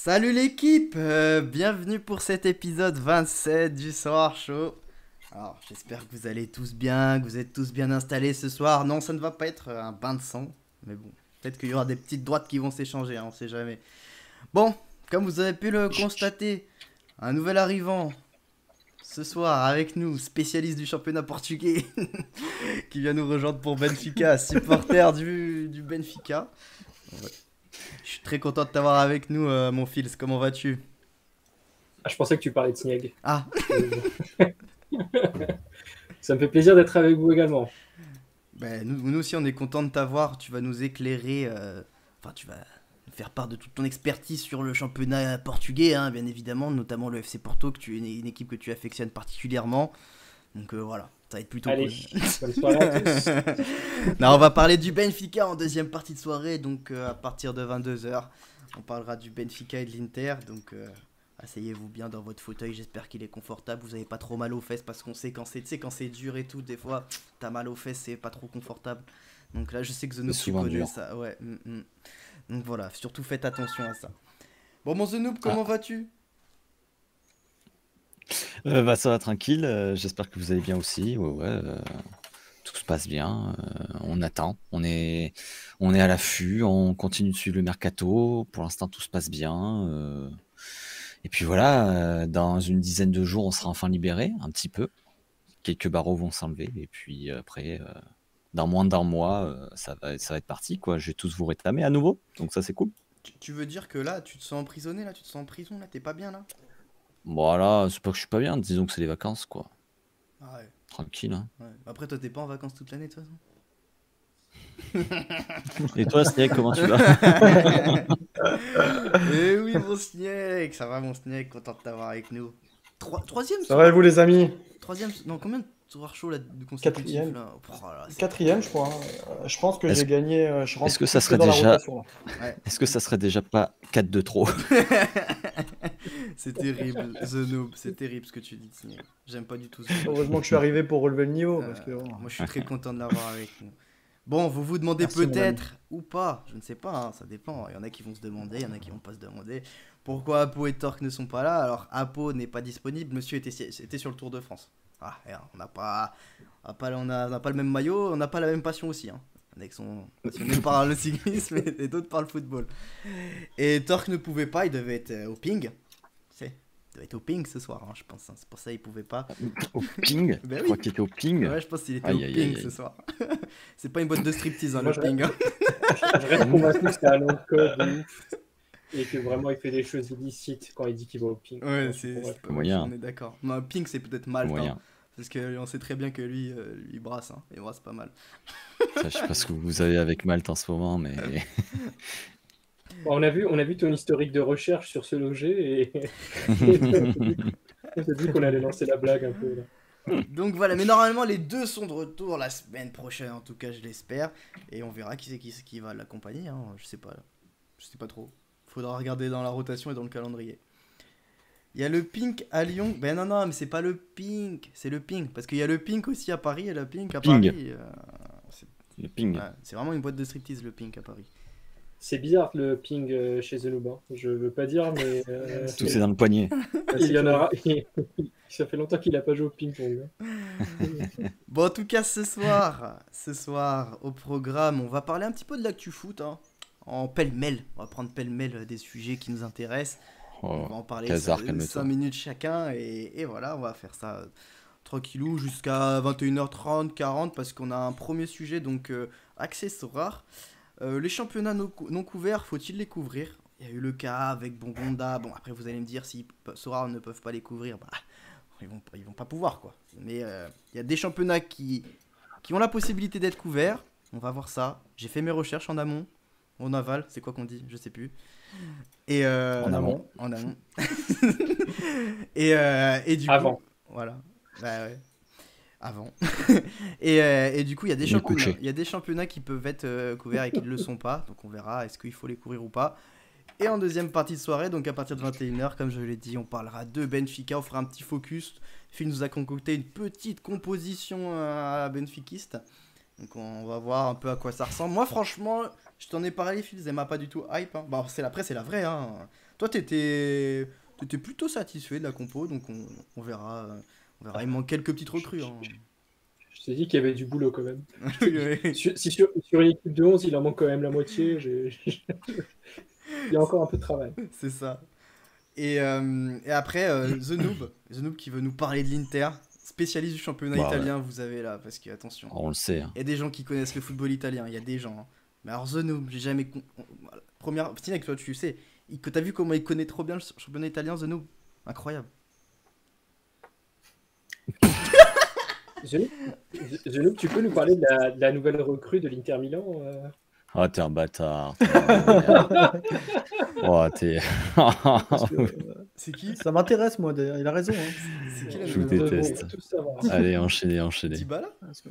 Salut l'équipe, bienvenue pour cet épisode 27 du Soir Chaud. Alors j'espère que vous allez tous bien, que vous êtes tous bien installés ce soir. Non, ça ne va pas être un bain de sang, mais bon, peut-être qu'il y aura des petites droites qui vont s'échanger, hein, on sait jamais. Bon, comme vous avez pu le constater, un nouvel arrivant ce soir avec nous, spécialiste du championnat portugais, qui vient nous rejoindre pour Benfica, supporter du Benfica. Ouais. Je suis très content de t'avoir avec nous, mon Fils, comment vas-tu? Ah, je pensais que tu parlais de Snieg. Ah, Ça me fait plaisir d'être avec vous également. ben, nous aussi on est content de t'avoir, tu vas nous éclairer, enfin tu vas nous faire part de toute ton expertise sur le championnat portugais, hein, bien évidemment, notamment le FC Porto, que tu es une équipe que tu affectionnes particulièrement. Donc voilà, ça va être plutôt Allez, cool. bonne soirée à tous. Non, on va parler du Benfica en deuxième partie de soirée, donc à partir de 22 h on parlera du Benfica et de l'Inter, donc asseyez-vous bien dans votre fauteuil, j'espère qu'il est confortable, vous avez pas trop mal aux fesses, parce qu'on sait quand c'est, tu sais, quand c'est dur et tout, des fois, t'as mal aux fesses, c'est pas trop confortable. Donc là, je sais que The C'est Noob, tu souvent connais dur. ça, ouais. Donc voilà, surtout faites attention à ça. Bon, mon The Noob, Ah, comment vas-tu? ça va tranquille. J'espère que vous allez bien aussi. Ouais, ouais, tout se passe bien. On attend. On est à l'affût. On continue de suivre le mercato. Pour l'instant, tout se passe bien. Et puis voilà, dans une dizaine de jours, on sera enfin libéré, un petit peu. Quelques barreaux vont s'enlever. Et puis après, dans moins d'un mois, ça va être parti, quoi. Je vais tous vous réclamer à nouveau. Donc ça, c'est cool. Tu veux dire que là, tu te sens emprisonné, là, tu te sens en prison, là, t'es pas bien, là? Voilà, c'est pas que je suis pas bien. Disons que c'est les vacances, quoi. Ah ouais, Tranquille, hein. ouais. Après, toi, t'es pas en vacances toute l'année, de toute façon. Et toi, Snake, comment tu vas? Eh oui, mon Snake, ça va, mon Snake, content de t'avoir avec nous. Troisième Ça va et soir, vous les amis? troisième, non, combien de soirs chauds là, de consécutifs Quatrième. là? Oh là, c'est Quatrième, je crois, hein. Je pense que Est-ce j'ai gagné, je est-ce rentre que ça plus que serait dans la déjà rotation là. ouais. est-ce que ça serait déjà pas 4 de trop? C'est terrible, The Noob, c'est terrible ce que tu dis, Snake. J'aime pas du tout ce jeu. Heureusement que je suis arrivé pour relever le niveau parce que Moi, je suis très content de l'avoir avec nous. Bon, vous vous demandez merci mon ami. peut-être ou pas, je ne sais pas, hein, ça dépend. Il y en a qui vont se demander, il y en a qui vont pas se demander pourquoi Apo et Torque ne sont pas là. Alors, Apo n'est pas disponible, monsieur était sur le Tour de France. Ah, et, hein, on n'a pas le même maillot, on n'a pas la même passion aussi. Hein. Il y en a qui sont passionnés par le cyclisme et d'autres par le football. Et Torque ne pouvait pas, il devait être au ping. C'est, il devait être au ping ce soir, hein, je pense. Hein. C'est pour ça qu'il pouvait pas. Au ping? Ben Je oui. crois qu'il était au ping. Ouais, je pense qu'il était au Aïe, aïe, ping aïe, ce aïe. soir. C'est pas une boîte de striptease, hein, Moi, le ping. Hein. je reste convaincu que c'est un nom de code de ouf et que vraiment il fait des choses illicites quand il dit qu'il va au ping. Ouais, J'en suis convaincu. pas Moyen, on est d'accord. Non, ping, c'est peut-être Malte, hein, moyen. parce que on sait très bien que lui, il brasse, hein. Il brasse pas mal. Ça, je sais pas ce que vous avez avec Malte en ce moment, mais Bon, on a vu ton historique de recherche sur ce loger et on s'est dit qu'on allait lancer la blague un peu là. Donc voilà, mais normalement les deux sont de retour la semaine prochaine, en tout cas je l'espère, et on verra qui va l'accompagner. Hein. Je sais pas trop. Faudra regarder dans la rotation et dans le calendrier. Il y a le Pink à Lyon. Ben non, non, mais c'est pas le Pink, c'est le Pink. Parce qu'il y a le Pink aussi à Paris et le Pink à Ping. Paris. C'est le ping. ouais, c'est vraiment une boîte de striptease le Pink à Paris. C'est bizarre le ping chez The Noob, hein. Je veux pas dire, mais Tout c'est dans le poignet. il y en a. Ça fait longtemps qu'il a pas joué au ping-pong. Hein. Bon, en tout cas, ce soir, au programme, on va parler un petit peu de l'actu foot, hein, en pêle-mêle. On va prendre pêle-mêle des sujets qui nous intéressent. On Oh, va en parler Khazar, 5 calme-toi. minutes chacun, et voilà, on va faire ça tranquillou jusqu'à 21h30, 40, parce qu'on a un premier sujet, donc accessoire. Les championnats non couverts, faut-il les couvrir? Il y a eu le cas avec Bongonda. Bon, après, vous allez me dire si Sora ne peuvent pas les couvrir, bah, ils vont pas pouvoir, quoi. Mais il y a des championnats qui ont la possibilité d'être couverts. On va voir ça. J'ai fait mes recherches en amont. En aval, c'est quoi qu'on dit? Je sais plus. Et En amont. en amont. Et du Avant. coup, voilà. Bah ouais. Avant. Et du coup, il y a des Il est championnats. couché. Il y a des championnats qui peuvent être couverts et qui ne le sont pas. Donc on verra est-ce qu'il faut les couvrir ou pas. Et en deuxième partie de soirée, donc à partir de 21 h, comme je l'ai dit, on parlera de Benfica, on fera un petit focus. Phil nous a concocté une petite composition à la benfiquiste. Donc on va voir un peu à quoi ça ressemble. Moi franchement, je t'en ai parlé Phil, elle m'a pas du tout hype. Hein. Bon, c'est la vraie, hein. Toi, t'étais plutôt satisfait de la compo, donc on verra. On verra. Il manque quelques petites recrues. Hein. Je t'ai dit qu'il y avait du boulot quand même. Oui, Si sur une équipe de 11, il en manque quand même la moitié, il y a encore un peu de travail. c'est ça. Et après, The Noob qui veut nous parler de l'Inter, spécialiste du championnat Bah ouais, italien, vous avez là, parce que attention, on le sait, hein. il y a des gens qui connaissent le football italien, il y a des gens. Hein. Mais alors The Noob, j'ai jamais. Voilà. Première. Petit avec toi, tu sais, t'as vu comment il connaît trop bien le championnat italien, The Noob? Incroyable. Genoux, Genoux, tu peux nous parler de la nouvelle recrue de l'Inter Milan Ah, t'es un bâtard. T'es un- Oh, t'es... Parce que, C'est qui? ça m'intéresse, moi, d'ailleurs. Il a raison. Hein. C'est qui la Je vous nouvelle recrue? On déteste. veut tous savoir. Allez, enchaînez. Dybala? Parce que-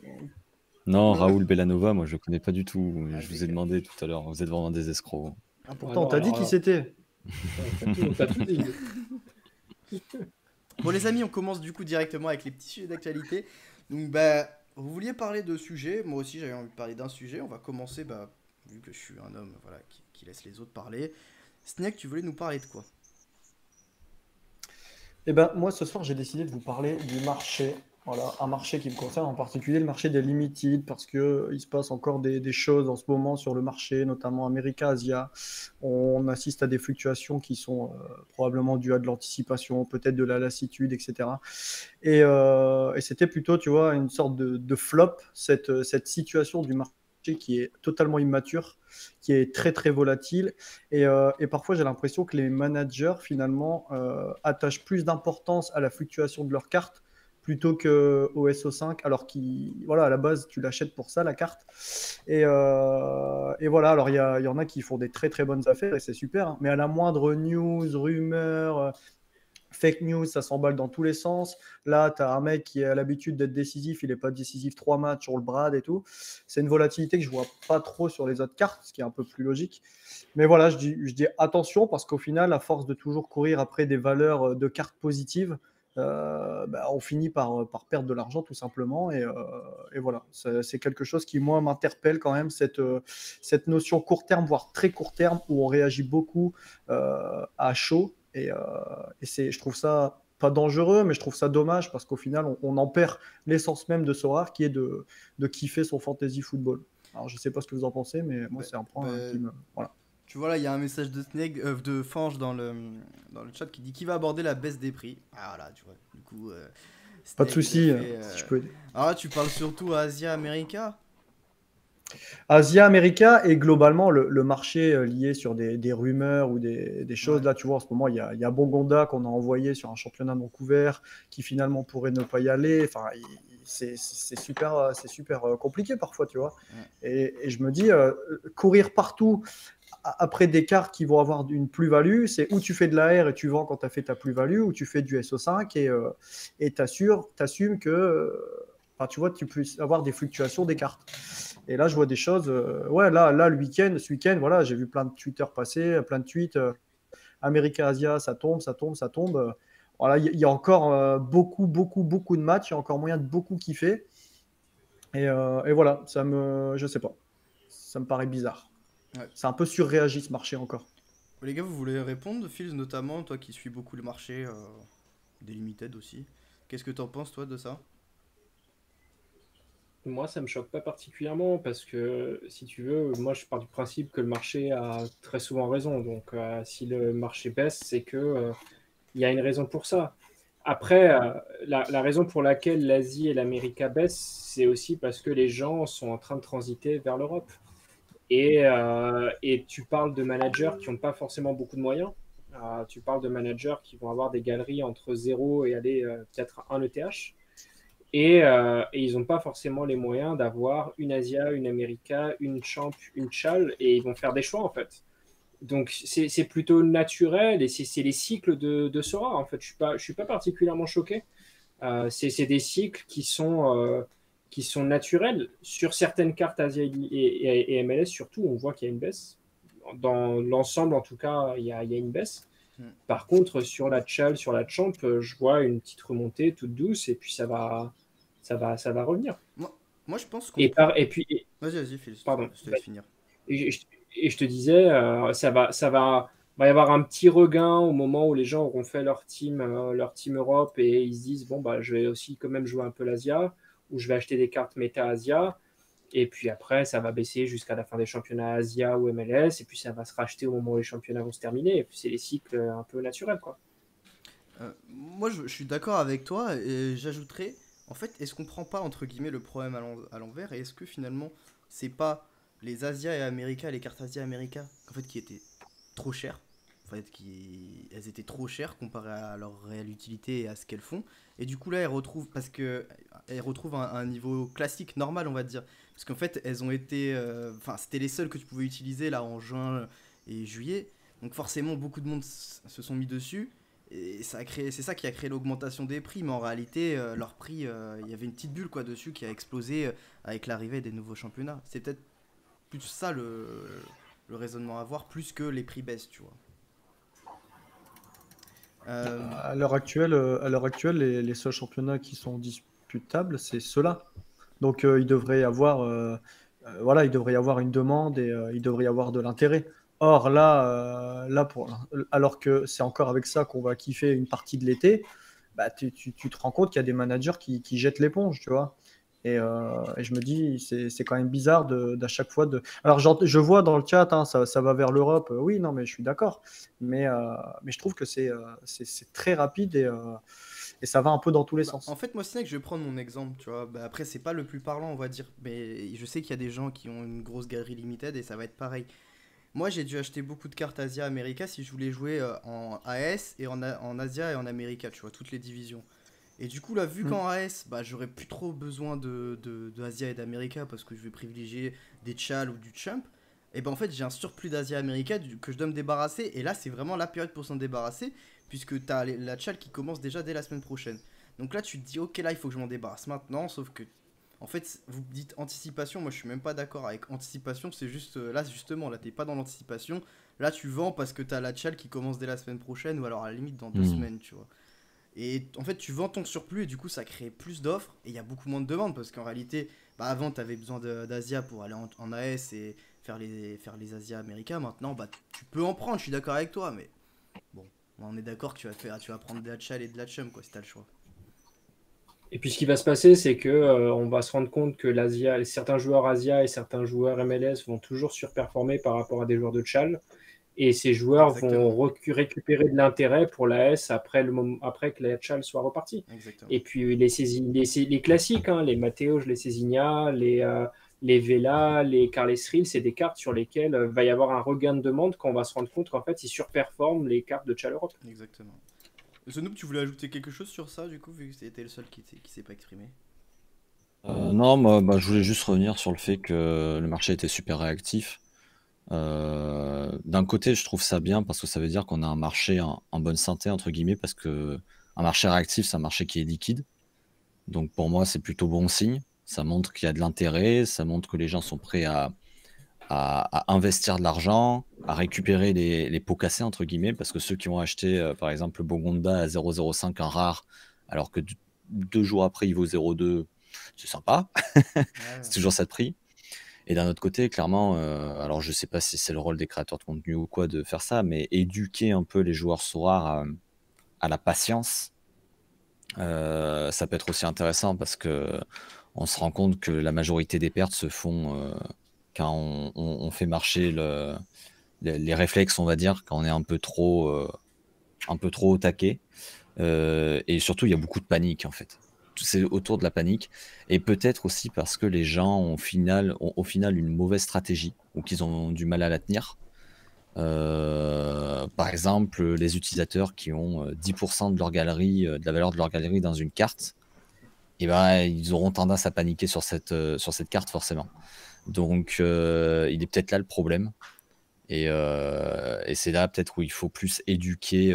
Non, Raoul Bellanova, moi je connais pas du tout. Ah, Je vous ai demandé tout à l'heure, vous êtes vraiment des escrocs. Ah, Ah pourtant, non, on t'a dit alors qui là, c'était. on t'a tout dit. Bon les amis, on commence du coup directement avec les petits sujets d'actualité. Donc bah, vous vouliez parler de sujets, moi aussi j'avais envie de parler d'un sujet. On va commencer, bah, vu que je suis un homme voilà, qui laisse les autres parler. Snack, tu voulais nous parler de quoi? Eh ben, moi, ce soir, j'ai décidé de vous parler du marché. Voilà, un marché qui me concerne en particulier, le marché des limited, parce que il se passe encore des choses en ce moment sur le marché, notamment America, Asia. On assiste à des fluctuations qui sont probablement dues à de l'anticipation, peut-être de la lassitude, etc. Et c'était plutôt, tu vois, une sorte de flop, cette situation du marché qui est totalement immature, qui est très, très volatile. Et parfois, j'ai l'impression que les managers, finalement, attachent plus d'importance à la fluctuation de leur carte plutôt qu'au SO5, alors voilà, à la base, tu l'achètes pour ça, la carte. Et voilà, alors il y en a qui font des très, très bonnes affaires, et c'est super, hein, mais à la moindre news, rumeur, fake news, ça s'emballe dans tous les sens. Là, tu as un mec qui a l'habitude d'être décisif, il n'est pas décisif 3 matchs sur le Brad et tout. C'est une volatilité que je vois pas trop sur les autres cartes, ce qui est un peu plus logique. Mais voilà, je dis attention parce qu'au final, à force de toujours courir après des valeurs de cartes positives, on finit par perdre de l'argent tout simplement. Et voilà, c'est quelque chose qui, moi, m'interpelle quand même, cette notion court terme, voire très court terme, où on réagit beaucoup à chaud. Je trouve ça pas dangereux, mais je trouve ça dommage parce qu'au final, on en perd l'essence même de Sorare qui est de kiffer son fantasy football. Alors, je sais pas ce que vous en pensez, mais moi, c'est un point qui me. Voilà. Tu vois là, il y a un message de Snake, de Fange dans le chat qui dit qui va aborder la baisse des prix. Ah voilà, tu vois. Du coup, Pas de Snake, souci, il a fait, si je peux aider. Alors là, tu parles surtout à Asia America. Asia America et globalement le marché lié sur des rumeurs ou des choses. Ouais. Là, tu vois, en ce moment, il y a Bongonda qu'on a envoyé sur un championnat non couvert qui finalement pourrait ne pas y aller. Enfin, c'est super compliqué parfois, tu vois. Ouais. Et je me dis, courir partout après des cartes qui vont avoir une plus-value, c'est où tu fais de l'AR et tu vends quand tu as fait ta plus-value, ou tu fais du SO5 et tu assumes que tu vois, tu peux avoir des fluctuations des cartes. Et là, je vois des choses. Ouais, là, ce week-end, voilà, j'ai vu plein de Twitter passer, plein de tweets. America Asia, ça tombe. Voilà, il y a encore beaucoup de matchs. Il y a encore moyen de beaucoup kiffer. Et voilà, je sais pas. Ça me paraît bizarre. Ouais. C'est un peu surréagi ce marché encore. Les gars, vous voulez répondre, Phil, notamment, toi qui suis beaucoup le marché des limited aussi. Qu'est-ce que t'en penses, toi, de ça? Moi, ça me choque pas particulièrement parce que, si tu veux, moi, je pars du principe que le marché a très souvent raison. Donc, si le marché baisse, c'est que il y a une raison pour ça. Après, la raison pour laquelle l'Asie et l'Amérique baissent, c'est aussi parce que les gens sont en train de transiter vers l'Europe. Et tu parles de managers qui n'ont pas forcément beaucoup de moyens. Tu parles de managers qui vont avoir des galeries entre 0 et aller peut-être 1 ETH. Et ils n'ont pas forcément les moyens d'avoir une Asia, une America, une Champ, une Chal, et ils vont faire des choix en fait. Donc c'est plutôt naturel et c'est les cycles de Sora en fait. Je suis pas particulièrement choqué. C'est des cycles qui sont naturels. Sur certaines cartes Asia et MLS surtout, on voit qu'il y a une baisse. Dans l'ensemble en tout cas, il y a une baisse. Par contre, sur la Chal, sur la Champ, je vois une petite remontée toute douce et puis ça va revenir. Moi, je pense qu'on Et, peut... et puis, Vas-y, Phil, pardon. je te laisse finir. Et je te disais, ça va va y avoir un petit regain au moment où les gens auront fait leur team Europe et ils se disent, bon, bah, je vais aussi quand même jouer un peu l'Asia, ou je vais acheter des cartes méta Asia. Et puis après, ça va baisser jusqu'à la fin des championnats Asia ou MLS, et puis ça va se racheter au moment où les championnats vont se terminer. Et puis c'est les cycles un peu naturels, quoi. Moi, je suis d'accord avec toi et j'ajouterais, en fait, est-ce qu'on prend pas entre guillemets le problème à l'envers et est-ce que finalement, c'est pas les Asia et America, les cartes Asia et America, en fait, qui étaient trop chères, en fait, elles étaient trop chères comparées à leur réelle utilité et à ce qu'elles font, et du coup là, elles retrouvent, parce que elles retrouvent un niveau classique, normal, on va dire, parce qu'en fait, elles ont été, enfin, c'était les seules que tu pouvais utiliser là en juin et juillet, donc forcément, beaucoup de monde se sont mis dessus. Et c'est ça qui a créé l'augmentation des prix, mais en réalité, leur prix, il y avait une petite bulle quoi dessus qui a explosé avec l'arrivée des nouveaux championnats. C'est peut-être plus ça le raisonnement à avoir, plus que les prix baissent, tu vois. Euh, À l'heure actuelle, les seuls championnats qui sont disputables, c'est ceux-là. Donc voilà, il devrait y avoir une demande et il devrait y avoir de l'intérêt. Or alors que c'est encore avec ça qu'on va kiffer une partie de l'été, bah, tu te rends compte qu'il y a des managers qui jettent l'éponge, tu vois. Et je me dis, c'est quand même bizarre d'à chaque fois de. Alors je vois dans le chat, hein, ça va vers l'Europe. Oui, non, mais je suis d'accord. Mais je trouve que c'est très rapide et ça va un peu dans tous les Bah, en sens. fait, moi, c'est que je vais prendre mon exemple, tu vois. Bah, après, c'est pas le plus parlant, on va dire, mais je sais qu'il y a des gens qui ont une grosse galerie limited et ça va être pareil. Moi, j'ai dû acheter beaucoup de cartes Asia America si je voulais jouer en AS et en Asia et en America, tu vois, toutes les divisions. Et du coup, là, vu Mm. qu'en AS, bah, j'aurais plus trop besoin de Asia et d'America parce que je vais privilégier des Chal ou du Champ, et ben en fait, j'ai un surplus d'Asia America que je dois me débarrasser. Et là, c'est vraiment la période pour s'en débarrasser puisque t'as la Chal qui commence déjà dès la semaine prochaine. Donc là, tu te dis, ok, là, il faut que je m'en débarrasse maintenant. Sauf que, en fait, vous dites anticipation. Moi, je suis même pas d'accord avec anticipation. C'est juste, là, justement, là, t'es pas dans l'anticipation. Là, tu vends parce que t'as la Chal qui commence dès la semaine prochaine ou alors à la limite dans deux Hmm. semaines, tu vois. Et en fait, tu vends ton surplus et du coup, ça crée plus d'offres et il y a beaucoup moins de demandes parce qu'en réalité, bah, avant, tu avais besoin d'Asia pour aller en AS et faire les Asia américains. Maintenant, bah, tu peux en prendre, je suis d'accord avec toi, mais bon, on est d'accord que tu vas prendre des Hatchal et de la Chum, quoi, si t'as le choix. Et puis ce qui va se passer, c'est que on va se rendre compte que l'Asia, certains joueurs Asia et certains joueurs MLS vont toujours surperformer par rapport à des joueurs de Chal. Et ces joueurs vont Exactement, récupérer de l'intérêt pour la S après que la Chal soit repartie. Et exactement. puis les classiques, hein, les Mateos, les Cézinha, les Vela, les Carles Rill, c'est des cartes sur lesquelles va y avoir un regain de demande quand on va se rendre compte qu'en fait, ils surperforment les cartes de Chal Europe. Exactement. Zenoub, tu voulais ajouter quelque chose sur ça, du coup, vu que c'était le seul qui s'est pas exprimé? Non, moi, bah, je voulais juste revenir sur le fait que le marché était super réactif. D'un côté, je trouve ça bien parce que ça veut dire qu'on a un marché en bonne santé, entre guillemets, parce que un marché réactif, c'est un marché qui est liquide. Donc pour moi, c'est plutôt bon signe. Ça montre qu'il y a de l'intérêt, ça montre que les gens sont prêts à investir de l'argent, à récupérer les pots cassés, entre guillemets, parce que ceux qui ont acheté, par exemple, le Bogonda à 0,05 en rare, alors que 2 jours après, il vaut 0,2, c'est sympa, c'est Ouais, toujours ça de prix. Et d'un autre côté, clairement, alors je sais pas si c'est le rôle des créateurs de contenu ou quoi de faire ça, mais éduquer un peu les joueurs soirs à la patience, ça peut être aussi intéressant parce que on se rend compte que la majorité des pertes se font quand on fait marcher les réflexes, on va dire, quand on est un peu trop au taquet. Et surtout, il y a beaucoup de panique en fait. C'est autour de la panique. Et peut-être aussi parce que les gens ont au final une mauvaise stratégie ou qu'ils ont du mal à la tenir. Par exemple, les utilisateurs qui ont 10% de leur galerie, de la valeur de leur galerie dans une carte, et ben, ils auront tendance à paniquer sur cette carte forcément. Donc, il est peut-être là le problème. Et c'est là peut-être où il faut plus éduquer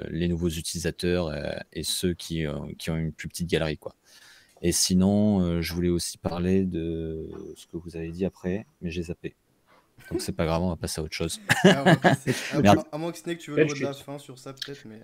les nouveaux utilisateurs et ceux qui ont une plus petite galerie, quoi. Et sinon, je voulais aussi parler de ce que vous avez dit après, mais j'ai zappé. Donc c'est pas grave, on va passer à autre chose. ouais, on va passer. Mais Merde. À moins que Snake, tu veux le Belle mot de la chute. fin sur ça, peut-être, mais.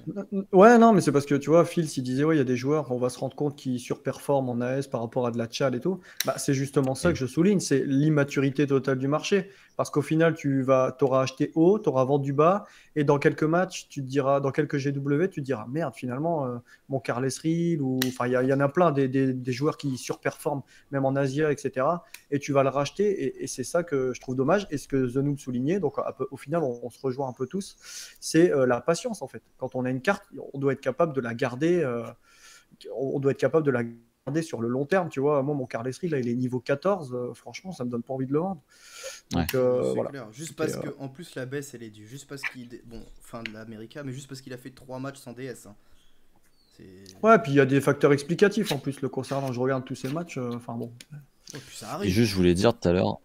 Ouais, non, mais c'est parce que tu vois, Phil, s'il disait, ouais, il y a des joueurs, on va se rendre compte qu'ils surperforment en AS par rapport à de la Tchad et tout. Bah, c'est justement ça Et que je souligne, c'est l'immaturité totale du marché. Parce qu'au final, tu auras acheté haut, tu auras vendu bas, et dans quelques matchs, tu te diras, dans quelques GW, tu te diras, merde, finalement, mon Carles Reel, ou enfin, il y en a plein des joueurs qui surperforment, même en Asia, etc. Et tu vas le racheter, et c'est ça que je trouve dommage. Et ce que The Noob soulignait, donc au final, on se rejoint un peu tous, c'est la patience, en fait. Quand on a une carte, on doit être capable de la garder. On doit être capable de la garder sur le long terme, tu vois. Moi, mon Carles Reel, là, il est niveau 14. Franchement, ça me donne pas envie de le vendre. Ouais. Donc, C'est voilà. clair. Juste parce que, en plus, la baisse, elle est due. Juste parce qu'il. Bon, fin de l'América, mais juste parce qu'il a fait 3 matchs sans DS. Hein. Ouais, puis il y a des facteurs explicatifs en plus le concernant. Je regarde tous ces matchs. Enfin bon. Oh, puis ça Et arrive. juste, je voulais dire tout à l'heure,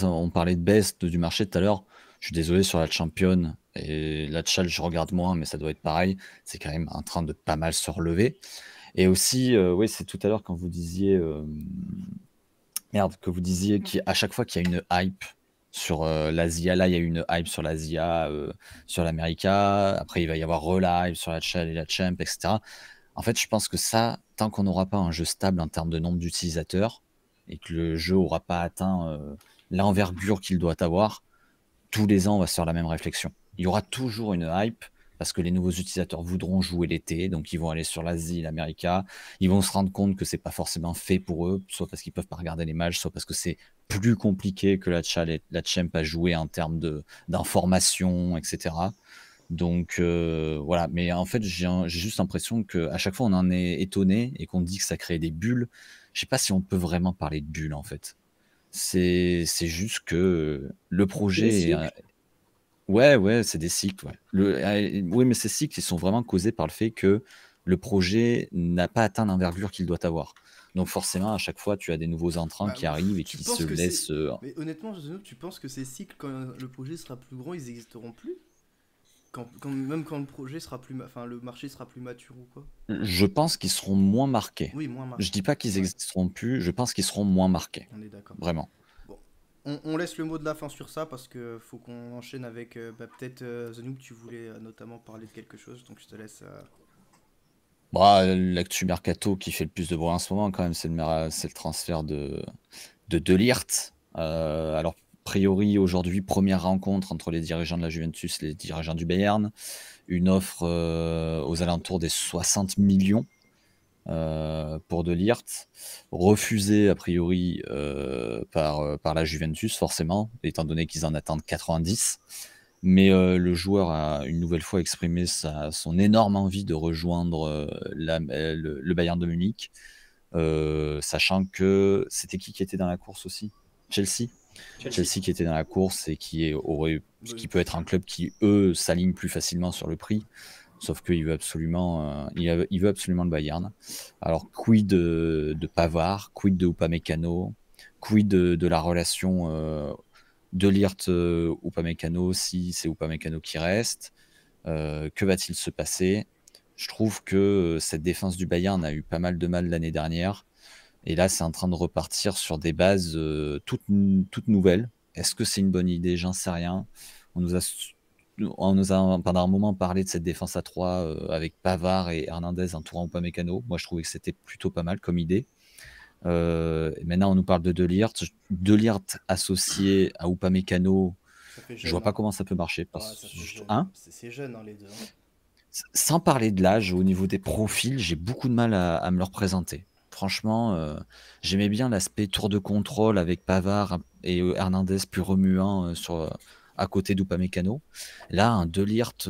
on parlait de baisse du marché tout à l'heure. Je suis désolé sur la championne et la Tchal, je regarde moins, mais ça doit être pareil. C'est quand même en train de pas mal se relever. Et aussi, oui, c'est tout à l'heure quand vous disiez, que vous disiez qu'à chaque fois qu'il y a une hype sur l'Asia, là il y a une hype sur l'Asia, sur l'América, après il va y avoir re-hype sur la Tchal et la Champ, etc. En fait, je pense que ça, tant qu'on n'aura pas un jeu stable en termes de nombre d'utilisateurs et que le jeu n'aura pas atteint l'envergure qu'il doit avoir, tous les ans, on va se faire la même réflexion. Il y aura toujours une hype parce que les nouveaux utilisateurs voudront jouer l'été, donc ils vont aller sur l'Asie, l'Amérique, ils vont se rendre compte que c'est pas forcément fait pour eux, soit parce qu'ils peuvent pas regarder les matchs, soit parce que c'est plus compliqué que la Champ à jouer en termes d'information, etc. Donc voilà, mais en fait j'ai juste l'impression qu'à chaque fois on en est étonné et qu'on dit que ça crée des bulles. Je sais pas si on peut vraiment parler de bulles en fait. C'est juste que le projet est, ouais, c'est des cycles, ouais. Oui, mais ces cycles, ils sont vraiment causés par le fait que le projet n'a pas atteint l'envergure qu'il doit avoir. Donc forcément, à chaque fois, tu as des nouveaux entrants qui arrivent et Tu qui penses se que laissent. Mais honnêtement, tu penses que ces cycles, quand le projet sera plus grand, ils existeront plus même quand le projet sera plus. Enfin, le marché sera plus mature ou quoi. Je pense qu'ils seront moins marqués. Oui, moins marqué. Je dis pas qu'ils Ouais. existeront plus, je pense qu'ils seront moins marqués. On est d'accord. Vraiment. Bon, on laisse le mot de la fin sur ça parce que faut qu'on enchaîne avec peut-être The Noob, tu voulais notamment parler de quelque chose, donc je te laisse. Bah, l'actu mercato qui fait le plus de bruit en ce moment, quand même, c'est le transfert de De Ligt. Alors, a priori, aujourd'hui, première rencontre entre les dirigeants de la Juventus et les dirigeants du Bayern. Une offre aux alentours des 60 millions pour De Ligt. Refusée, a priori, par la Juventus, forcément, étant donné qu'ils en attendent 90. Mais le joueur a une nouvelle fois exprimé son énorme envie de rejoindre le Bayern de Munich, sachant que c'était qui était dans la course aussi? Chelsea qui était dans la course et qui peut être un club qui, eux, s'aligne plus facilement sur le prix. Sauf qu'il veut absolument, il veut absolument le Bayern. Alors, quid de Pavard, quid de Upamecano, quid de la relation de Ligt Upamecano si c'est Upamecano qui reste, que va-t-il se passer? Je trouve que cette défense du Bayern a eu pas mal de mal l'année dernière et là c'est en train de repartir sur des bases toutes nouvelles. Est-ce que c'est une bonne idée? J'en sais rien. On nous a pendant un moment parlé de cette défense à 3 avec Pavard et Hernandez entourant Upamecano. Moi je trouvais que c'était plutôt pas mal comme idée. Et maintenant, on nous parle de Ligt. De Ligt associé à Upamecano, je vois pas comment ça peut marcher. C'est jeune, hein, les deux. Sans parler de l'âge, au niveau des profils, j'ai beaucoup de mal à me le représenter. Franchement, j'aimais bien l'aspect tour de contrôle avec Pavard et Hernandez plus remuant à côté d'Upamecano. Là, un De Ligt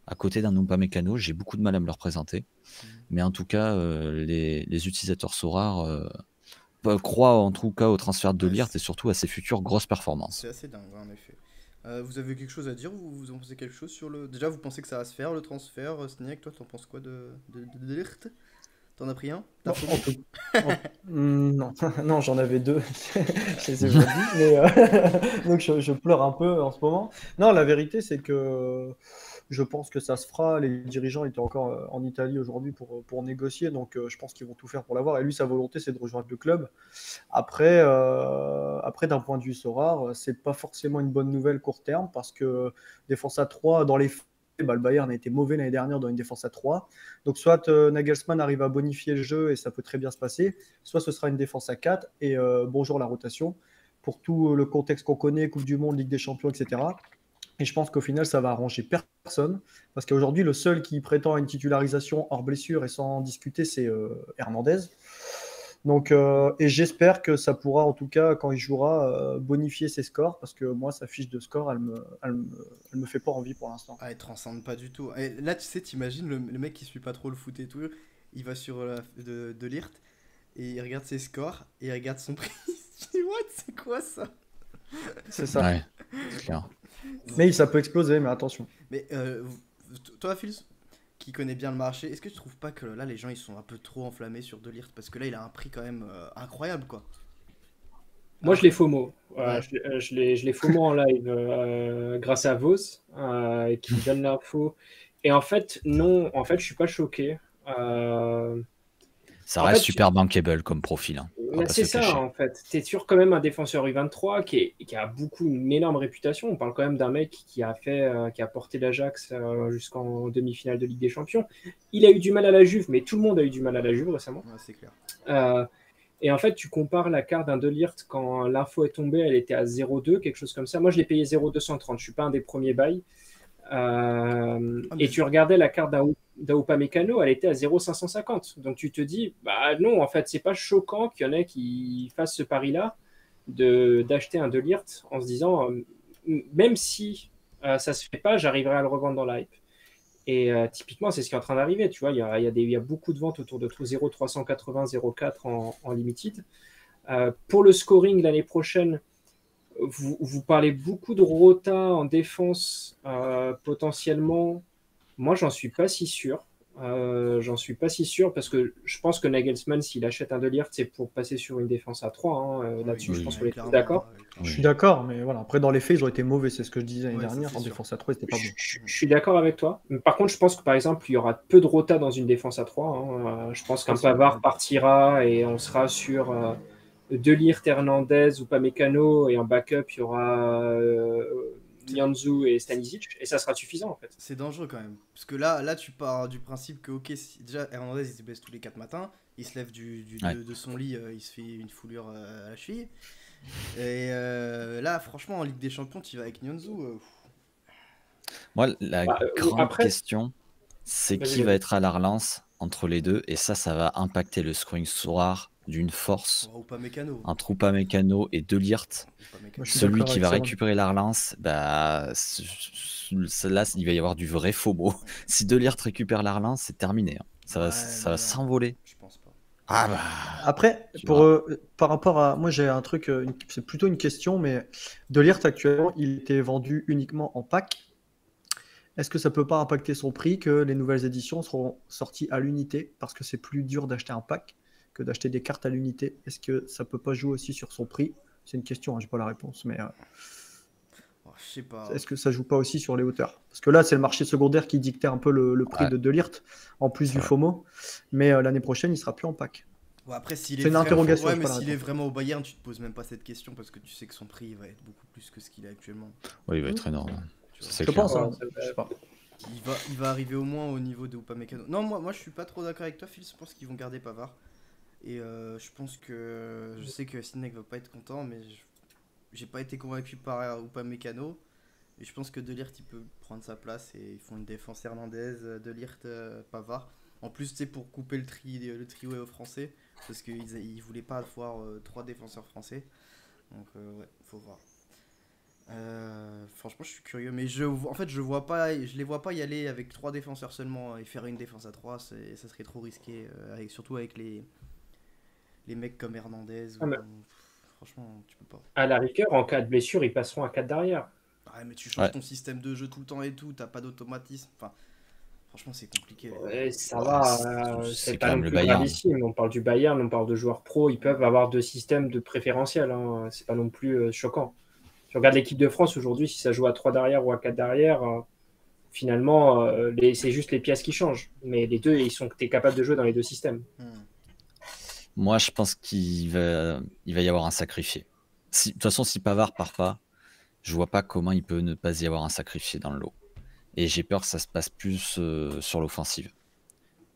à côté d'un Upamecano, j'ai beaucoup de mal à me le représenter. Mais en tout cas, les utilisateurs Sorare croient en tout cas au transfert de Ligt et surtout à ses futures grosses performances. C'est assez dingue, en effet. Vous avez quelque chose à dire? Vous en pensez quelque chose sur le... Déjà, vous pensez que ça va se faire, le transfert? Sniak, toi, t'en penses quoi de Ligt? T'en as pris un? Non, non, j'en avais 2. Je les ai pas dit, mais donc je pleure un peu en ce moment. Non, la vérité, c'est que je pense que ça se fera. Les dirigeants étaient encore en Italie aujourd'hui pour négocier, donc je pense qu'ils vont tout faire pour l'avoir. Et lui, sa volonté, c'est de rejoindre le club. Après, d'un point de vue Sorare, c'est pas forcément une bonne nouvelle court terme parce que défense à 3 dans les faits, le Bayern a été mauvais l'année dernière dans une défense à 3. Donc soit Nagelsmann arrive à bonifier le jeu et ça peut très bien se passer, soit ce sera une défense à 4 et bonjour la rotation. pour tout le contexte qu'on connaît, Coupe du Monde, Ligue des Champions, etc. Et je pense qu'au final, ça va arranger personne. Parce qu'aujourd'hui, le seul qui prétend à une titularisation hors blessure et sans discuter, c'est Hernandez. Donc, et j'espère que ça pourra, en tout cas, quand il jouera, bonifier ses scores. Parce que moi, sa fiche de score, elle me fait pas envie pour l'instant. Ah, elle transcende pas du tout. Et là, tu sais, t'imagines le mec qui suit pas trop le foot et tout, il va sur de Ligt et il regarde ses scores et il regarde son prix. Il se dit, what, c'est quoi ça? C'est ça. Ouais, c'est clair. Mais ça peut exploser, mais attention. Mais toi, Phil, qui connaît bien le marché, est-ce que tu trouves pas que là, les gens ils sont un peu trop enflammés sur de Ligt parce que là, il a un prix quand même incroyable, quoi. Moi, je l'ai FOMO. Ouais. Je l'ai FOMO en live grâce à Vos qui me donne l'info. Et en fait, non, en fait, je suis pas choqué. Ça En reste fait, super bankable comme profil. Hein. On va pas c'est se ça, cacher. en fait. Tu es sûr quand même un défenseur U23 qui a une énorme réputation. On parle quand même d'un mec qui a porté l'Ajax jusqu'en demi-finale de Ligue des Champions. Il a eu du mal à la Juve, mais tout le monde a eu du mal à la Juve récemment. Ouais, c'est clair. Et en fait, tu compares la carte d'un De Ligt quand l'info est tombée, elle était à 0,2, quelque chose comme ça. Moi, je l'ai payé 0,230. Je suis pas un des premiers bails. Et tu regardais la carte d'Upamecano, elle était à 0,550. Donc tu te dis, bah non, en fait, c'est pas choquant qu'il y en ait qui fassent ce pari-là d'acheter un De Ligt en se disant, même si ça se fait pas, j'arriverai à le revendre dans l'hype. Et typiquement, c'est ce qui est en train d'arriver. Tu vois, il y a beaucoup de ventes autour de 0,380, 0,4 en limited. Pour le scoring l'année prochaine, vous parlez beaucoup de rota en défense potentiellement. Moi, j'en suis pas si sûr. J'en suis pas si sûr parce que je pense que Nagelsmann, s'il achète un De Ligt, c'est pour passer sur une défense à 3. Hein. Là-dessus, Oui, je pense oui, qu'on est tous clairement, d'accord. Je suis d'accord, mais voilà. Après, dans les faits, ils ont été mauvais. C'est ce que je disais l'année Ouais, ça, dernière. c'est En sûr. défense à 3, c'était pas bon. Je suis d'accord avec toi. Mais par contre, je pense que par exemple, il y aura peu de rota dans une défense à 3. Hein. Je pense qu'un Pavard partira et on sera sur De Ligt, Hernandez ou Upamecano et en backup, il y aura Nianzou et Stanisic et ça sera suffisant en fait. C'est dangereux quand même. Parce que là, tu pars du principe que, ok, déjà, Hernandez, il se baisse tous les 4 matins. Il se lève Ouais. de son lit, il se fait une foulure à la cheville. Et là, franchement, en Ligue des Champions, tu vas avec Nyonzu. Moi, la grande après- question, c'est Vas-y, qui vas-y. va être à la relance entre les deux. Et ça va impacter le scoring soir d'une force Ou pas Mécano. entre Upamecano et De Ligt. Upamecano. Moi, je suis Celui d'accord qui avec va ça. récupérer la relance, bah, là, il va y avoir du vrai FOMO. Si De Ligt récupère la relance, c'est terminé. Hein. Ça Ouais, va non. s'envoler. Je pense pas. Ah bah. Après, Tu par rapport à. Moi, j'ai un truc, c'est plutôt une question, mais De Ligt actuellement, il était vendu uniquement en pack. Est-ce que ça peut pas impacter son prix que les nouvelles éditions seront sorties à l'unité parce que c'est plus dur d'acheter un pack que d'acheter des cartes à l'unité? Est-ce que ça peut pas jouer aussi sur son prix? C'est une question, hein, j'ai pas la réponse, mais Oh, je sais pas. est-ce que ça joue pas aussi sur les hauteurs? Parce que là, c'est le marché secondaire qui dictait un peu le prix Ouais. de Ligt, en plus C'est du vrai. FOMO, mais l'année prochaine, il sera plus en pack. Bon, après, s'il C'est une interrogation, Ouais, j'ai mais pas la s'il est réponse. vraiment au Bayern, tu te poses même pas cette question parce que tu sais que son prix va être beaucoup plus que ce qu'il est actuellement. Oui, il va être énorme. Tu vois. C'est Je clair. pense, hein, Ouais, je sais pas. Il va arriver au moins au niveau de Upamecano. Non, moi je suis pas trop d'accord avec toi, Phil. Je pense qu'ils vont garder Pavard. Et je pense que. Je sais que Sidney va pas être content, mais j'ai pas été convaincu par Upamecano. Et je pense que De Ligt il peut prendre sa place et ils font une défense Hernandez, De Ligt, Pavard. En plus, c'est pour couper le trio français. Parce qu'ils voulaient pas avoir 3 défenseurs français. Donc, ouais, faut voir. Franchement, je suis curieux, mais en fait, je les vois pas y aller avec 3 défenseurs seulement et faire une défense à 3, ça serait trop risqué, surtout avec les mecs comme Hernandez. mais- Franchement, tu peux pas. À la rigueur, en cas de blessure, ils passeront à 4 derrière. Ouais, mais tu changes Ouais. ton système de jeu tout le temps et tout, t'as pas d'automatisme. Enfin, franchement, c'est compliqué. Ouais, ça Ouais, va, c'est c'est quand pas même non le plus Bayern. gravissime. On parle du Bayern, on parle de joueurs pro, ils peuvent avoir 2 systèmes de préférentiel. Hein. C'est pas non plus choquant. Tu regardes l'équipe de France aujourd'hui, si ça joue à 3 derrière ou à 4 derrière, finalement, c'est juste les pièces qui changent. Mais les deux, t'es capable de jouer dans les 2 systèmes. Moi, je pense qu'il va y avoir un sacrifié. De toute façon, si Pavard part pas, je vois pas comment il peut ne pas y avoir un sacrifié dans le lot. Et j'ai peur que ça se passe plus sur l'offensive.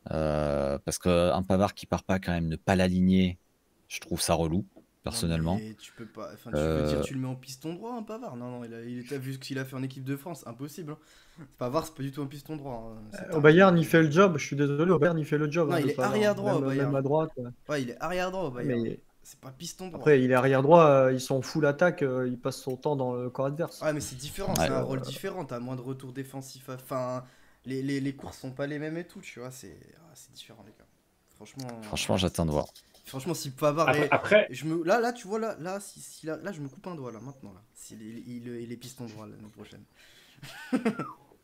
Parce qu'un Pavard qui part pas, quand même, ne pas l'aligner, je trouve ça relou. personnellement. mais tu peux pas. Enfin, tu veux dire, Euh, tu le mets en piston droit, hein, Pavard? Non, non, t'as vu ce qu'il a fait en équipe de France? Impossible, hein. Pavard, c'est pas du tout un piston droit, hein. Au Bayern, il fait le job. Je suis désolé, au Bayern, il fait le job Non, hein, il de est Pavard. arrière droit au Même à Bayern. droite. Ouais, il est arrière droit au Bayern. Mais C'est pas piston droit. après, il est arrière droit. Ils sont full attaque. Il passe son temps dans le corps adverse. Ouais, mais c'est différent, Ouais. c'est un rôle différent. T'as moins de retours défensifs. Enfin, les courses sont pas les mêmes et tout, tu vois. C'est différent, les gars. Franchement. Franchement, j'attends de voir. Franchement, si Pavard est. Après, Là, tu vois, là, je me coupe un doigt, là, maintenant, là. S'il il est piston droit l'année prochaine.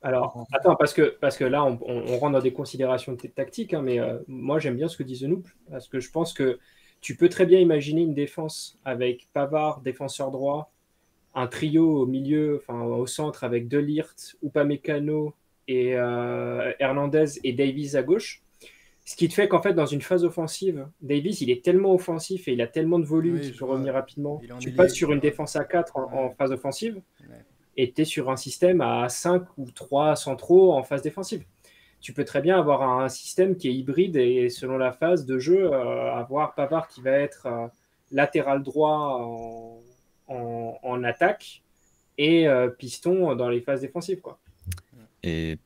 alors, attends, parce que là, on rentre dans des considérations tactiques, hein, mais moi, j'aime bien ce que dit The Noob, parce que je pense que tu peux très bien imaginer une défense avec Pavard, défenseur droit, un trio au milieu, enfin au centre avec De Ligt, Upamecano et Hernandez et Davies à gauche. Ce qui te fait qu'en fait, dans une phase offensive, Davies, il est tellement offensif et il a tellement de volume Oui, qu'il je peut vois. revenir rapidement. Il est en Tu ailier, passes sur une etc. défense à 4 en Ouais. phase offensive Ouais. et tu es sur un système à 5 ou 3 centraux en phase défensive. Tu peux très bien avoir un système qui est hybride et selon la phase de jeu, avoir Pavard qui va être latéral droit en attaque et piston dans les phases défensives, quoi. Et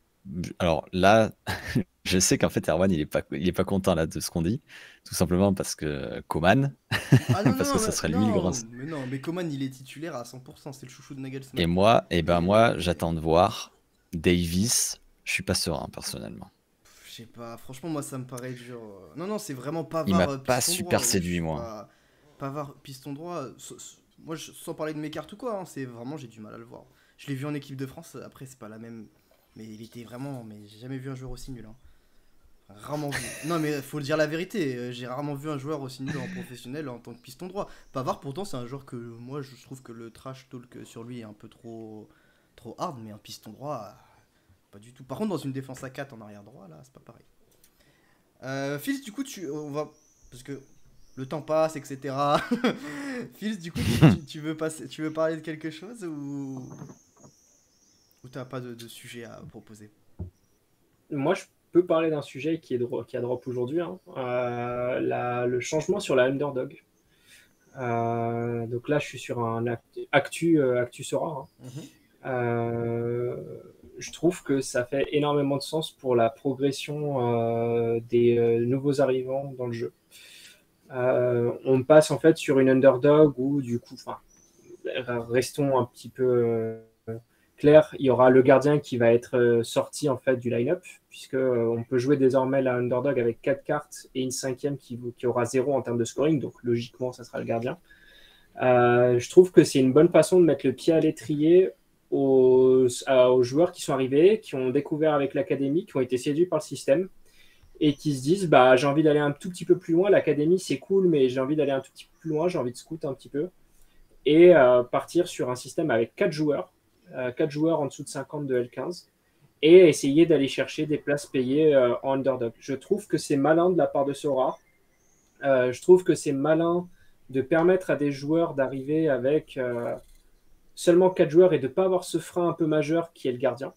alors là, je sais qu'en fait, Erwan, il est pas content là de ce qu'on dit, tout simplement parce que Coman, Ah non, parce que ça serait lui le grand. mais Coman, il est titulaire à 100%, c'est le chouchou de Nagelsmann. Et moi, j'attends de voir Davis. Je suis pas serein personnellement. Je sais pas, franchement, moi, ça me paraît dur. Non, c'est vraiment Il Pavard m'a pas piston super droit. séduit, Je suis moi. pas- Pavard piston droit, moi, sans parler de mes cartes ou quoi, hein, c'est vraiment, j'ai du mal à le voir. Je l'ai vu en équipe de France, après, c'est pas la même. Mais il était vraiment. Mais j'ai jamais vu un joueur aussi nul, hein. Rarement vu. Non, mais faut le dire la vérité, j'ai rarement vu un joueur aussi nul en professionnel en tant que piston droit. Pavard, pourtant, c'est un joueur que moi, je trouve que le trash talk sur lui est un peu trop hard, mais un piston droit, pas du tout. Par contre, dans une défense à 4 en arrière droit, là, c'est pas pareil. Fils, du coup, on va. Parce que le temps passe, etc. Fils, du coup, tu veux parler de quelque chose ou t'as pas de sujet à proposer? Moi, je peux parler d'un sujet qui a drop aujourd'hui, hein. Le changement sur la underdog. Donc là, je suis sur un actu Sora, hein. Mhm. Je trouve que ça fait énormément de sens pour la progression des nouveaux arrivants dans le jeu. On passe en fait sur une underdog où du coup, restons un petit peu clairs, il y aura le gardien qui va être sorti en fait du line-up, puisque on peut jouer désormais la underdog avec 4 cartes et une cinquième qui aura 0 en termes de scoring, donc logiquement ça sera le gardien. Je trouve que c'est une bonne façon de mettre le pied à l'étrier aux joueurs qui sont arrivés, qui ont découvert avec l'académie, qui ont été séduits par le système et qui se disent j'ai envie d'aller un tout petit peu plus loin. L'académie c'est cool, mais j'ai envie d'aller un tout petit peu plus loin, j'ai envie de scout un petit peu et partir sur un système avec 4 joueurs en dessous de 50 de L15 et essayer d'aller chercher des places payées en underdog. Je trouve que c'est malin de la part de Sora. Je trouve que c'est malin de permettre à des joueurs d'arriver avec seulement 4 joueurs et de ne pas avoir ce frein un peu majeur qui est le gardien.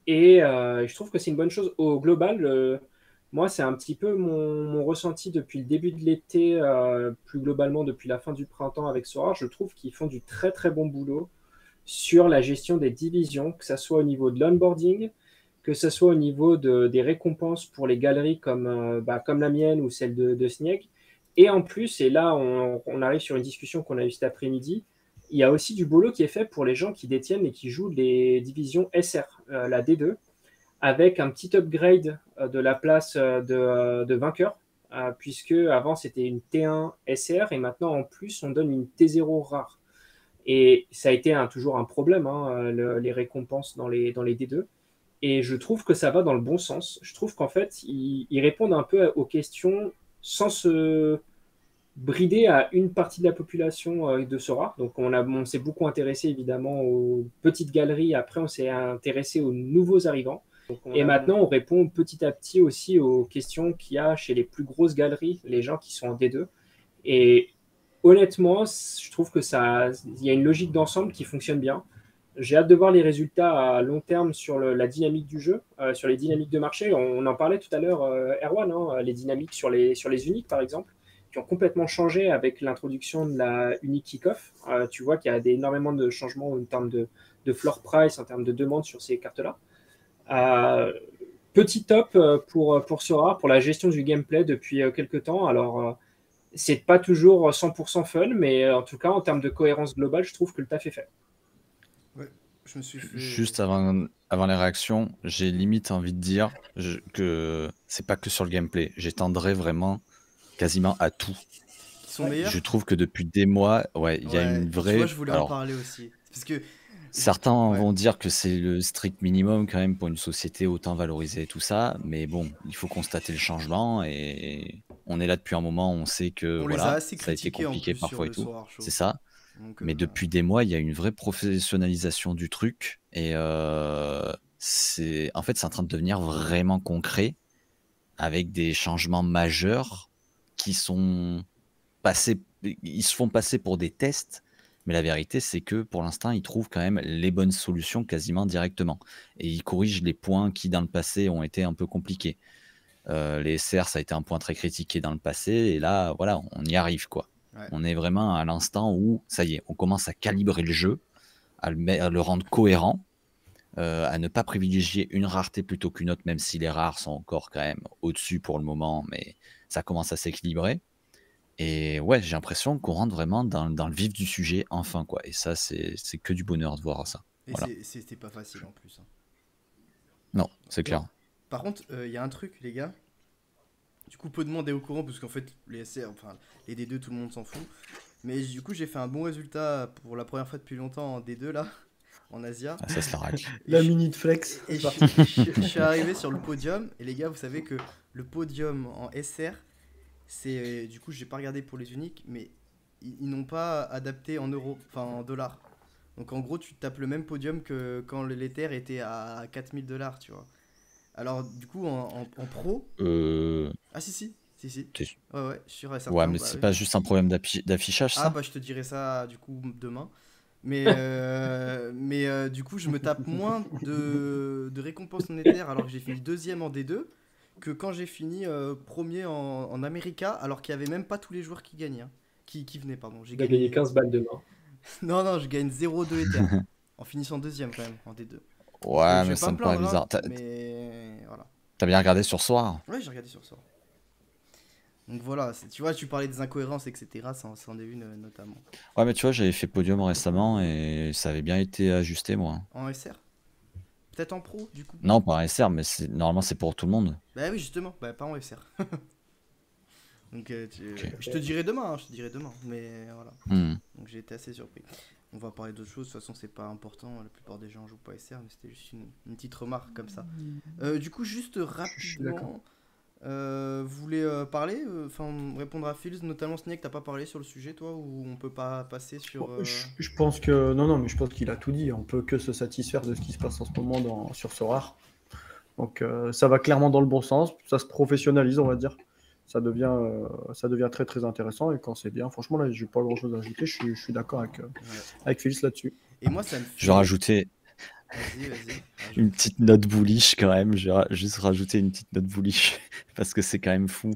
Et je trouve que c'est une bonne chose. Au global, moi, c'est un petit peu mon ressenti depuis le début de l'été, plus globalement depuis la fin du printemps avec Sora. Je trouve qu'ils font du très très bon boulot sur la gestion des divisions, que ce soit au niveau de l'onboarding, que ce soit au niveau des récompenses pour les galeries comme la mienne ou celle de Snake. Et en plus, et là on arrive sur une discussion qu'on a eue cet après-midi, il y a aussi du boulot qui est fait pour les gens qui détiennent et qui jouent les divisions SR, la D2, avec un petit upgrade de la place de vainqueur, puisque avant c'était une T1 SR et maintenant en plus on donne une T0 rare. Et ça a été toujours un problème, hein, les récompenses dans les D2. Et je trouve que ça va dans le bon sens. Je trouve qu'en fait, ils répondent un peu aux questions sans se brider à une partie de la population de Sora. Donc on s'est beaucoup intéressé évidemment aux petites galeries. Après, on s'est intéressé aux nouveaux arrivants. Et maintenant, on répond petit à petit aussi aux questions qu'il y a chez les plus grosses galeries, les gens qui sont en D2. Et honnêtement, je trouve que il y a une logique d'ensemble qui fonctionne bien. J'ai hâte de voir les résultats à long terme sur la dynamique du jeu, sur les dynamiques de marché. On en parlait tout à l'heure, Erwan, hein, les dynamiques sur les uniques, par exemple. qui ont complètement changé avec l'introduction de la Unique Kickoff. Tu vois qu'il y a énormément de changements en termes de floor price, en termes de demande sur ces cartes-là. Petit top pour Sora, pour la gestion du gameplay depuis quelques temps. Alors, c'est pas toujours 100% fun, mais en tout cas, en termes de cohérence globale, je trouve que le taf est fait. Ouais, je me suis fait... Juste avant les réactions, j'ai limite envie de dire que c'est pas que sur le gameplay. J'étendrai vraiment quasiment à tout. Qui sont meilleurs. Je trouve que depuis des mois, il y a une vraie. Tu vois, je voulais en Alors, parler aussi. Parce que certains Ouais. vont dire que c'est le strict minimum quand même pour une société autant valorisée et tout ça, mais bon, il faut constater le changement et on est là depuis un moment, on sait que on les a voilà, assez ça a été critiqués en compliqué plus parfois sur et le tout. Soir Show. C'est ça. Donc, Mais depuis des mois, il y a une vraie professionnalisation du truc et c'est en train de devenir vraiment concret avec des changements majeurs qui sont passés, ils se font passer pour des tests, mais la vérité c'est que pour l'instant ils trouvent quand même les bonnes solutions quasiment directement et ils corrigent les points qui dans le passé ont été un peu compliqués. Les SR ça a été un point très critiqué dans le passé et là voilà on y arrive quoi. Ouais. On est vraiment à l'instant où ça y est on commence à calibrer le jeu, à le rendre cohérent, à ne pas privilégier une rareté plutôt qu'une autre, même si les rares sont encore quand même au-dessus pour le moment, mais ça commence à s'équilibrer. Et ouais, j'ai l'impression qu'on rentre vraiment dans le vif du sujet enfin quoi. Et ça, c'est que du bonheur de voir ça. Et Voilà. c'était pas facile en plus. Hein. Non, c'est clair. Par contre, il y a un truc, les gars. Du coup, peu de monde est au courant, parce qu'en fait, les SR, enfin, les D2, tout le monde s'en fout. Mais du coup, j'ai fait un bon résultat pour la première fois depuis longtemps en D2, là, en Asia. Ah, ça se la racle. La minute flex. Et c'est parti. je suis arrivé sur le podium. Et les gars, vous savez que le podium en SR, c'est. Du coup, j'ai pas regardé pour les uniques, mais ils n'ont pas adapté en euros, enfin en dollars. Donc en gros, tu tapes le même podium que quand l'Ether était à 4000 $, tu vois. Alors, du coup, en pro. Ah, si. Ouais, je suis certain. Ouais, mais bah, c'est oui. pas juste un problème d'affichage, Ah, ça? bah, je te dirai ça, du coup, demain. Mais, du coup, je me tape moins de récompenses en Ether alors que j'ai fini deuxième en D2 que quand j'ai fini premier en America alors qu'il n'y avait même pas tous les joueurs qui gagnaient. Hein. Qui venaient, pardon. J'ai Il a gagné 15 balles demain. Non, je gagne 0,2 Ether en finissant deuxième quand même en D2. Ouais, Je mais vais ça pas me paraît plaindre, bizarre. hein, mais voilà. T'as bien regardé sur Soir? Ouais, j'ai regardé sur ça. Donc voilà, tu vois, tu parlais des incohérences, etc. Ça en est une notamment. Ouais, mais tu vois, j'avais fait podium récemment et ça avait bien été ajusté, moi. En SR? Peut-être en pro, du coup? Non, pas en SR, mais normalement c'est pour tout le monde. Bah oui, justement, bah pas en SR. Donc Ok. je te dirai demain, mais voilà. Hmm. Donc j'ai été assez surpris. On va parler d'autres choses, de toute façon c'est pas important, la plupart des gens jouent pas SR, mais c'était juste une petite remarque comme ça. Du coup, juste suis d'accord. rapidement, vous voulez parler, répondre à Phils, notamment Snake, t'as pas parlé sur le sujet toi, ou on peut pas passer sur... Je pense que non, mais je pense qu'il a tout dit. On peut que se satisfaire de ce qui se passe en ce moment sur Sorare. Donc ça va clairement dans le bon sens. Ça se professionnalise, on va dire. Ça devient très très intéressant et quand c'est bien, franchement là, j'ai pas grand chose à ajouter. Je suis d'accord avec Phils là-dessus. Et moi ça me fait... Je vais rajouter Vas-y, rajoute. une petite note bullish quand même. Je vais juste rajouter une petite note bullish parce que c'est quand même fou.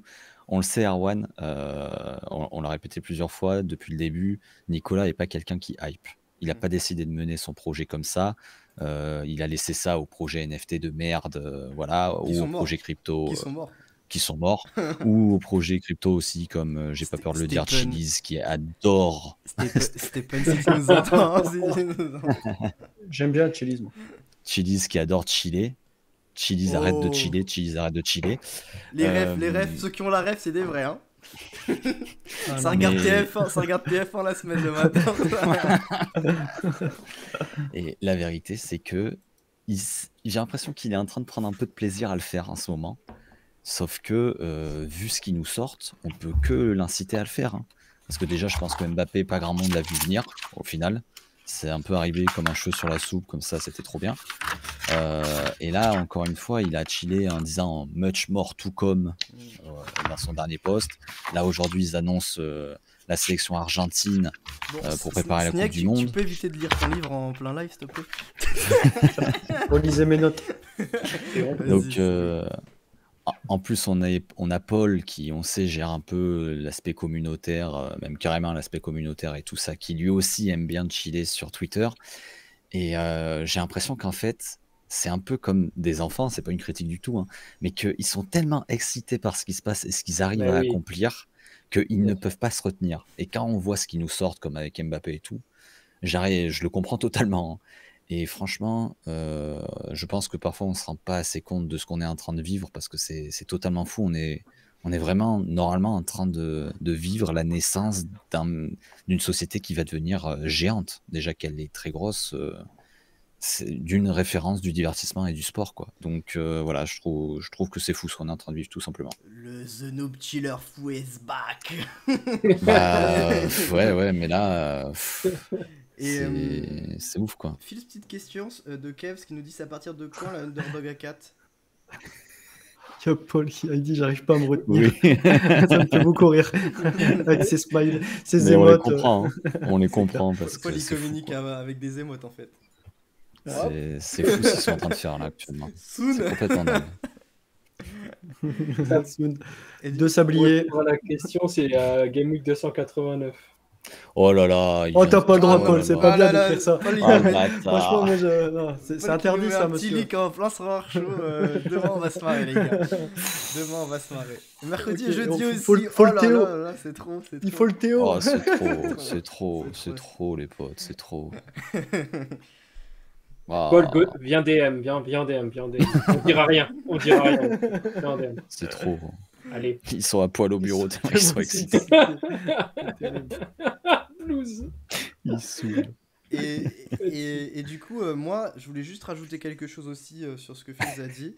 On le sait, Erwan, on l'a répété plusieurs fois depuis le début. Nicolas n'est pas quelqu'un qui hype. Il n'a pas décidé de mener son projet comme ça. Il a laissé ça au projet NFT de merde, voilà, Qui ou sont au morts. projet crypto Qui sont morts. ou au projet crypto aussi, comme j'ai pas peur de le dire, Stephen. Chiliz qui adore. Stéphane, si tu nous entends, si tu nous entends. J'aime bien le chillisme. Chiliz qui adore chiller. Chiliz arrête de chiller, Chiliz arrête de chiller. Les refs, ceux qui ont la ref, c'est des vrais, hein. Ah, Ça non, regarde mais- TF1 la semaine le matin. Et la vérité, c'est que j'ai l'impression qu'il est en train de prendre un peu de plaisir à le faire en ce moment. Sauf que, vu ce qu'il nous sortent, on peut que l'inciter à le faire. Hein. Parce que déjà, je pense que Mbappé, pas grand monde l'a vu venir, au final. C'est un peu arrivé comme un cheveu sur la soupe, comme ça, c'était trop bien. Et là, encore une fois, il a chillé en disant « much more to come » dans son dernier post. Là, aujourd'hui, ils annoncent la sélection argentine pour préparer la Coupe du Monde. Tu peux éviter de lire ton livre en plein live, s'il te plaît? Relisez mes notes. Donc, En plus, on a Paul qui, on sait, gère un peu l'aspect communautaire, même carrément l'aspect communautaire et tout ça, qui lui aussi aime bien chiller sur Twitter. Et j'ai l'impression qu'en fait, c'est un peu comme des enfants, c'est pas une critique du tout, hein, mais qu'ils sont tellement excités par ce qui se passe et ce qu'ils arrivent Mais à oui, accomplir qu'ils bien ne sûr. peuvent pas se retenir. Et quand on voit ce qu'ils nous sortent, comme avec Mbappé et tout, je le comprends totalement, hein. Et franchement, je pense que parfois on se rend pas assez compte de ce qu'on est en train de vivre parce que c'est totalement fou. On est vraiment normalement en train de vivre la naissance d'une société qui va devenir géante. Déjà qu'elle est très grosse, c'est d'une référence du divertissement et du sport, quoi. Donc voilà, je trouve que c'est fou ce qu'on est en train de vivre tout simplement. Le The Noob Chiller Fou is back. Bah ouais, mais là, Et c'est ouf, quoi. Phil, petite question de Kev qui nous dit c'est à partir de quand la Underdog à 4? Il y a Paul qui a dit j'arrive pas à me retenir. Oui, Ça me fait beaucoup rire. Avec ses smiles, ses mais on les émotes. comprend, hein. On les C'est clair. comprend parce Paul que il c'est fou, communique quoi. avec des émotes en fait. C'est fou ce qu'ils sont en train de faire là actuellement. Soon. C'est complètement dingue. Soon. Et du- Deux sabliers. Pour la question, c'est Game Week 289. Oh là là, Oh, t'as pas le droit, Ah, Paul, ouais, c'est ouais. pas Ah bien là là, d'écrire ça. Paul, il Oh va le mettre- Franchement, bâtard. moi, non, c'est Paul qui interdit nous met ça, un petit monsieur. leak en plein soir chaud. Demain on va se marrer les gars. Demain on va se marrer. Mercredi et Ok, jeudi il aussi. faut Oh le là Théo. là là, c'est trop. Il faut le Théo. Oh, c'est trop, C'est trop. c'est trop les potes, c'est trop. Paul, Ah, viens DM, viens DM. On dira rien. Viens DM. c'est trop. Allez. Ils sont à poil au bureau, tellement ils sont excités. Loose. Ils saoulent. Et du coup, moi, je voulais juste rajouter quelque chose aussi sur ce que Fizz a dit.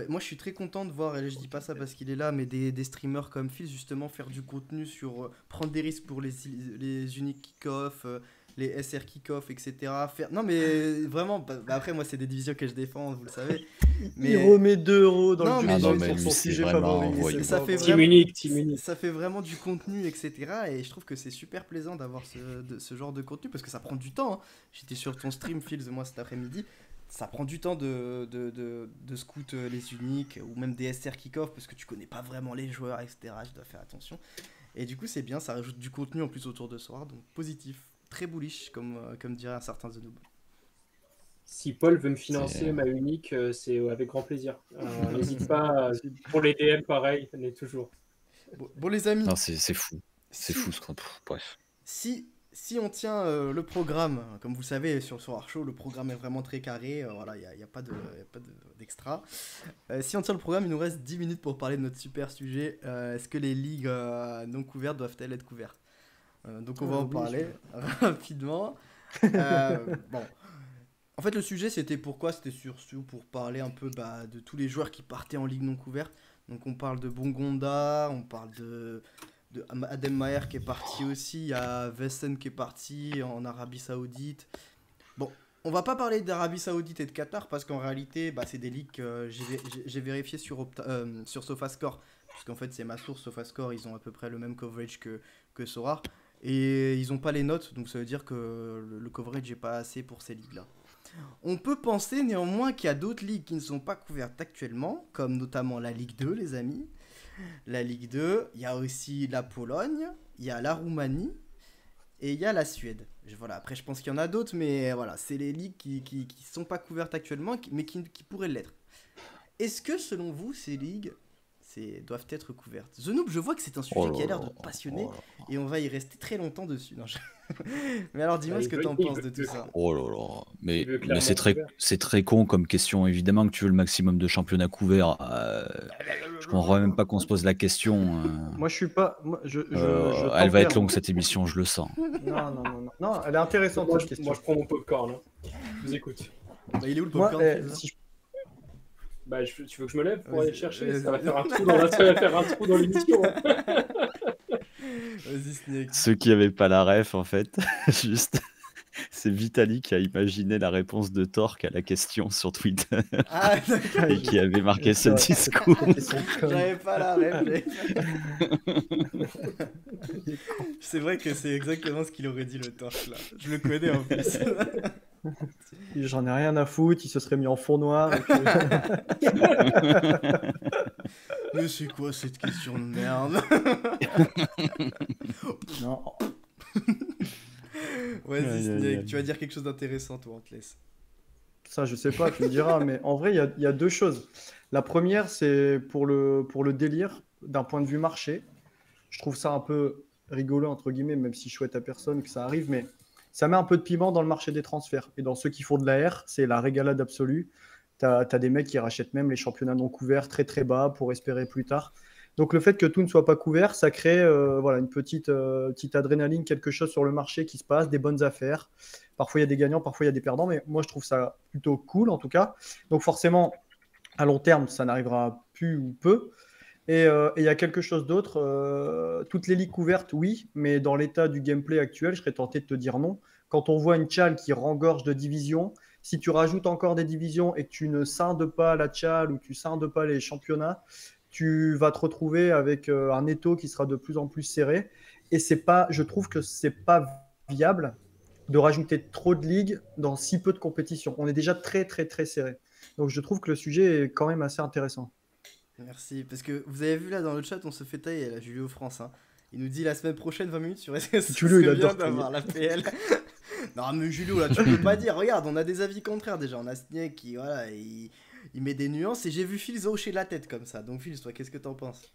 Moi, je suis très content de voir, et je dis pas ça parce qu'il est là, mais des streamers comme Fizz, justement, faire du contenu sur prendre des risques pour les uniques kick-off, les SR kick-off, etc. Non, mais vraiment, après, moi, c'est des divisions que je défends, vous le savez. Mais Il remet 2 € dans Non, le mais jeu non, pour mais son lui, c'est sujet vraiment favori. voyou. c'est ça pas fait vrai. Team unique. ça fait vraiment du contenu, etc. Et je trouve que c'est super plaisant d'avoir ce genre de contenu parce que ça prend du temps, hein. J'étais sur ton stream, Phil, moi cet après-midi. Ça prend du temps de scout les uniques ou même des SR kick-off parce que tu connais pas vraiment les joueurs, etc. Je dois faire attention. Et du coup, c'est bien, ça rajoute du contenu en plus autour de ce soir. Donc positif, très bullish, comme dirait un certain The Noob. Si Paul veut me financer ma unique, c'est avec grand plaisir. N'hésite pas. Pour les DM, pareil, on est toujours. Bon, les amis. Non, c'est fou. C'est fou ce qu'on. Bref. Si on tient le programme, comme vous le savez, sur Soir Show, le programme est vraiment très carré, voilà, il n'y a pas d'extra. Si on tient le programme, il nous reste 10 minutes pour parler de notre super sujet. Est-ce que les ligues non couvertes doivent-elles être couvertes? Donc on va en parler rapidement. Bon. En fait, le sujet, c'était pourquoi? C'était surtout pour parler un peu de tous les joueurs qui partaient en ligue non couverte. Donc on parle de Bongonda, on parle de Adem Maher qui est parti aussi, il y a Vessen qui est parti en Arabie Saoudite. Bon, on va pas parler d'Arabie Saoudite et de Qatar parce qu'en réalité, c'est des ligues que j'ai vérifié sur SofaScore, puisqu'en fait c'est ma source SofaScore, ils ont à peu près le même coverage que Sorare, et ils ont pas les notes, donc ça veut dire que le coverage n'est pas assez pour ces ligues-là. On peut penser néanmoins qu'il y a d'autres ligues qui ne sont pas couvertes actuellement, comme notamment la Ligue 2, les amis. La Ligue 2, il y a aussi la Pologne, il y a la Roumanie et il y a la Suède. Voilà, après, je pense qu'il y en a d'autres, mais voilà, c'est les ligues qui sont pas couvertes actuellement, mais qui pourraient l'être. Est-ce que, selon vous, ces ligues doivent être couvertes? The Noob, je vois que c'est un sujet qui a l'air de te passionner et on va y rester très longtemps dessus. Non, mais alors, dis-moi ce que t'en penses de tout ça. Oh là là, mais clairement c'est très con comme question. Évidemment que tu veux le maximum de championnats couverts. Je comprends même pas qu'on se pose la question. Moi, je suis pas. Elle va être longue cette émission, je le sens. Non, elle est intéressante Moi, cette question. je prends mon popcorn. Je vous écoute. Il est où le Moi, popcorn? si je- Tu veux que je me lève pour aller Vas-y, chercher? vas-y. Ça va faire un trou dans l'émission. Hein. Vas-y, Snake. Ceux qui avaient pas la ref, en fait, juste, c'est Vitaly qui a imaginé la réponse de Torque à la question sur Twitter Ah, d'accord. et qui avait marqué ce Ouais, discours. J'avais pas la rêve. C'est vrai que c'est exactement ce qu'il aurait dit le torche là. Je le connais en plus. J'en ai rien à foutre, il se serait mis en fond noir. Et puis... Mais c'est quoi cette question de merde? Non. Vas-y, Aïe, aïe, Snake, aïe. tu vas dire quelque chose d'intéressant, toi, on te laisse. Ça, je sais pas, tu me diras, mais en vrai, il y a deux choses. La première, c'est pour le délire, d'un point de vue marché. Je trouve ça un peu rigolo, entre guillemets, même si je souhaite à personne que ça arrive, mais ça met un peu de piment dans le marché des transferts. Et dans ceux qui font de la R, c'est la régalade absolue. Tu as des mecs qui rachètent même les championnats non couverts très très bas pour espérer plus tard. Donc le fait que tout ne soit pas couvert, ça crée voilà, une petite adrénaline, quelque chose sur le marché qui se passe, des bonnes affaires. Parfois il y a des gagnants, parfois il y a des perdants, mais moi je trouve ça plutôt cool en tout cas. Donc forcément, à long terme, ça n'arrivera plus ou peu. Et il y a quelque chose d'autre. Toutes les ligues couvertes, oui, mais dans l'état du gameplay actuel, je serais tenté de te dire non. Quand on voit une chal qui rengorge de divisions, si tu rajoutes encore des divisions et que tu ne scindes pas la chal ou tu scindes pas les championnats, tu vas te retrouver avec un étau qui sera de plus en plus serré. Et c'est pas, je trouve que c'est pas viable de rajouter trop de ligues dans si peu de compétitions. On est déjà très très très serré. Donc je trouve que le sujet est quand même assez intéressant. Merci, parce que vous avez vu là dans le chat, on se fait tailler, là, Julio France. Hein. Il nous dit la semaine prochaine, 20 minutes sur SSS. Julio, il serait bien adore d'avoir la PL. Non, mais Julio, là, tu peux pas dire. Regarde, on a des avis contraires déjà. On a Snake qui, voilà, il met des nuances. Et j'ai vu Phil hocher la tête comme ça. Donc, Phil, toi, qu'est-ce que t'en penses?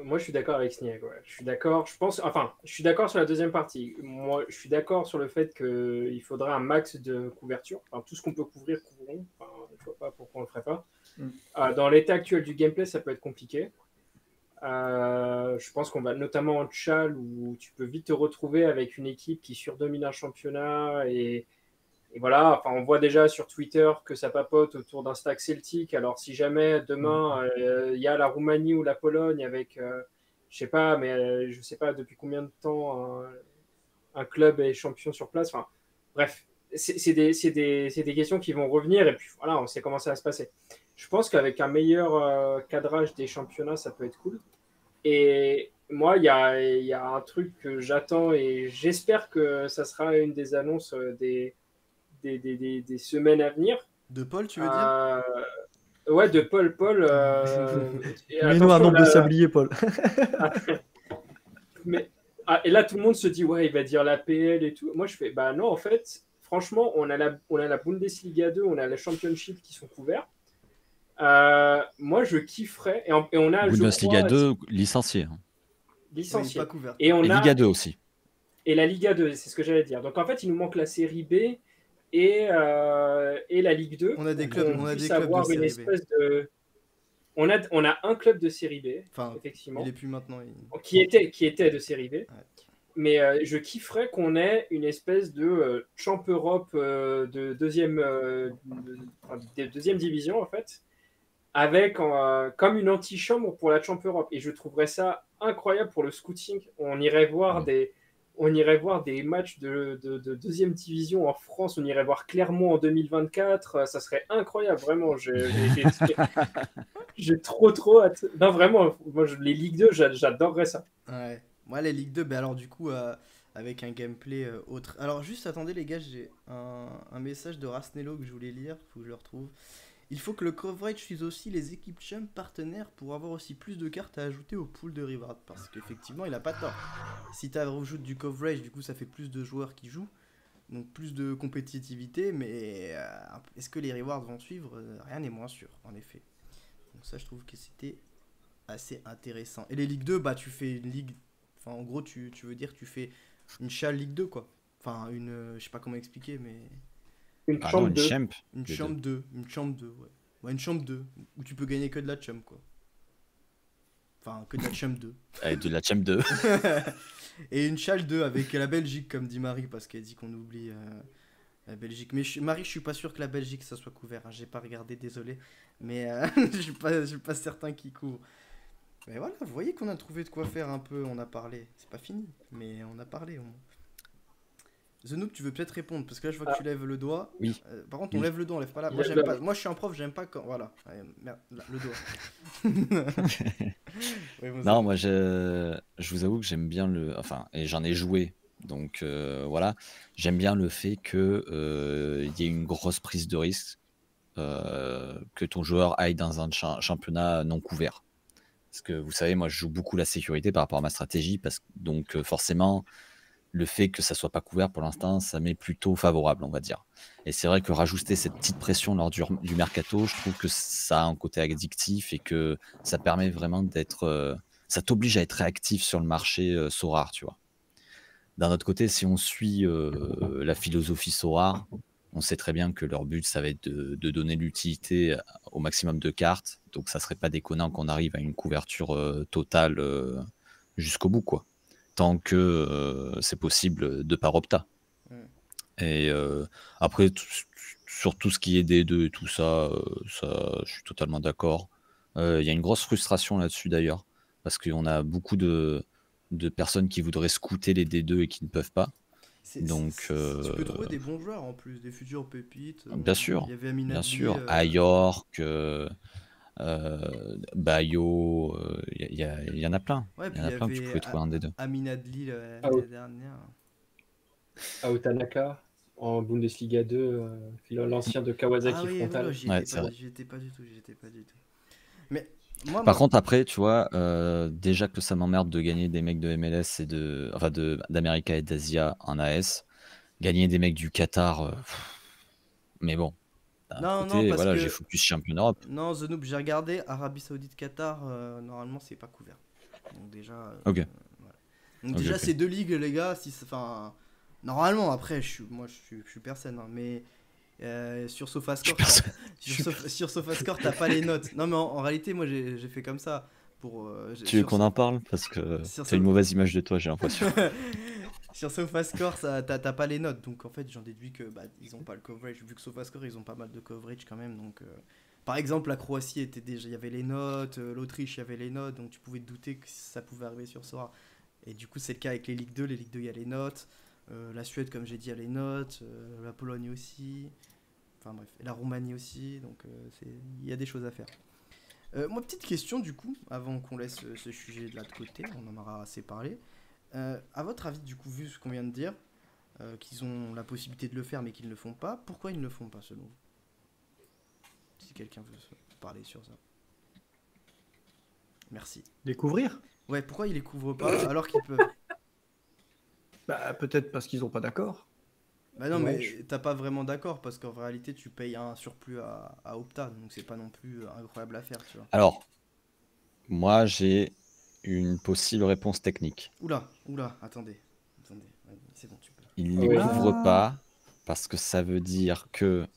Moi, je suis d'accord avec Snieg. Ouais. Je suis d'accord. Je suis d'accord sur la deuxième partie. Moi, je suis d'accord sur le fait qu'il faudrait un max de couverture. Enfin, tout ce qu'on peut couvrir, couvrons. Enfin, je vois pas pourquoi on le ferait pas. Dans l'état actuel du gameplay, ça peut être compliqué. Je pense qu'on va notamment en Tchal où tu peux vite te retrouver avec une équipe qui surdomine un championnat et voilà, enfin, on voit déjà sur Twitter que ça papote autour d'un stack celtique. Alors si jamais demain il y a la Roumanie ou la Pologne avec, je sais pas, mais je sais pas depuis combien de temps un club est champion sur place. Enfin, bref, c'est des questions qui vont revenir et puis voilà, on sait comment ça va se passer. Je pense qu'avec un meilleur cadrage des championnats, ça peut être cool. Et moi, il y a un truc que j'attends et j'espère que ça sera une des annonces des semaines à venir. De Paul, tu veux dire? Ouais, de Paul. Mets-nous un nombre de sabliers, Paul. Mais, et là, tout le monde se dit, ouais, il va dire la PL et tout. Moi, je fais, bah non, en fait, franchement, on a la Bundesliga 2, on a la Championship qui sont couverts. Moi, je kifferais. Et on a, Bundesliga 2 licencié. Licencié. Oui, pas couvert. Et on Et a Liga 2 aussi. et la Liga 2, c'est ce que j'allais dire. Donc en fait, il nous manque la série B et la Ligue 2. On a des pour clubs, qu'on on a puisse des clubs de avoir une série B. espèce de. On a un club de série B, Enfin, effectivement, il est plus maintenant. qui était de série B. Ouais. Mais je kifferais qu'on ait une espèce de Champ Europe de deuxième division, en fait, avec comme une antichambre pour la Champ Europe. Et je trouverais ça incroyable pour le scouting. On irait voir des matchs de deuxième division en France. On irait voir Clermont en 2024. Ça serait incroyable, vraiment. J'ai trop hâte. Non, vraiment, moi, les Ligue 2, j'adorerais ça. Ouais. Moi, les Ligue 2, ben alors du coup, avec un gameplay autre. Alors, juste attendez, les gars, j'ai un message de Rasnello que je voulais lire. Faut que je le retrouve. Il faut que le coverage suive aussi les équipes champ partenaires pour avoir aussi plus de cartes à ajouter au pool de reward. Parce qu'effectivement, il a pas tort. Si tu rajoutes du coverage, du coup, ça fait plus de joueurs qui jouent. Donc plus de compétitivité. Mais est-ce que les rewards vont suivre? Rien n'est moins sûr, en effet. Donc ça, je trouve que c'était assez intéressant. Et les Ligue 2, bah tu fais une ligue... Enfin, en gros, tu veux dire que tu fais une chale Ligue 2, quoi. Enfin, je sais pas comment expliquer, mais... Une Ah non, chambre une 2. champ. Une Les chambre 2. Une chambre 2, ouais. Ouais, une chambre 2. Où tu peux gagner que de la chum, quoi. Enfin, que de la chum 2. Avec de la champ 2. Et une chale 2 avec la Belgique, comme dit Marie, parce qu'elle dit qu'on oublie la Belgique. Mais Marie, je suis pas sûr que la Belgique, ça soit couvert. Hein. J'ai pas regardé, désolé. Mais je suis pas certain qu'il couvre. Mais voilà, vous voyez qu'on a trouvé de quoi faire un peu. On a parlé. C'est pas fini, mais on a parlé au moins. The Noob, tu veux peut-être répondre parce que là je vois que tu lèves le doigt. Oui. Par contre, on Oui. lève le doigt, on lève pas là. Il Moi, lève j'aime le pas. Moi, je suis un prof, j'aime pas quand. Voilà. Ouais, merde, là, le doigt. Ouais, bon, Non, moi je vous avoue que j'aime bien le. Enfin, et j'en ai joué. Donc voilà. J'aime bien le fait qu'il y ait une grosse prise de risque. Que ton joueur aille dans un championnat non couvert. Parce que vous savez, moi, je joue beaucoup la sécurité par rapport à ma stratégie. Donc, forcément, le fait que ça soit pas couvert pour l'instant, ça m'est plutôt favorable, on va dire. Et c'est vrai que rajouter cette petite pression lors du mercato, je trouve que ça a un côté addictif et que ça permet vraiment d'être. Ça t'oblige à être réactif sur le marché Sorare, tu vois. D'un autre côté, si on suit la philosophie Sorare, on sait très bien que leur but, ça va être de donner l'utilité au maximum de cartes. Donc, ça serait pas déconnant qu'on arrive à une couverture totale jusqu'au bout, quoi. Tant que c'est possible de par opta. Mm. Et après, sur tout ce qui est D2 et tout ça, je suis totalement d'accord. Il y a une grosse frustration là-dessus d'ailleurs, parce qu'on a beaucoup de personnes qui voudraient scouter les D2 et qui ne peuvent pas. Donc, Tu peux trouver des bons joueurs en plus, des futurs pépites. bien sûr, Il y avait Aminadli, bien sûr. À York, Bayo, il y en a plein. Ouais, Il puis y en il a y plein que tu avait pouvais trouver un D2. Aminadli Ah oui. l'année dernière. Aotanaka en Bundesliga 2, l'ancien de Kawasaki Ah oui, Frontal. oula, j'y Ouais, étais c'est pas, vrai. j'y étais pas du tout, j'y étais pas du tout. Mais moi, Par contre, après, tu vois, déjà que ça m'emmerde de gagner des mecs de MLS enfin d'America et d'Asia en AS, gagner des mecs du Qatar, mais bon, d'un non, côté, parce voilà, j'ai que focus Champion Europe. non, The Noob, j'ai regardé Arabie Saoudite Qatar, normalement c'est pas couvert. Donc déjà, Ok. voilà. Donc Ok, déjà ok. ces deux ligues, les gars, enfin, normalement après, je suis personne, hein, mais sur SofaScore, Personne. sur SofaScore, t'as pas les notes. Non, mais en réalité, moi j'ai fait comme ça pour Tu veux qu'on en parle? Parce que sur t'as une mauvaise image de toi, j'ai l'impression. sur SofaScore, t'as pas les notes, donc en fait j'en déduis que bah, ils ont pas le coverage. Vu que SofaScore ils ont pas mal de coverage quand même, donc par exemple la Croatie était déjà, il y avait les notes, l'Autriche il y avait les notes, donc tu pouvais te douter que ça pouvait arriver sur Sora. Et du coup c'est le cas avec les Ligue 2, il y a les notes, la Suède comme j'ai dit il y a les notes, la Pologne aussi, enfin bref, et la Roumanie aussi, donc il y a des choses à faire. Moi petite question du coup, avant qu'on laisse ce sujet de là de côté, on en aura assez parlé. À votre avis, du coup, vu ce qu'on vient de dire, qu'ils ont la possibilité de le faire mais qu'ils ne le font pas, pourquoi ils ne le font pas selon vous? Si quelqu'un veut parler sur ça. Merci. Découvrir? Ouais, pourquoi ils les couvrent pas alors qu'ils peuvent? Bah, peut-être parce qu'ils n'ont pas d'accord. Bah non, Ouais, mais t'as pas vraiment d'accord parce qu'en réalité tu payes un surplus à Opta, donc c'est pas non plus incroyable à faire, tu vois. Alors, moi, j'ai une possible réponse technique. Oula, attendez. Ouais, c'est bon, tu peux. Ils Ah ne les ouais. couvrent pas parce que ça veut dire que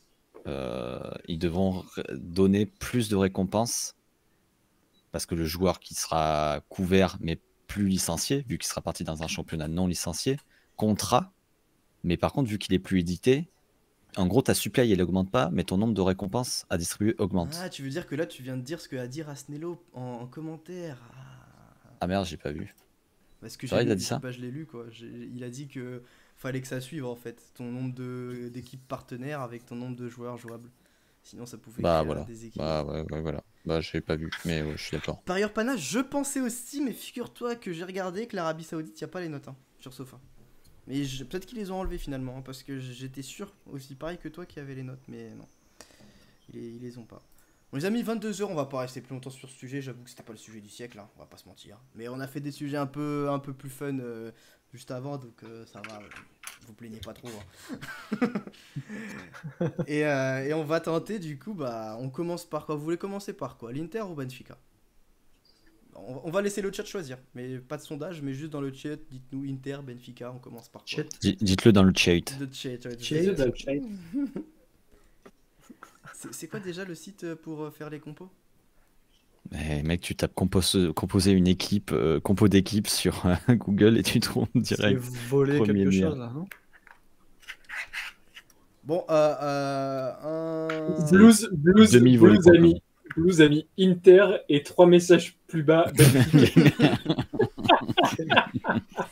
ils devront donner plus de récompenses parce que le joueur qui sera couvert mais plus licencié, vu qu'il sera parti dans un championnat non licencié, comptera. Mais par contre, vu qu'il est plus édité, en gros, ta supply elle augmente pas, mais ton nombre de récompenses à distribuer augmente. Ah, tu veux dire que là tu viens de dire ce que a dit Rasnello en commentaire. Ah merde, j'ai pas vu. Parce que C'est vrai, il a dit ça? bah, je l'ai lu quoi. Il a dit que fallait que ça suive en fait ton nombre d'équipes partenaires avec ton nombre de joueurs jouables. Sinon ça pouvait Bah créer voilà. des équipes. Bah ouais, voilà. Bah j'ai pas vu, mais ouais, je suis d'accord. Par ailleurs, Pana, je pensais aussi, mais figure-toi que j'ai regardé que l'Arabie Saoudite, il n'y a pas les notes hein, sur Sofa. Mais peut-être qu'ils les ont enlevés finalement, hein, parce que j'étais sûr aussi pareil que toi qu'il y avait les notes, mais non. Ils les ont pas. Bon, les amis, 22h, on va pas rester plus longtemps sur ce sujet, j'avoue que c'était pas le sujet du siècle, hein, on va pas se mentir. Mais on a fait des sujets un peu plus fun juste avant, donc ça va, vous plaignez pas trop. Hein. et on va tenter, du coup, bah, on commence par quoi? Vous voulez commencer par quoi? L'Inter ou Benfica? On va laisser le chat choisir, mais pas de sondage, mais juste dans le chat, dites-nous Inter, Benfica, on commence par quoi? Chat. Dites-le dans le chat. De chat, ouais, Chat. Dans le chat. C'est quoi déjà le site pour faire les compos? Eh, mec, tu tapes composer une équipe, compo d'équipe sur Google et tu trouves C'est direct. voler Premier quelque lien. chose là, non? Bon, Blues ami Inter et 3 messages plus bas.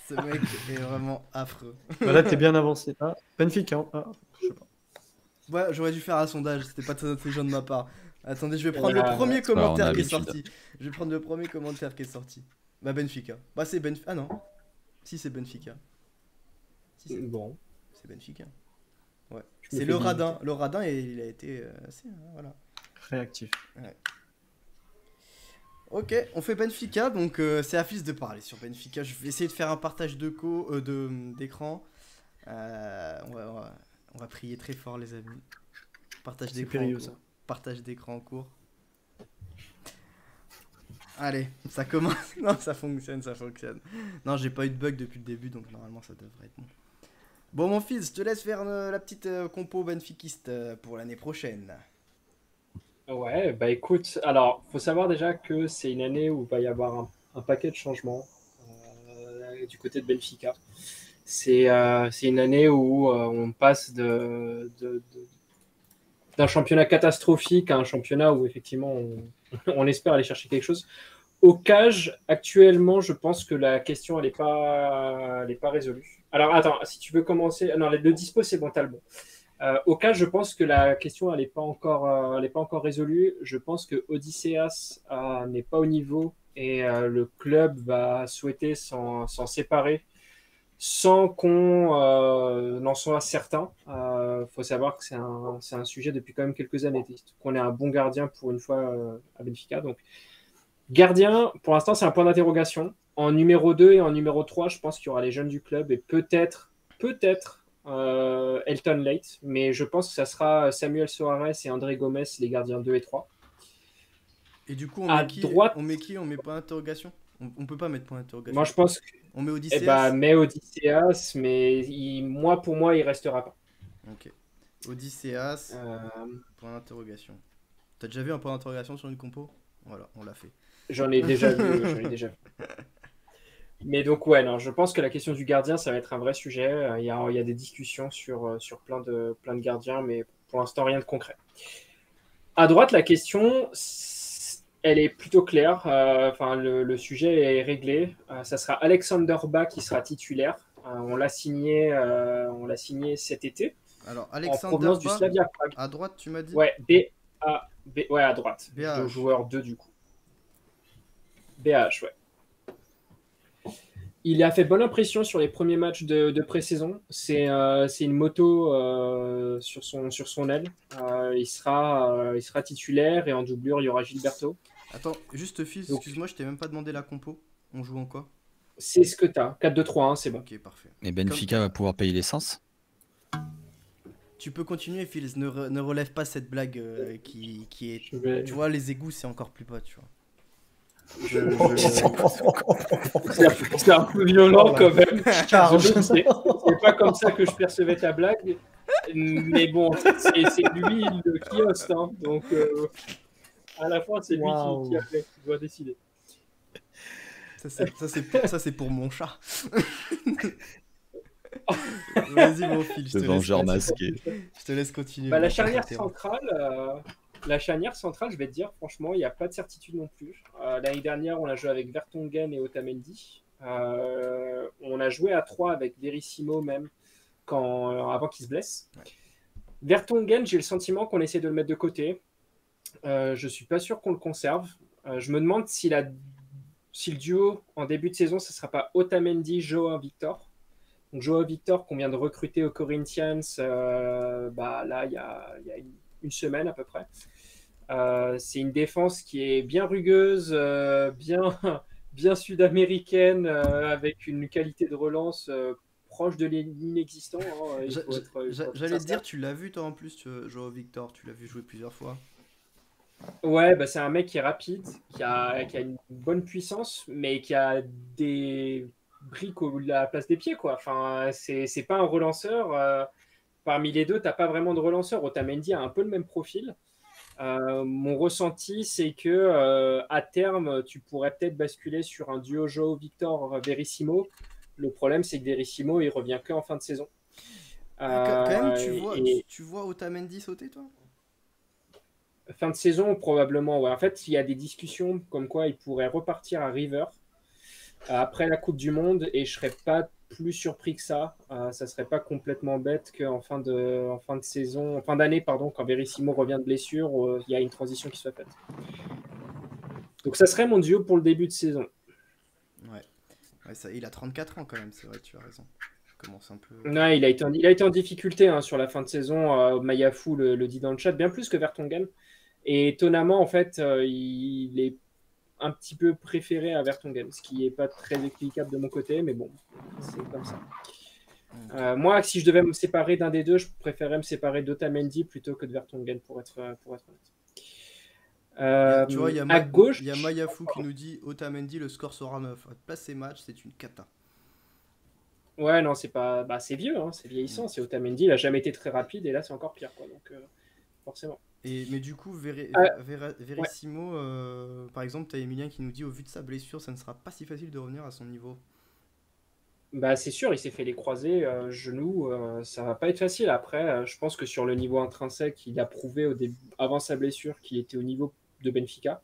ce mec est vraiment affreux. Bah là, t'es bien avancé. Ah, Benfica. Ah, je sais pas. Ouais, j'aurais dû faire un sondage, c'était pas très intelligent de ma part. Attendez, je vais prendre le Ah, premier pas grave, on a commentaire qui est l'habitude. sorti. Je vais prendre le premier commentaire qui est sorti. Bah Benfica. Bah c'est Benfica. Ah non. Si c'est Benfica. Si Bon. c'est Benfica. Ouais. Je me C'est fais le des- radin. Le radin, il a été assez. Voilà. Réactif. Ok, on fait Benfica, donc c'est à Fils de parler sur Benfica. Je vais essayer de faire un partage d'écran. On va prier très fort, les amis. Partage C'est d'écran en périlleux, cours. ça. Partage d'écran en cours. Allez, ça commence. Non, ça fonctionne. Non, j'ai pas eu de bug depuis le début, donc normalement ça devrait être bon. Bon, mon fils, je te laisse faire la petite compo benfiquiste pour l'année prochaine. Ouais, bah écoute, alors, faut savoir déjà que c'est une année où il va y avoir un paquet de changements du côté de Benfica. C'est une année où on passe d'un championnat catastrophique à un championnat où effectivement on espère aller chercher quelque chose. Au cage, actuellement, je pense que la question, elle est pas résolue. Alors, attends, si tu veux commencer. Non, le dispo, c'est bon, t'as le bon. Au cas, je pense que la question, elle n'est pas encore résolue. Je pense que Odysseas n'est pas au niveau et le club va souhaiter s'en séparer sans qu'on n'en soit certain. Faut savoir que c'est un sujet depuis quand même quelques années. Qu'on ait un bon gardien pour une fois à Benfica. Donc, gardien, pour l'instant, c'est un point d'interrogation. En numéro 2 et en numéro 3, je pense qu'il y aura les jeunes du club et peut-être Elton Late, mais je pense que ça sera Samuel Soares et André Gomes, les gardiens 2 et 3. Et du coup, À droite, on met pas d'interrogation. On peut pas mettre point d'interrogation. moi je pense que On met Odysseas. mais Odysseas, mais pour moi, il restera pas. Ok. Odysseas, point d'interrogation. T'as déjà vu un point d'interrogation sur une compo? Voilà, on l'a fait. J'en ai déjà vu. Mais donc, ouais, non, je pense que la question du gardien, ça va être un vrai sujet. Il y a des discussions sur plein de gardiens, mais pour l'instant, rien de concret. À droite, la question, elle est plutôt claire. Enfin, le sujet est réglé. Ça sera Alexander Ba qui sera titulaire. On l'a signé cet été. Alors, En Alexander provenance du Ba, Slavia Prague. à droite, tu m'as dit? Ouais, ouais, à droite. BH. Le joueur 2 du coup. BH, ouais. Il a fait bonne impression sur les premiers matchs de pré-saison. C'est une moto sur son aile. Il sera titulaire et en doublure, il y aura Gilberto. Attends, juste fils, Donc- excuse-moi, je t'ai même pas demandé la compo. On joue en quoi? C'est ce que tu as. 4-2-3-1, c'est bon. Ok, parfait. Et Benfica va pouvoir payer l'essence. Tu peux continuer, Phils, ne relève pas cette blague qui est... Je vais- Tu vois, les égouts, c'est encore plus bas, tu vois. C'est un peu violent quand même. Charge. C'est pas comme ça que je percevais ta blague. Mais bon, c'est lui le qui hoste. Hein. Donc, à la fin, c'est lui Waouh. qui doit décider. Ça, c'est pour mon chat. Vas-y, mon Phil, Le vengeur masqué. je te laisse continuer. Bah, la mon charnière cher centrale, je vais te dire, franchement, il n'y a pas de certitude non plus. L'année dernière, on a joué avec Vertonghen et Otamendi. On a joué à 3 avec Verissimo même, avant qu'il se blesse. Ouais. Vertonghen, j'ai le sentiment qu'on essaie de le mettre de côté. Je ne suis pas sûr qu'on le conserve. Je me demande si le duo en début de saison, ce ne sera pas Otamendi, Joao Victor. Donc Joao Victor qu'on vient de recruter au Corinthians là il y a une semaine à peu près. C'est une défense qui est bien rugueuse, bien sud-américaine, avec une qualité de relance proche de l'inexistant. Hein. J'allais te dire, tu l'as vu toi en plus, Joao Victor, tu l'as vu jouer plusieurs fois. Ouais, bah, c'est un mec qui est rapide, qui a une bonne puissance, mais qui a des briques à la place des pieds, quoi. Enfin, c'est pas un relanceur. Parmi les deux, t'as pas vraiment de relanceur. Otamendi a un peu le même profil. Mon ressenti, c'est que à terme, tu pourrais peut-être basculer sur un duo Joao Victor Verissimo. Le problème, c'est que Verissimo, il revient que en fin de saison. Quand même, Et tu vois Otamendi sauter, toi? fin de saison, probablement. Ouais. En fait, il y a des discussions comme quoi il pourrait repartir à River après la Coupe du Monde et je serais pas plus surpris que ça. Ça serait pas complètement bête qu'en fin de saison, en fin d'année, pardon, quand Verissimo revient de blessure, il y a une transition qui soit faite. Donc ça serait mon duo pour le début de saison. Ouais, ça, il a 34 ans quand même, c'est vrai, tu as raison. Je commence un peu... Ouais, il a été en difficulté hein, sur la fin de saison. Mayafou le dit dans le chat, bien plus que Vertonghen. Et étonnamment, en fait, il est un petit peu préféré à Vertonghen, ce qui n'est pas très explicable de mon côté, mais bon, c'est comme ça. Moi, si je devais me séparer d'un des deux, je préférerais me séparer d'Otamendi plutôt que de Vertonghen, pour être honnête. Tu vois, il y a à gauche, il y a Mayafou qui nous dit Otamendi, le score sera 9. Passer match, c'est une cata. ouais, non, c'est pas, bah, c'est vieux, hein, c'est vieillissant. C'est Otamendi, il a jamais été très rapide et là, c'est encore pire, quoi. Donc, forcément. Mais du coup, Verissimo, par exemple, t'as Emilien qui nous dit au vu de sa blessure, ça ne sera pas si facile de revenir à son niveau. Bah, c'est sûr, il s'est fait les croisés, genoux, ça va pas être facile. Après, je pense que sur le niveau intrinsèque, il a prouvé avant sa blessure qu'il était au niveau de Benfica.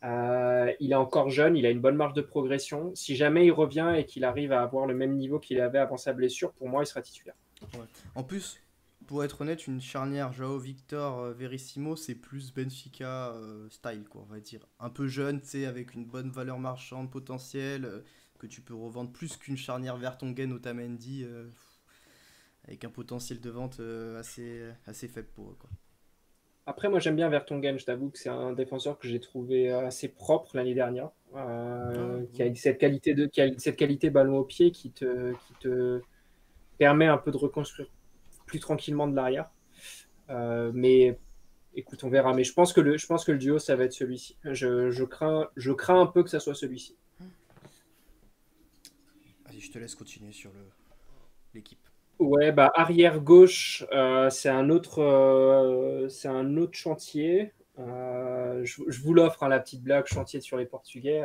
Il est encore jeune, il a une bonne marge de progression. Si jamais il revient et qu'il arrive à avoir le même niveau qu'il avait avant sa blessure, pour moi, il sera titulaire. Ouais. En plus, pour être honnête, une charnière Joao Victor Verissimo, c'est plus Benfica style, quoi, on va dire. Un peu jeune, tu sais, avec une bonne valeur marchande potentielle, que tu peux revendre plus qu'une charnière Vertonghen Otamendi, avec un potentiel de vente assez faible pour eux, quoi. Après, moi, j'aime bien Vertonghen. Je t'avoue que c'est un défenseur que j'ai trouvé assez propre l'année dernière, qui a cette qualité ballon au pied qui te permet un peu de reconstruire plus tranquillement de l'arrière. Mais écoute, on verra. Mais je pense que le duo, ça va être celui-ci. Je crains un peu que ça soit celui-ci. Allez, je te laisse continuer sur l'équipe. Ouais, bah arrière gauche, c'est un autre chantier. Je vous l'offre, hein, la petite blague chantier sur les Portugais.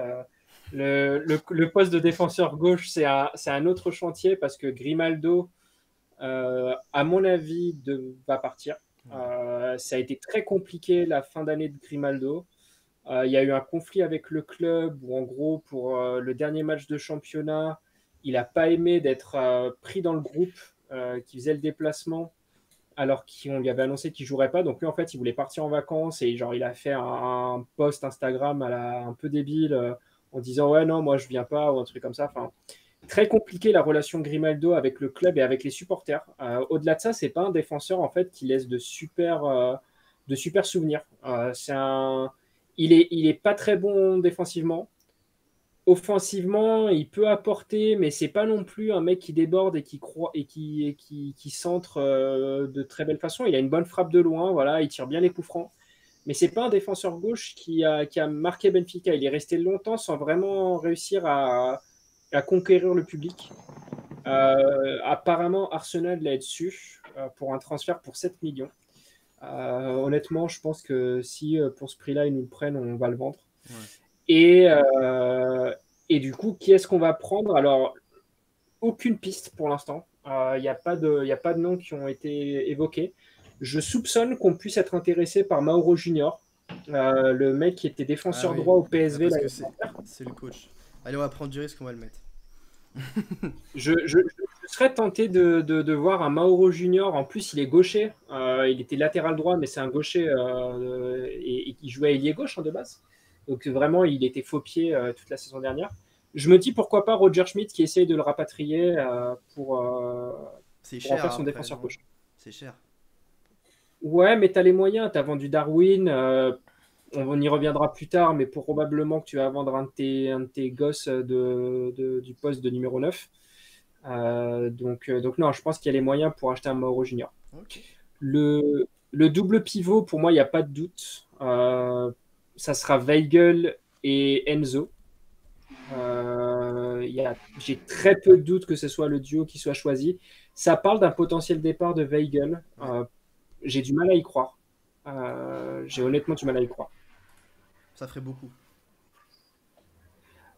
Le poste de défenseur gauche, c'est un autre chantier parce que Grimaldo, à mon avis, va partir. Ça a été très compliqué la fin d'année de Grimaldo. Il y a eu un conflit avec le club où, en gros, pour le dernier match de championnat, il n'a pas aimé d'être pris dans le groupe qui faisait le déplacement alors qu'on lui avait annoncé qu'il ne jouerait pas. Donc lui, en fait, il voulait partir en vacances et genre, il a fait un post Instagram un peu débile en disant « Ouais, non, moi, je ne viens pas » ou un truc comme ça. Enfin, très compliqué la relation Grimaldo avec le club et avec les supporters. Au-delà de ça, ce n'est pas un défenseur en fait, qui laisse de super souvenirs. Il est pas très bon défensivement. Offensivement, il peut apporter, mais c'est pas non plus un mec qui déborde et qui centre de très belle façon. Il a une bonne frappe de loin, voilà, il tire bien les coups francs. Mais c'est pas un défenseur gauche qui a marqué Benfica. Il est resté longtemps sans vraiment réussir à conquérir le public. Apparemment, Arsenal l'a dessus pour un transfert pour 7 millions. Honnêtement, je pense que si pour ce prix-là, ils nous le prennent, on va le vendre. Ouais. Et du coup, qui est-ce qu'on va prendre? Alors, aucune piste pour l'instant. Il n'y a pas de noms qui ont été évoqués. Je soupçonne qu'on puisse être intéressé par Mauro Junior, le mec qui était défenseur droit au PSV. Parce que c'est le coach. Allez, on va prendre du risque, on va le mettre. je serais tenté de voir un Mauro Junior. En plus, il est gaucher. Il était latéral droit, mais c'est un gaucher et il jouait ailier gauche de base. Donc vraiment, il était faux pied toute la saison dernière. Je me dis pourquoi pas Roger Schmidt qui essaye de le rapatrier pour en faire son défenseur gauche. C'est cher. Ouais, mais tu as les moyens. Tu as vendu Darwin. On y reviendra plus tard, mais probablement que tu vas vendre un de tes gosses du poste de numéro 9. Donc non, je pense qu'il y a les moyens pour acheter un Mauro Junior. Okay. Le double pivot, pour moi, il n'y a pas de doute. Ça sera Weigl et Enzo. J'ai très peu de doute que ce soit le duo qui soit choisi. Ça parle d'un potentiel départ de Weigl. J'ai du mal à y croire. J'ai honnêtement du mal à y croire. Ça ferait beaucoup.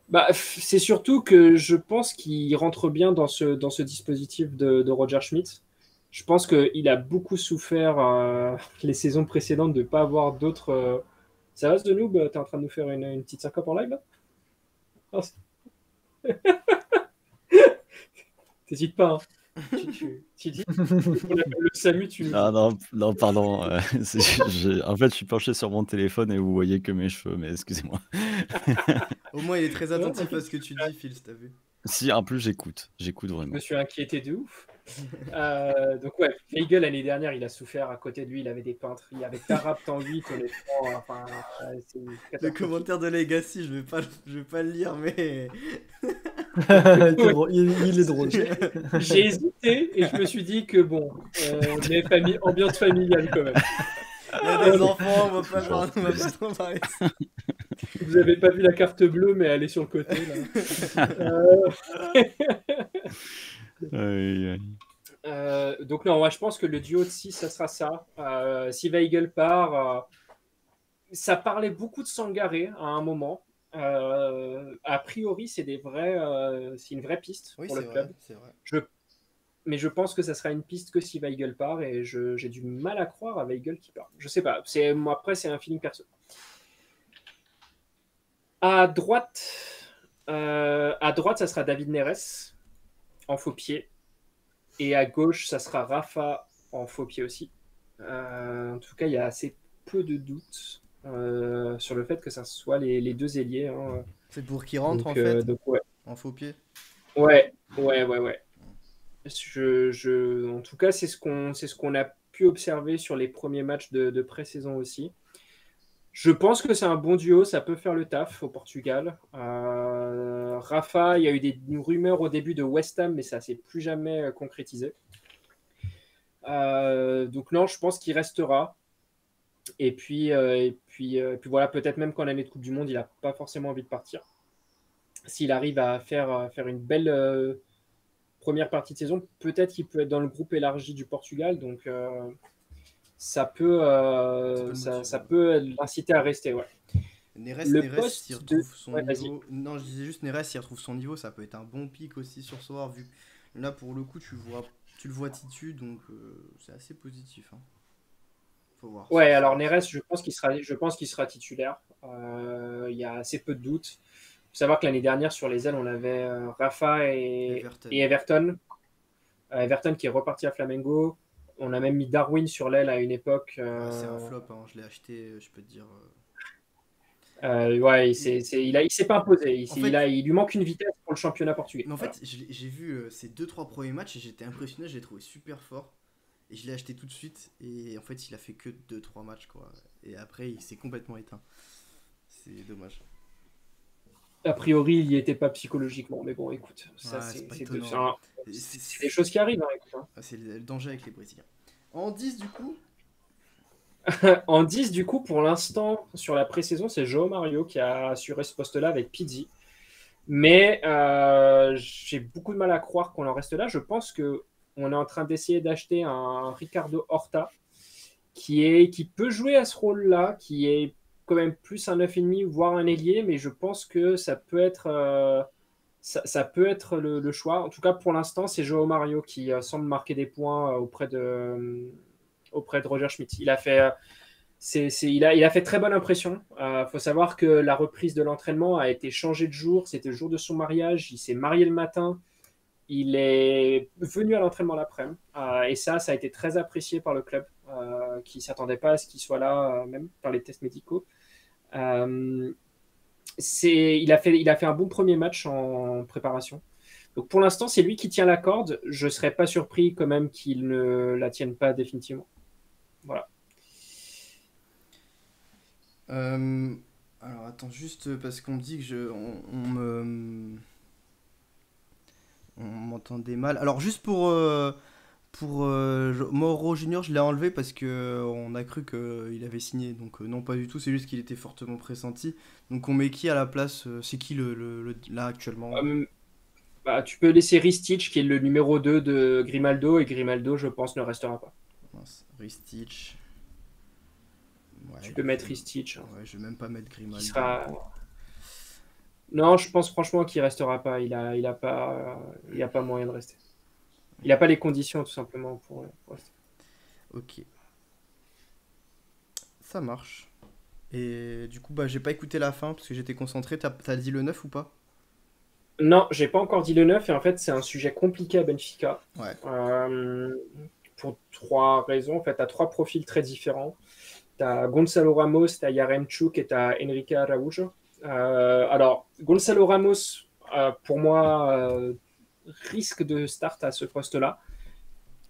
Bah, c'est surtout que je pense qu'il rentre bien dans ce dispositif de Roger Schmidt. Je pense qu'il a beaucoup souffert les saisons précédentes de ne pas avoir d'autres... Ça va, ce noob? T'es en train de nous faire une petite syncope en live là? Oh, t'hésites pas, hein. Tu dis le SAMU, tu nous... Non, pardon. En fait, je suis penché sur mon téléphone et vous voyez que mes cheveux, mais excusez-moi. Au moins, il est très attentif à ce que tu dis, Phil, si t'as vu. Si, en plus, j'écoute. J'écoute Je vraiment. me suis inquiété de ouf. Donc ouais, Weigl l'année dernière, il a souffert. À côté de lui, il avait des peintres. Il y avait Tarabt en 8, honnêtement. Enfin, c'est Le catastrophique. commentaire de Legacy, je vais pas le lire, mais. Il est drôle. J'ai hésité et je me suis dit que bon, ambiance familiale quand même. Il y a des enfants, on va pas en parler. Vous avez pas vu la carte bleue, mais elle est sur le côté là. Donc non, ouais, je pense que le duo de 6, ça sera ça. Si Weigl part, ça parlait beaucoup de Sangaré à un moment. A priori, c'est une vraie piste Oui, pour c'est le vrai, club. c'est vrai. Mais je pense que ça sera une piste que si Weigl part, et j'ai du mal à croire à Weigl qui part. Je sais pas. Après, c'est un feeling perso. À droite, ça sera David Neres en faux pied. Et à gauche, ça sera Rafa en faux pied aussi. En tout cas, il y a assez peu de doutes sur le fait que ça soit les deux ailiers. Hein. C'est pour qu'il rentre Donc, en fait, donc, ouais. en faux pied. Ouais. En tout cas, c'est ce qu'on a pu observer sur les premiers matchs de pré-saison aussi. Je pense que c'est un bon duo, ça peut faire le taf au Portugal. Rafa, il y a eu des rumeurs au début de West Ham, mais ça s'est plus jamais concrétisé. Donc non, je pense qu'il restera. Et puis voilà, peut-être même qu'en année de Coupe du Monde, il n'a pas forcément envie de partir. S'il arrive à faire une belle première partie de saison, peut-être qu'il peut être dans le groupe élargi du Portugal. Donc ça peut l'inciter à rester. Ouais. Neres, poste s'il retrouve son ouais, niveau. Non, je disais juste Neres, s'il retrouve son niveau, ça peut être un bon pic aussi sur ce soir. Vu là, pour le coup, tu le vois titu, donc c'est assez positif. Hein. Faut voir. Ouais, alors Neres, je pense qu'il sera titulaire. Il y a assez peu de doutes. Il faut savoir que l'année dernière, sur les ailes, on avait Rafa et Everton. Everton qui est reparti à Flamengo. On a même mis Darwin sur l'aile à une époque. C'est un flop, hein. Je l'ai acheté, je peux te dire. Ouais, il s'est pas imposé. Il lui manque une vitesse pour le championnat portugais. Mais en fait, j'ai vu ses 2-3 premiers matchs et j'étais impressionné, je l'ai trouvé super fort. Et je l'ai acheté tout de suite. Et en fait, il a fait que 2-3 matchs, quoi. Et après, il s'est complètement éteint. C'est dommage. A priori, il n'y était pas psychologiquement. Mais bon, écoute, ça, c'est des choses qui arrivent. Hein, écoute, hein. C'est le danger avec les Brésiliens. En 10, du coup En 10, du coup, pour l'instant, sur la pré-saison, c'est João Mario qui a assuré ce poste-là avec Pizzi. Mais j'ai beaucoup de mal à croire qu'on en reste là. Je pense qu'on est en train d'essayer d'acheter un Ricardo Horta qui peut jouer à ce rôle-là, qui est quand même plus un 9,5, voire un ailier, mais je pense que ça peut être, ça peut être le choix. En tout cas, pour l'instant, c'est João Mario qui semble marquer des points auprès de Roger Schmidt. Il a fait très bonne impression. Faut savoir que la reprise de l'entraînement a été changée de jour. C'était le jour de son mariage. Il s'est marié le matin. Il est venu à l'entraînement l'après-midi. Et ça a été très apprécié par le club, qui ne s'attendait pas à ce qu'il soit là, même par les tests médicaux. Il a fait un bon premier match en préparation. Donc pour l'instant, c'est lui qui tient la corde. Je ne serais pas surpris quand même qu'il ne la tienne pas définitivement. Voilà. Alors attends, juste parce qu'on me dit que on m'entendait mal. Alors juste pour Mauro Junior, je l'ai enlevé parce que on a cru qu'il avait signé. Donc non, pas du tout. C'est juste qu'il était fortement pressenti. Donc on met qui à la place C'est qui là actuellement Tu peux laisser Ristich qui est le numéro 2 de Grimaldo, et Grimaldo, je pense, ne restera pas. Ristich. Ouais, tu peux mettre Ristich. Ouais, je vais même pas mettre Grimaldo. Non, je pense franchement qu'il restera pas. Il a pas moyen de rester. Il n'a pas les conditions tout simplement pour rester. Ok. Ça marche. Et du coup, j'ai pas écouté la fin parce que j'étais concentré. T'as dit le 9 ou pas? Non, j'ai pas encore dit le 9 et en fait c'est un sujet compliqué à Benfica. Ouais. Pour 3 raisons. En fait, t'as 3 profils très différents. T'as Gonçalo Ramos, t'as Yaremchuk et t'as Enrique Araújo. Alors, Gonçalo Ramos, pour moi, risque de start à ce poste-là.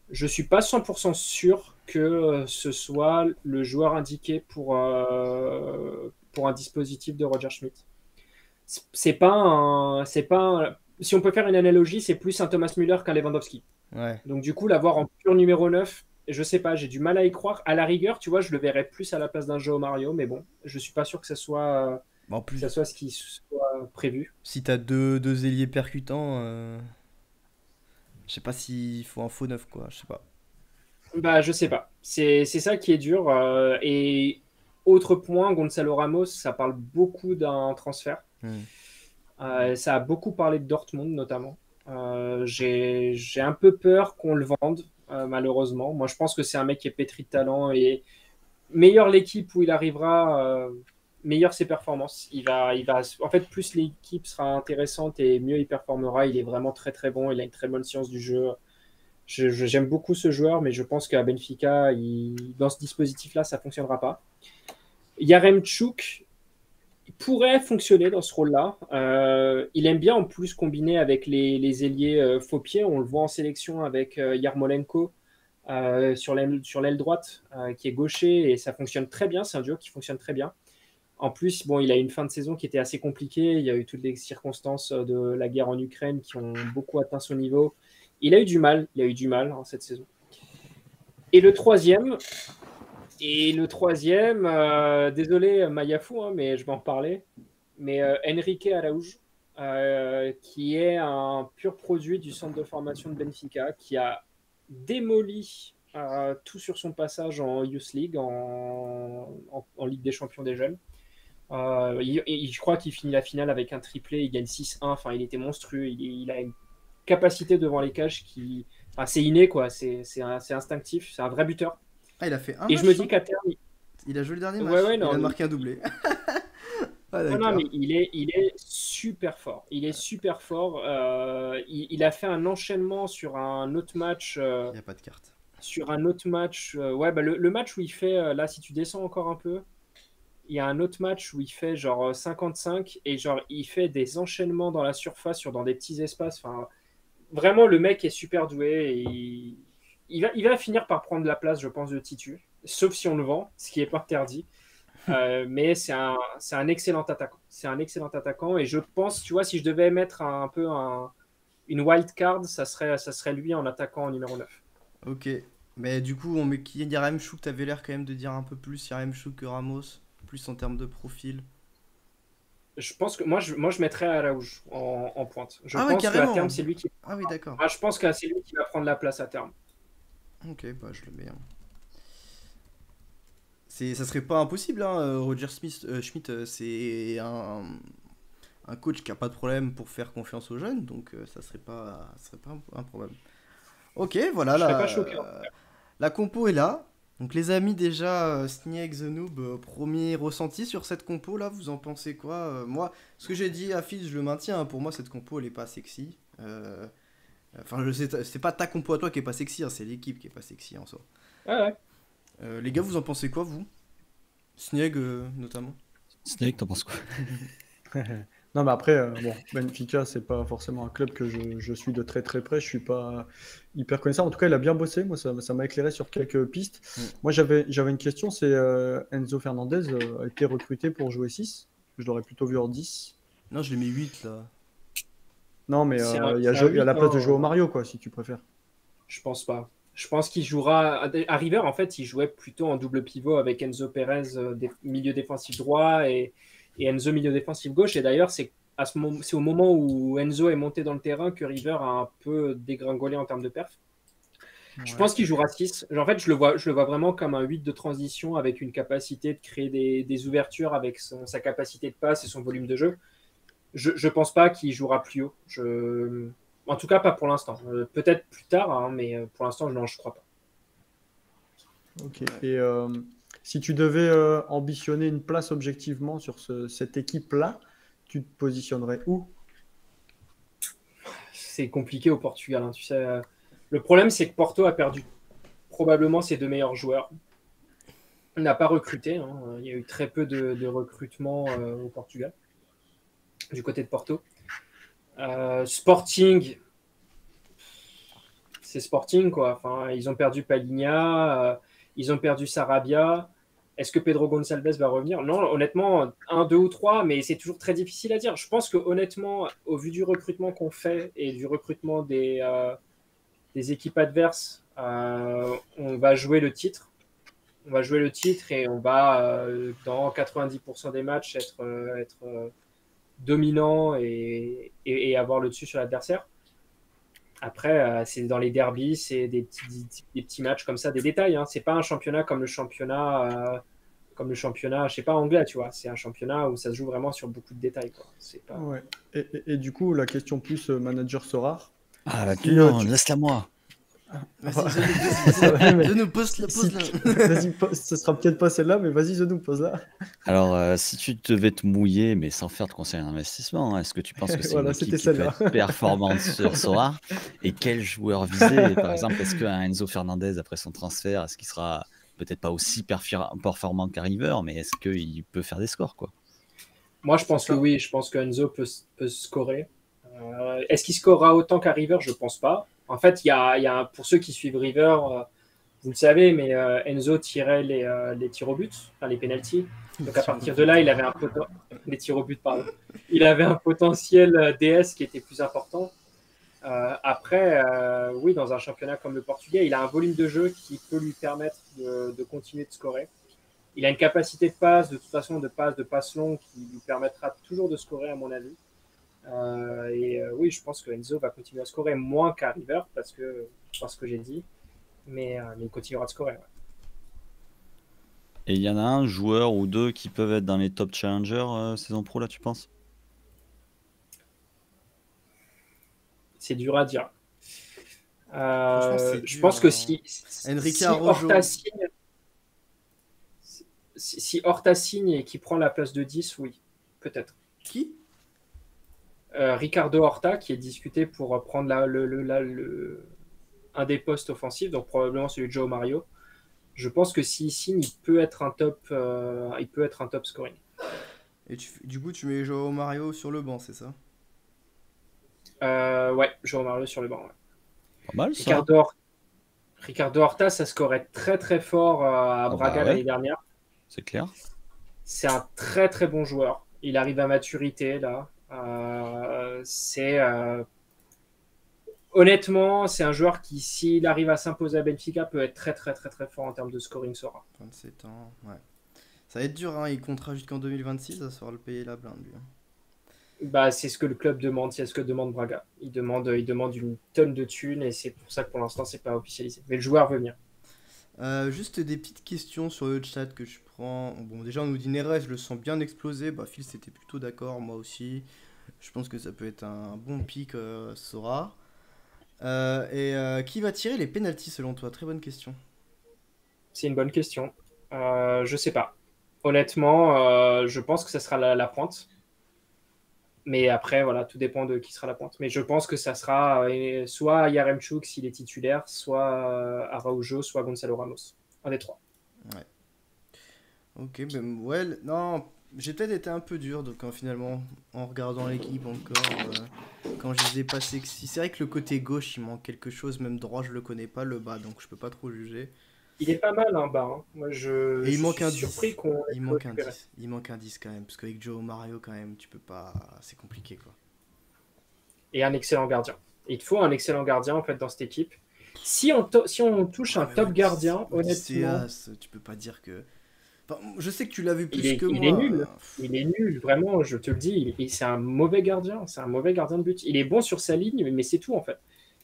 Je ne suis pas 100% sûr que ce soit le joueur indiqué pour un dispositif de Roger Schmidt. C'est pas si on peut faire une analogie, c'est plus un Thomas Müller qu'un Lewandowski. Ouais. Donc du coup, l'avoir en pur numéro 9, je sais pas, j'ai du mal à y croire. À la rigueur, tu vois, je le verrais plus à la place d'un Joao Mario, mais bon, je suis pas sûr que ça soit, En plus, ce qui soit prévu. si t'as deux ailiers percutants, je sais pas s'il faut un faux neuf, quoi. Je sais pas. Bah, je sais pas. C'est ça qui est dur. Et autre point, Gonzalo Ramos, ça parle beaucoup d'un transfert. Ça a beaucoup parlé de Dortmund, notamment. J'ai un peu peur qu'on le vende, malheureusement. Moi, je pense que c'est un mec qui est pétri de talent et meilleure l'équipe où il arrivera, meilleure ses performances. En fait, plus l'équipe sera intéressante et mieux il performera. Il est vraiment très très bon. Il a une très bonne science du jeu. J'aime beaucoup ce joueur, mais je pense qu'à Benfica, dans ce dispositif-là, ça ne fonctionnera pas. Yaremchuk pourrait fonctionner dans ce rôle-là. Il aime bien en plus combiner avec les ailiers faux pieds. On le voit en sélection avec Yarmolenko sur l'aile droite, qui est gaucher, et ça fonctionne très bien. C'est un duo qui fonctionne très bien. En plus, bon, il a une fin de saison qui était assez compliquée. Il y a eu toutes les circonstances de la guerre en Ukraine qui ont beaucoup atteint son niveau. Il a eu du mal cette saison. Et le troisième, désolé Mayafou, mais je vais en parler, mais Enrique Araújo, qui est un pur produit du centre de formation de Benfica, qui a démoli tout sur son passage en Youth League, en Ligue des Champions des Jeunes. Je crois qu'il finit la finale avec un triplé, il gagne 6-1, enfin il était monstrueux, il a une capacité devant les cages c'est inné, quoi. C'est instinctif, c'est un vrai buteur. Ah, il a fait un et match, je me dis hein. qu'à terme, Il a joué le dernier match. Ouais, Il non, a marqué un doublé. Ah, non, d'accord. mais il est super fort. Il est super fort. Il a fait un enchaînement sur un autre match. Il n'y a pas de carte. Sur un autre match. Ouais, bah, le match où il fait, là, si tu descends encore un peu, il y a un autre match où il fait genre 55 et genre il fait des enchaînements dans la surface, dans des petits espaces. Enfin, vraiment, le mec est super doué et il va finir par prendre la place, je pense, de Titu, sauf si on le vend, ce qui n'est pas interdit. Mais c'est un excellent attaquant. C'est un excellent attaquant et je pense, tu vois, si je devais mettre un peu une wild card, ça serait lui en attaquant en numéro 9. Ok. Mais du coup, on met qui? Yaremchuk, t'avais l'air quand même de dire un peu plus Yaremchuk que Ramos, plus en termes de profil. Je pense que moi je mettrais Araújo en pointe. Je Ah ouais, pense qu'à carrément. terme, c'est lui qui. Ah oui, d'accord. Je pense que c'est lui qui va prendre la place à terme. Ok, bah je le mets. Ça serait pas impossible, hein. Roger Schmidt, c'est un coach qui a pas de problème pour faire confiance aux jeunes, donc ça serait pas un problème. Ok, voilà, Je serais pas choqué. la compo est là. Donc les amis, déjà, Snieg, The Noob, premier ressenti sur cette compo là, vous en pensez quoi? Moi, ce que j'ai dit à Fils, je le maintiens, hein. Pour moi, cette compo, elle est pas sexy. Enfin, je sais, c'est pas ta compo à toi qui est pas sexy, hein, c'est l'équipe qui est pas sexy en soi. Ouais. Les gars, vous en pensez quoi, vous? Snieg, notamment. Snake, t'en penses quoi? Non, mais après, bon, Benfica, c'est pas forcément un club que je suis de très très près. Je suis pas hyper connaissant. En tout cas, il a bien bossé. Moi, ça m'a éclairé sur quelques pistes. Moi, j'avais une question. C'est Enzo Fernandez a été recruté pour jouer 6. Je l'aurais plutôt vu en 10. Non, je l'ai mis 8 là. Non, mais C'est il y a la place de jouer au Mario, quoi, si tu préfères. Je pense pas. Je pense qu'il jouera. À River, en fait, il jouait plutôt en double pivot avec Enzo Pérez, milieu défensif droit, et Enzo milieu défensif gauche. Et d'ailleurs, c'est au moment où Enzo est monté dans le terrain que River a un peu dégringolé en termes de perf. Je pense qu'il jouera 6. En fait, je le vois vraiment comme un 8 de transition avec une capacité de créer des ouvertures avec sa capacité de passe et son volume de jeu. Je pense pas qu'il jouera plus haut. En tout cas, pas pour l'instant. Peut-être plus tard, hein, mais pour l'instant, non, je crois pas. Ok. Et si tu devais ambitionner une place objectivement sur cette équipe-là, tu te positionnerais où? C'est compliqué au Portugal, hein, tu sais. Le problème, c'est que Porto a perdu probablement ses 2 meilleurs joueurs. Il n'a pas recruté. Hein. Il y a eu très peu de recrutement au Portugal, du côté de Porto. Sporting, c'est Sporting, quoi. Enfin, ils ont perdu Palinha, ils ont perdu Sarabia. Est-ce que Pedro Gonçalves va revenir? Non, honnêtement, 1, 2 ou 3, mais c'est toujours très difficile à dire. Je pense que honnêtement, au vu du recrutement qu'on fait et du recrutement des équipes adverses, on va jouer le titre. On va jouer le titre et on va, dans 90% des matchs, être dominant et avoir le dessus sur l'adversaire. Après, c'est dans les derbies, c'est des petits matchs comme ça, des détails. Hein. C'est pas un championnat comme le championnat, je sais pas, anglais, tu vois. C'est un championnat où ça se joue vraiment sur beaucoup de détails, quoi. C'est pas... Ouais. Et du coup, la question plus manager Sorare. Ah, bah, Si, non, tu- laisse-la moi. Vas-y, Ouais, mais Zenou, pose-la. si Vas-y, ce sera peut-être pas celle-là, mais vas-y, Zenou, pose-la. Alors, si tu devais te mouiller, mais sans faire de conseil d'investissement, hein, est-ce que tu penses que c'est Voilà, une c'était équipe qui peut celle-là. être performante sur Sora? Et quel joueur viser? Par exemple, est-ce qu'un Enzo Fernandez, après son transfert, est-ce qu'il sera peut-être pas aussi performant qu'un River, mais est-ce qu'il peut faire des scores, quoi? Moi, je pense que oui. Je pense que Enzo peut scorer. Est-ce qu'il scorera autant qu'à River? Je pense pas. En fait, pour ceux qui suivent River, vous le savez, mais Enzo tirait les tirs au but, enfin les pénaltys. Donc à partir de là, il avait les tirs au but, pardon. Il avait un potentiel DS qui était plus important. Après, oui, dans un championnat comme le Portugais, il a un volume de jeu qui peut lui permettre de continuer de scorer. Il a une capacité de passe, de toute façon, de passe longue qui lui permettra toujours de scorer, à mon avis. Oui, je pense que Enzo va continuer à scorer moins qu'à River parce que j'ai dit, mais il continuera de scorer. Ouais. Et il y en a un joueur ou deux qui peuvent être dans les top challengers saison pro, là, tu penses? C'est dur à dire. Franchement, c'est Je dur, pense que hein. Enrique si Araujo. Horta signe et qu'il prend la place de 10, oui, peut-être. Qui? Ricardo Horta qui est discuté pour prendre un des postes offensifs, donc probablement celui de Joao Mario. Je pense que s'il signe, il peut être un top scoring. Et du coup, tu mets Joao Mario sur le banc, c'est ça? Ouais, Joao Mario sur le banc. Ouais. Pas mal, ça. Ricardo Horta, ça scorait très très fort à Braga ouais. l'année dernière. C'est clair. C'est un très très bon joueur. Il arrive à maturité là. Honnêtement, c'est un joueur qui, s'il arrive à s'imposer à Benfica, peut être très très très très fort en termes de scoring Sora. 27 ans, ouais. Ça va être dur, hein. Il comptera jusqu'en 2026, ça sera le payer la blinde, lui. Bah, c'est ce que le club demande, c'est ce que demande Braga. Il demande une tonne de thunes et c'est pour ça que pour l'instant, c'est pas officialisé. Mais le joueur veut venir. Juste des petites questions sur le chat que je prends. Bon, déjà, on nous dit Neres, je le sens bien exploser. Bah, Phil, c'était plutôt d'accord, moi aussi. Je pense que ça peut être un bon pic, Sora. Qui va tirer les pénaltys selon toi? Très bonne question. C'est une bonne question. Je sais pas. Honnêtement, je pense que ça sera la pointe. Mais après, voilà, tout dépend de qui sera la pointe. Mais je pense que ça sera soit Yaremchuk s'il est titulaire, soit Araujo, soit Gonzalo Ramos. Un des trois. Ouais. Ok, ben ouais, non, j'ai peut-être été un peu dur donc finalement en regardant l'équipe encore quand je les ai passés. C'est vrai que le côté gauche il manque quelque chose, même droit je le connais pas, le bas donc je peux pas trop juger. Il est pas mal, hein, bas. Hein. Moi, Et je il manque suis un surpris 10. qu'on Il ait manque un récupéré. 10. Il manque un 10 quand même parce qu'avec Joe Mario quand même tu peux pas, c'est compliqué quoi. Et un excellent gardien. Il te faut un excellent gardien en fait dans cette équipe. Si on touche un Ouais, mais top gardien, honnêtement, tu peux pas dire que. Enfin, je sais que tu l'as vu plus que il moi. est nul. Il est nul, vraiment, je te le dis. C'est un mauvais gardien. C'est un mauvais gardien de but. Il est bon sur sa ligne, mais c'est tout en fait.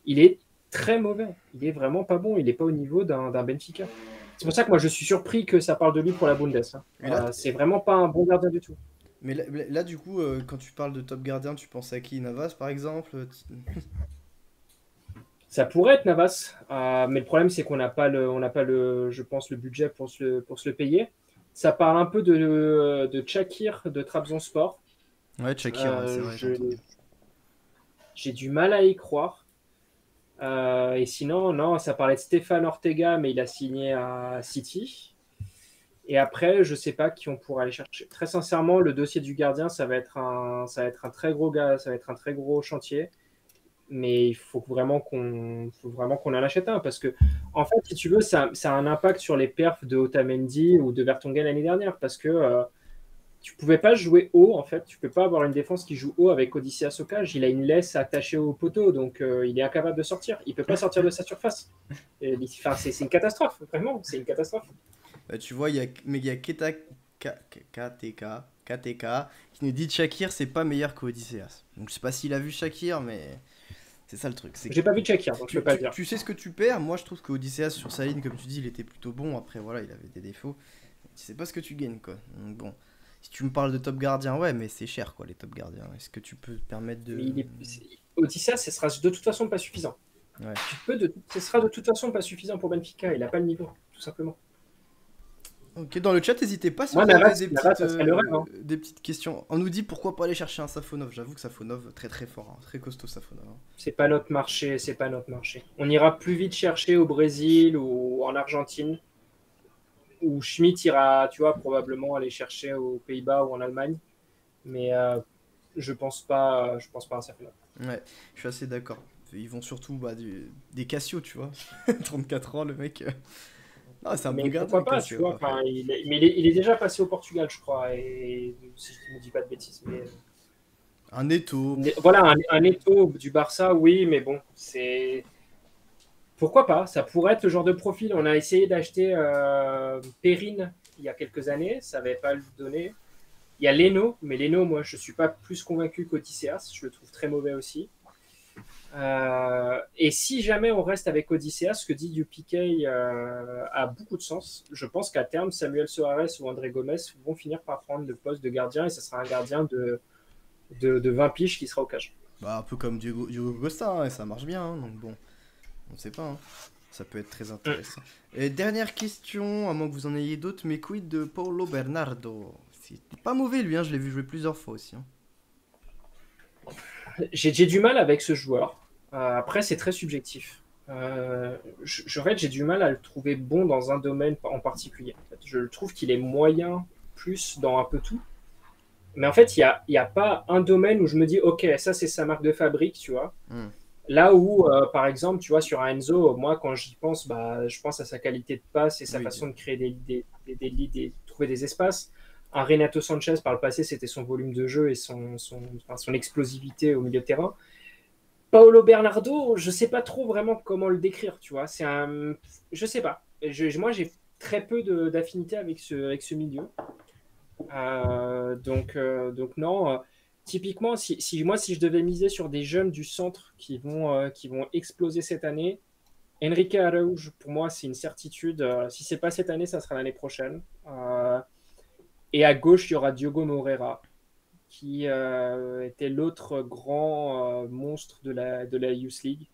Il est très mauvais. Il est vraiment pas bon. Il n'est pas au niveau d'un Benfica. C'est pour ça que moi je suis surpris que ça parle de lui pour la Bundes. Hein. C'est vraiment pas un bon gardien du tout. Mais là, du coup, quand tu parles de top gardien, tu penses à qui? Navas par exemple? Ça pourrait être Navas, mais le problème c'est qu'on n'a pas je pense, le budget pour se le payer. Ça parle un peu de Çakır de Trabzonspor. Ouais, Çakır, c'est vrai. J'ai du mal à y croire. Et sinon, non, ça parlait de Stéphane Ortega, mais il a signé à City. Et après, je sais pas qui on pourra aller chercher. Très sincèrement, le dossier du gardien, ça va être un très gros gars, ça va être un très gros chantier. Mais il faut vraiment qu'on en achète un parce que, en fait, si tu veux, ça a un impact sur les perfs de Otamendi ou de Vertonghen l'année dernière parce que tu pouvais pas jouer haut, en fait. Tu peux pas avoir une défense qui joue haut avec Odysseas Sokage. Il a une laisse attachée au poteau, donc il est incapable de sortir. Il peut pas sortir de sa surface. Enfin, c'est une catastrophe, vraiment, c'est une catastrophe. Bah, tu vois, il y a KTK qui nous dit Shakir, c'est pas meilleur qu'Odysseas. Donc je sais pas s'il a vu Shakir, mais c'est ça le truc. C'est que J'ai pas vu de Shakir, donc je peux pas le dire. tu sais ce que tu perds. Moi, je trouve qu'Odysseas, sur sa ligne, comme tu dis, il était plutôt bon. Après, voilà, il avait des défauts. Tu sais pas ce que tu gagnes, quoi. Donc bon, si tu me parles de top gardien, ouais, mais c'est cher, quoi, les top gardiens. Est-ce que tu peux te permettre de. Mais Odysseas, ce sera de toute façon pas suffisant. Ouais. Ce sera de toute façon pas suffisant pour Benfica. Il a pas le niveau, tout simplement. Ok, dans le chat, n'hésitez pas si Moi, vous avez Navas, ça serait le rêve. Hein. des petites questions. On nous dit pourquoi pas aller chercher un Safonov. J'avoue que Safonov, très très fort, hein, très costaud Safonov. Hein. C'est pas notre marché, c'est pas notre marché. On ira plus vite chercher au Brésil ou en Argentine. Ou Schmitt ira, tu vois, probablement aller chercher aux Pays-Bas ou en Allemagne. Mais je pense pas à ça. Ouais, je suis assez d'accord. Ils vont surtout des Cassio, tu vois. 34 ans, le mec. Ah, c'est un bon Mais gardien, pourquoi pas, Cassio. tu vois. Après. Il est déjà passé au Portugal, je crois. Et si je ne dis pas de bêtises. Mais Un Neto. voilà, un Eto'o du Barça, oui, mais bon, c'est. Pourquoi pas? Ça pourrait être le genre de profil. On a essayé d'acheter Perrine il y a quelques années, ça n'avait pas le donné. Il y a Leno, mais Leno, moi, je ne suis pas plus convaincu qu'Odysseas. Je le trouve très mauvais aussi. Et si jamais on reste avec Odysseas, ce que dit UPK a beaucoup de sens. Je pense qu'à terme, Samuel Soares ou André Gomes vont finir par prendre le poste de gardien et ce sera un gardien de 20 piges qui sera au cage. Bah, un peu comme Diogo Costa, hein, et ça marche bien. Hein, donc bon, on sait pas. Hein. Ça peut être très intéressant. Et dernière question, à moins que vous en ayez d'autres, mais quid de Paulo Bernardo? C'est pas mauvais lui, hein, je l'ai vu jouer plusieurs fois aussi. Hein. J'ai du mal avec ce joueur. Après, c'est très subjectif. J'ai du mal à le trouver bon dans un domaine en particulier. En fait, je le trouve qu'il est moyen plus dans un peu tout. Mais en fait, il y a pas un domaine où je me dis, ok, ça c'est sa marque de fabrique, tu vois. Là où, par exemple, tu vois, sur un Enzo, moi, quand j'y pense, bah, je pense à sa qualité de passe et sa façon de créer trouver des espaces. Un Renato Sanchez, par le passé, c'était son volume de jeu et son explosivité au milieu de terrain. Paolo Bernardo, je sais pas trop vraiment comment le décrire, tu vois. Je sais pas. Moi, j'ai très peu d'affinité avec ce milieu. Donc non. Typiquement, si je devais miser sur des jeunes du centre qui vont exploser cette année, Enrique Araújo, pour moi, c'est une certitude. Si c'est pas cette année, ça sera l'année prochaine. Et à gauche, il y aura Diogo Moreira, qui était l'autre grand monstre de la Youth League,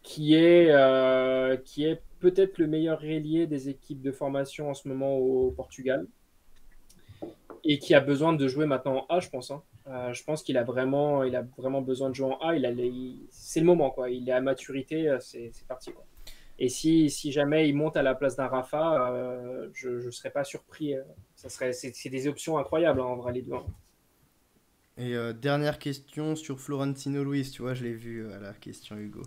qui est peut-être le meilleur ailier des équipes de formation en ce moment au Portugal, et qui a besoin de jouer maintenant en A, je pense. Hein. Je pense qu'il a vraiment besoin de jouer en A. C'est le moment, quoi. Il est à maturité, c'est parti, quoi. Et si jamais il monte à la place d'un Rafa, je ne serais pas surpris. C'est des options incroyables, hein, en vrai, les deux. Hein. Et dernière question sur Florentino Luis, tu vois, je l'ai vu à la question Hugo.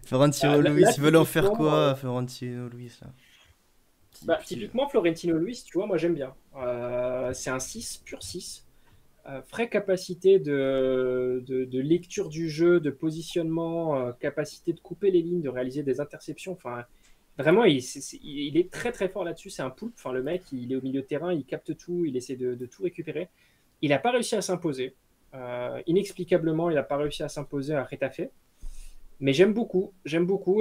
Florentino Luis, ils veulent en faire quoi, Florentino Luis là? Typiquement, Florentino Luis, tu vois, moi j'aime bien. C'est un 6, pur 6. Vraie capacité de lecture du jeu, de positionnement, capacité de couper les lignes, de réaliser des interceptions. Enfin, vraiment, il est très très fort là-dessus. C'est un poulpe. Enfin, le mec, il est au milieu de terrain, il capte tout, il essaie de tout récupérer. Il n'a pas réussi à s'imposer. Inexplicablement, il n'a pas réussi à s'imposer à Retafe. Mais j'aime beaucoup.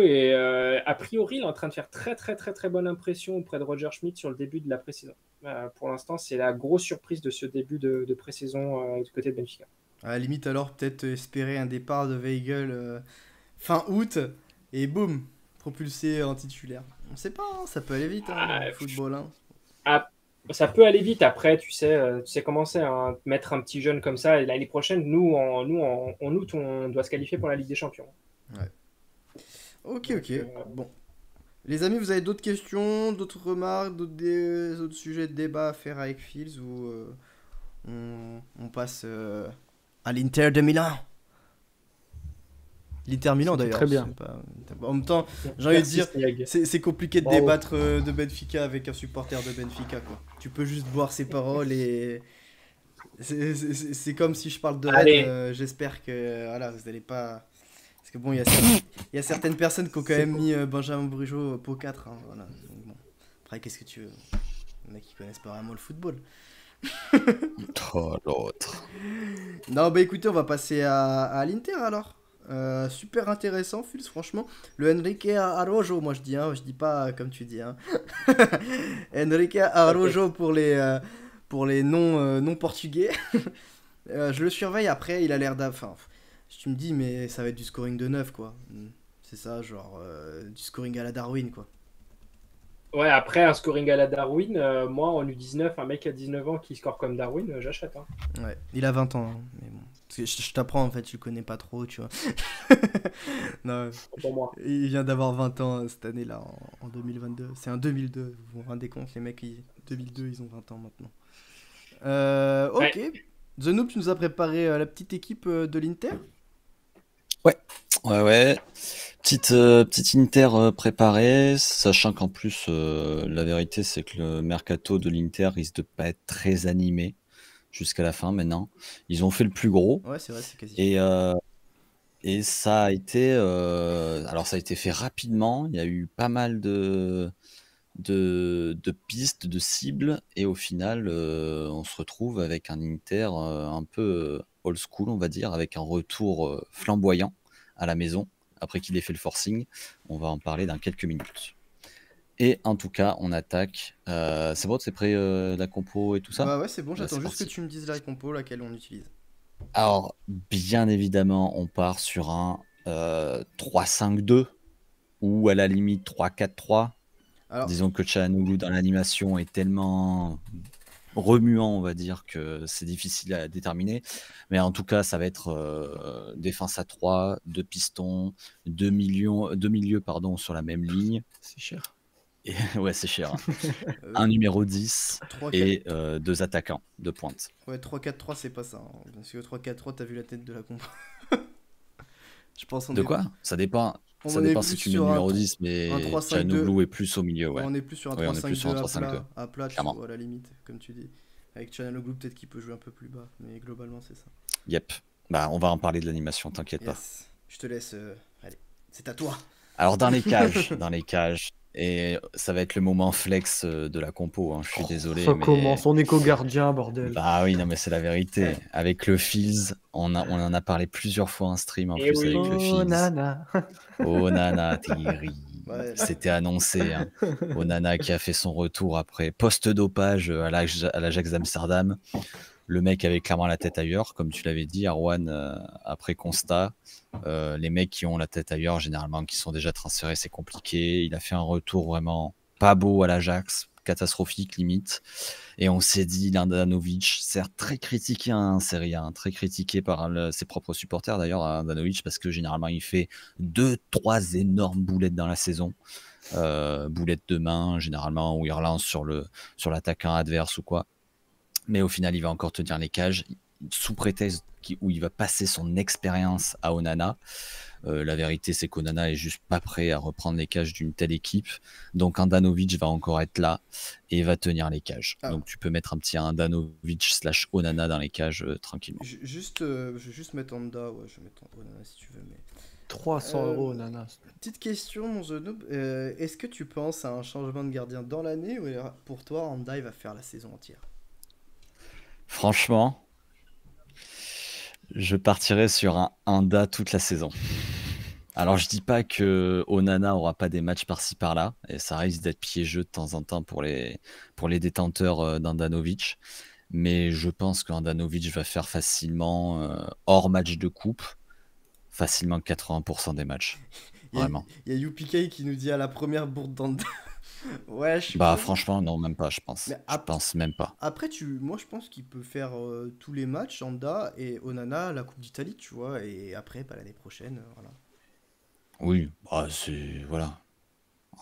Et a priori, il est en train de faire très très très très bonne impression auprès de Roger Schmidt sur le début de la pré-saison. Pour l'instant, c'est la grosse surprise de ce début de pré-saison du côté de Benfica. À la limite, alors, peut-être espérer un départ de Weigl fin août, et boum, propulsé en titulaire. On sait pas, hein, ça peut aller vite, hein, le football. Hein. Ça peut aller vite. Après, tu sais comment c'est, hein, mettre un petit jeune comme ça. L'année prochaine, nous, en août, on doit se qualifier pour la Ligue des Champions. Ouais. Ok. Bon. Les amis, vous avez d'autres questions, d'autres remarques, autres sujets de débat à faire avec Fields ou on passe à l'Inter de Milan? L'Inter Milan C'était d'ailleurs. très bien. En même temps, j'ai envie de Merci, dire, Stag. c'est compliqué de Bravo. débattre de Benfica avec un supporter de Benfica, quoi. Tu peux juste voir ses paroles et c'est comme si je parle de Allez. Rennes. J'espère que voilà, vous allez pas. Parce que bon, il y a certaines personnes qui ont quand C'est même faux. mis Benjamin Brugeot pot 4. Hein, voilà. Donc, bon. Après, qu'est-ce que tu veux? Il y en a qui connaissent pas vraiment le football. Oh, l'autre. Non, bah écoutez, on va passer à l'Inter alors. Super intéressant, Fils, franchement. Le Enrique Araujo, moi je dis, hein, je dis pas comme tu dis. Hein. Enrique Araujo pour les non portugais. Je le surveille après, il a l'air enfin, tu me dis, mais ça va être du scoring de 9 quoi. C'est ça, genre du scoring à la Darwin, quoi. Ouais, après un scoring à la Darwin, moi en U19, un mec à 19 ans qui score comme Darwin, j'achète. Hein. Ouais, il a 20 ans, hein, mais bon. Parce que je t'apprends, en fait, tu le connais pas trop, tu vois. Non, Pour moi. il vient d'avoir 20 ans cette année-là, en 2022. C'est un 2002, vous vous rendez compte, les mecs, 2002, ils ont 20 ans maintenant. Ok. Ouais. The Noob, tu nous as préparé la petite équipe de l'Inter? Ouais. Petite Inter préparée, sachant qu'en plus, la vérité, c'est que le mercato de l'Inter risque de pas être très animé jusqu'à la fin maintenant. Ils ont fait le plus gros Ouais, c'est vrai, c'est quasi. et ça a été, alors ça a été fait rapidement. Il y a eu pas mal de pistes, de cibles, et au final, on se retrouve avec un Inter un peu old school, on va dire, avec un retour flamboyant à la maison, après qu'il ait fait le forcing. On va en parler dans quelques minutes. Et en tout cas, on attaque. C'est bon, c'est prêt la compo et tout ça? Bah ouais, c'est bon, Là, j'attends c'est juste que parti. tu me dises la compo, laquelle on utilise. Alors, bien évidemment, on part sur un 3-5-2 ou à la limite 3-4-3. Alors, Disons que Çalhanoğlu dans l'animation est tellement remuant, on va dire, que c'est difficile à déterminer. Mais en tout cas, ça va être défense à 3, 2 pistons, 2 milieux pardon, sur la même ligne. C'est cher. Et, ouais, c'est cher. Hein. euh, Un numéro 10 3-4. et 2 attaquants de pointe. Ouais, 3-4-3, c'est pas ça. Hein. Parce que 3-4-3, t'as vu la tête de la compo. Je pense De quoi? Ça dépend. on Ça est dépend plus si tu mets sur le un numéro 10, un mais 3-5-2. Çalhanoğlu est plus au milieu, ouais. On est plus sur un Ouais, on est plus sur 3-5-2 un 3-5-2. à plat, Clairement. à la limite, comme tu dis. Avec Çalhanoğlu, peut-être qu'il peut jouer un peu plus bas, mais globalement, c'est ça. Yep. Bah, on va en parler de l'animation, t'inquiète pas. Yes. Je te laisse. Allez, c'est à toi. Alors dans les cages, et ça va être le moment flex de la compo, hein, je suis désolé, Ça mais... commence, on est qu'au gardien, bordel. Bah oui, non mais c'est la vérité. Avec le Fields, on en a parlé plusieurs fois en stream en Eh plus oui. avec le Oh Fields. nana. Onana, Thierry. Ouais. C'était annoncé. Hein. Onana qui a fait son retour après post-dopage à l'Ajax d'Amsterdam. Le mec avait clairement la tête ailleurs, comme tu l'avais dit, Arwan, après constat. Les mecs qui ont la tête ailleurs, généralement, qui sont déjà transférés, c'est compliqué. Il a fait un retour vraiment pas beau à l'Ajax, catastrophique limite. Et on s'est dit, Handanovic, certes très critiqué en Serie A, hein, très critiqué par ses propres supporters d'ailleurs, Handanovic, parce que généralement il fait 2-3 énormes boulettes dans la saison. Boulettes de main, généralement, où il relance sur l'attaquant adverse ou quoi. Mais au final, il va encore tenir les cages, sous prétexte où il va passer son expérience à Onana. La vérité, c'est qu'Onana est juste pas prêt à reprendre les cages d'une telle équipe. Donc Handanovic va encore être là et va tenir les cages. Ah. Donc tu peux mettre un petit Handanovic / Onana dans les cages tranquillement. Je vais juste mettre Honda, ouais, je vais mettre Onana si tu veux, mais... 300 € nana. Petite question, mon The Noob. Est-ce que tu penses à un changement de gardien dans l'année ou pour toi, Honda, il va faire la saison entière? Franchement, je partirais sur un Honda toute la saison. Alors je dis pas que Onana aura pas des matchs par-ci par-là, et ça risque d'être piégeux de temps en temps pour les détenteurs d'Handanovic, mais je pense qu'Handanovic va faire facilement, hors match de coupe, facilement 80% des matchs. Vraiment. Il y a UPK qui nous dit à la première bourde d'Honda. Ouais, je suis Bah pas... franchement, non, même pas, je pense. Mais Je pense même pas. Après, moi, je pense qu'il peut faire tous les matchs, Honda et Onana, la Coupe d'Italie, tu vois, et après, bah, l'année prochaine, voilà. Oui, bah c'est... Voilà.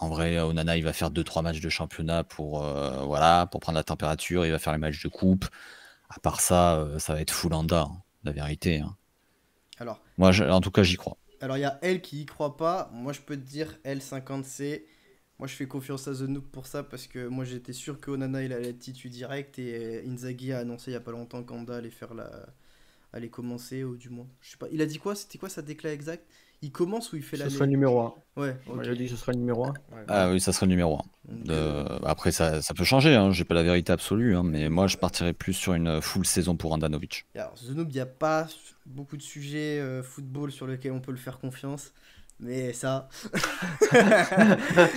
En vrai, Onana, il va faire 2-3 matchs de championnat voilà, pour prendre la température. Il va faire les matchs de coupe. À part ça, ça va être full Anda, hein, la vérité. Hein. Alors, Moi, en tout cas, j'y crois. alors il y a elle qui y croit pas. Moi, je peux te dire, L50C. Moi, je fais confiance à The Noob pour ça parce que moi, j'étais sûr que Onana il allait être titu direct et Inzaghi a annoncé il y a pas longtemps qu'Anda allait commencer ou du moins. Je sais pas. Il a dit quoi? C'était quoi sa déclat exact? Il commence ou il fait Ce l'année? sera le numéro 1. Ouais, Il ok. a dit que ce sera le numéro 1. Ouais, Ah oui, ça serait le numéro 1. donc, Après, ça peut changer. Hein. J'ai pas la vérité absolue. Hein, mais moi, je partirais plus sur une full saison pour Handanovic. alors, The Noob, il n'y a pas beaucoup de sujets football sur lesquels on peut le faire confiance. Mais ça.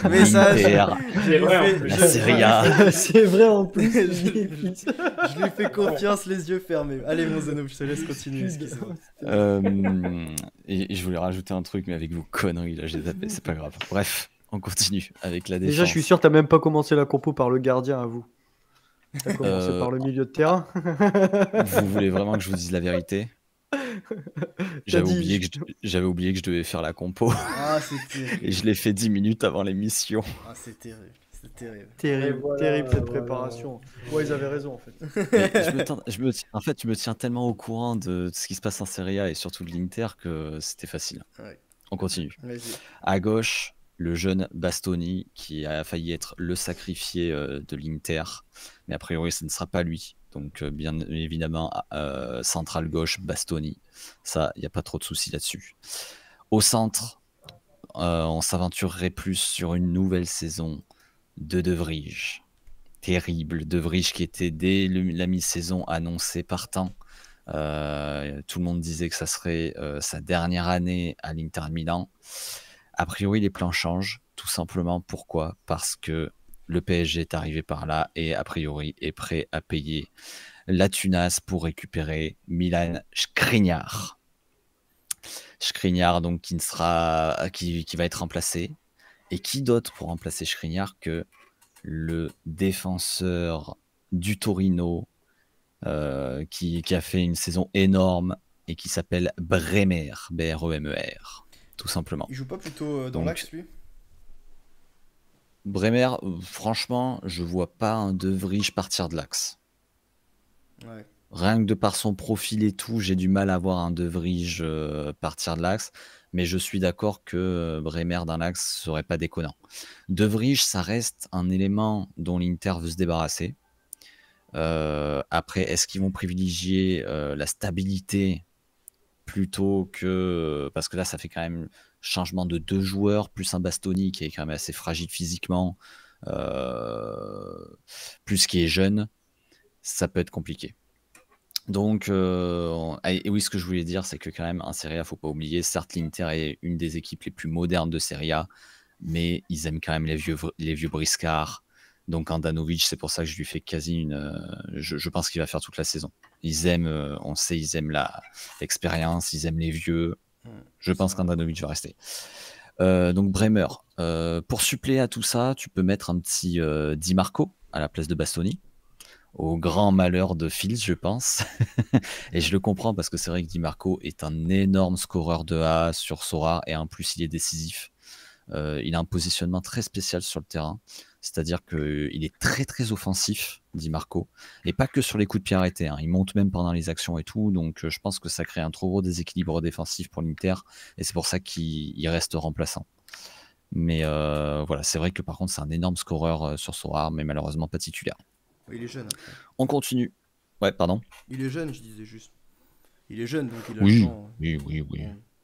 Mais ça, L'Inter, C'est vrai, en plus. la Serie A. C'est vrai en plus. Je lui fais confiance, les yeux fermés. Allez, mon Zenob, je te laisse continuer. Excuse-moi. Et je voulais rajouter un truc, mais avec vos conneries, là, j'ai zappé. C'est pas grave. Bref, on continue avec la défense. Déjà, je suis sûr que t'as même pas commencé la compo par le gardien à vous. T'as commencé par le milieu de terrain. Vous voulez vraiment que je vous dise la vérité? J'avais dit- oublié que je devais faire la compo Ah, c'est terrible. et je l'ai fait 10 minutes avant l'émission. Ah, c'est terrible. C'est terrible. Terrible, Et voilà, terrible cette voilà. préparation. Ouais, ils avaient raison en fait. Mais en fait, je me tiens tellement au courant de ce qui se passe en Serie A et surtout de l'Inter que c'était facile. Ouais. On continue. Vas-y. À gauche, le jeune Bastoni qui a failli être le sacrifié de l'Inter. Mais a priori, ce ne sera pas lui. Donc, bien évidemment, central gauche, Bastoni. Ça, il n'y a pas trop de soucis là-dessus. Au centre, on s'aventurerait plus sur une nouvelle saison de Vrij. Terrible. De Vrij qui était dès la mi-saison annoncé partant. Tout le monde disait que ça serait sa dernière année à l'Inter Milan. A priori, les plans changent. Tout simplement, pourquoi? Parce que le PSG est arrivé par là et a priori est prêt à payer la tunasse pour récupérer Milan Skriniar. Skriniar, donc, qui va être remplacé. Et qui d'autre pour remplacer Skriniar que le défenseur du Torino qui a fait une saison énorme et qui s'appelle Bremer, B-R-E-M-E-R, tout simplement. Il joue pas plutôt dans Donc, l'axe, lui? Bremer, franchement, je vois pas un De Vrij partir de l'axe. Ouais. Rien que de par son profil et tout, j'ai du mal à voir un De Vrij partir de l'axe, mais je suis d'accord que Bremer dans l'axe serait pas déconnant. De Vrij, ça reste un élément dont l'Inter veut se débarrasser. Après, est-ce qu'ils vont privilégier la stabilité plutôt que... Parce que là, ça fait quand même changement de 2 joueurs, plus un Bastoni qui est quand même assez fragile physiquement, plus qui est jeune, ça peut être compliqué. Donc, et oui, ce que je voulais dire, c'est que quand même, en Serie A, faut pas oublier, certes, l'Inter est une des équipes les plus modernes de Serie A, mais ils aiment quand même les vieux briscards. Donc, Handanovic, c'est pour ça que je lui fais quasi une... je pense qu'il va faire toute la saison. Ils aiment, on sait, ils aiment l'expérience, ils aiment les vieux. Je pense qu'Handanovic va rester. Donc, Bremer. Pour suppléer à tout ça, tu peux mettre un petit Di Marco à la place de Bastoni. Au grand malheur de Fields, je pense. Et je le comprends parce que c'est vrai que Di Marco est un énorme scoreur de A sur Sora et en plus il est décisif. Il a un positionnement très spécial sur le terrain, c'est-à-dire qu'il est très très offensif, Di Marco, et pas que sur les coups de pied arrêtés, hein. Il monte même pendant les actions et tout, donc je pense que ça crée un trop gros déséquilibre défensif pour l'Inter et c'est pour ça qu'il reste remplaçant. Mais voilà, c'est vrai que par contre c'est un énorme scoreur sur Sora, mais malheureusement pas titulaire. Il est jeune. Après. On continue. Ouais, pardon. Il est jeune, je disais juste. Il est jeune, donc il a Oui, le temps. oui.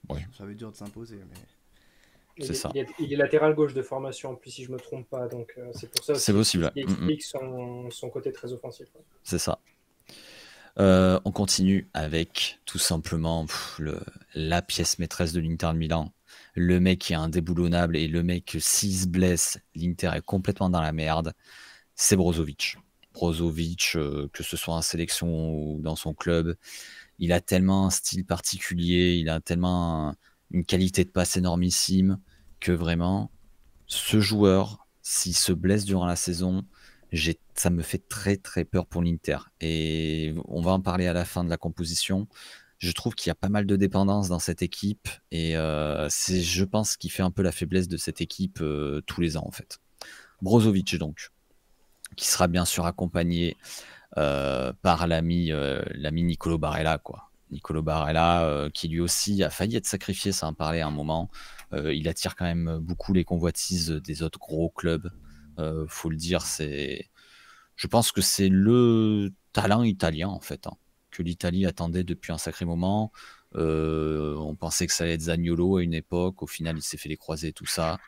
Bon, Ouais. ça va être dur de s'imposer, mais... C'est ça. Il est latéral gauche de formation, en plus, si je me trompe pas. Donc, c'est pour ça aussi C'est possible. qui explique son côté très offensif. C'est ça. On continue avec tout simplement la pièce maîtresse de l'Inter de Milan. Le mec qui est indéboulonnable et le mec, s'il se blesse, l'Inter est complètement dans la merde. C'est Brozovic. Brozovic, que ce soit en sélection ou dans son club, il a tellement un style particulier, il a tellement une qualité de passe énormissime que vraiment, ce joueur, s'il se blesse durant la saison, ça me fait très très peur pour l'Inter. Et on va en parler à la fin de la composition. Je trouve qu'il y a pas mal de dépendance dans cette équipe et c'est, je pense, qui fait un peu la faiblesse de cette équipe tous les ans en fait. Brozovic donc, qui sera bien sûr accompagné par l'ami Nicolo Barella, quoi. Nicolo Barella, qui lui aussi a failli être sacrifié, ça en parlait à un moment. Il attire quand même beaucoup les convoitises des autres gros clubs. Faut le dire, je pense que c'est le talent italien en fait, hein, que l'Italie attendait depuis un sacré moment. On pensait que ça allait être Zaniolo à une époque. Au final, il s'est fait les croisés, tout ça.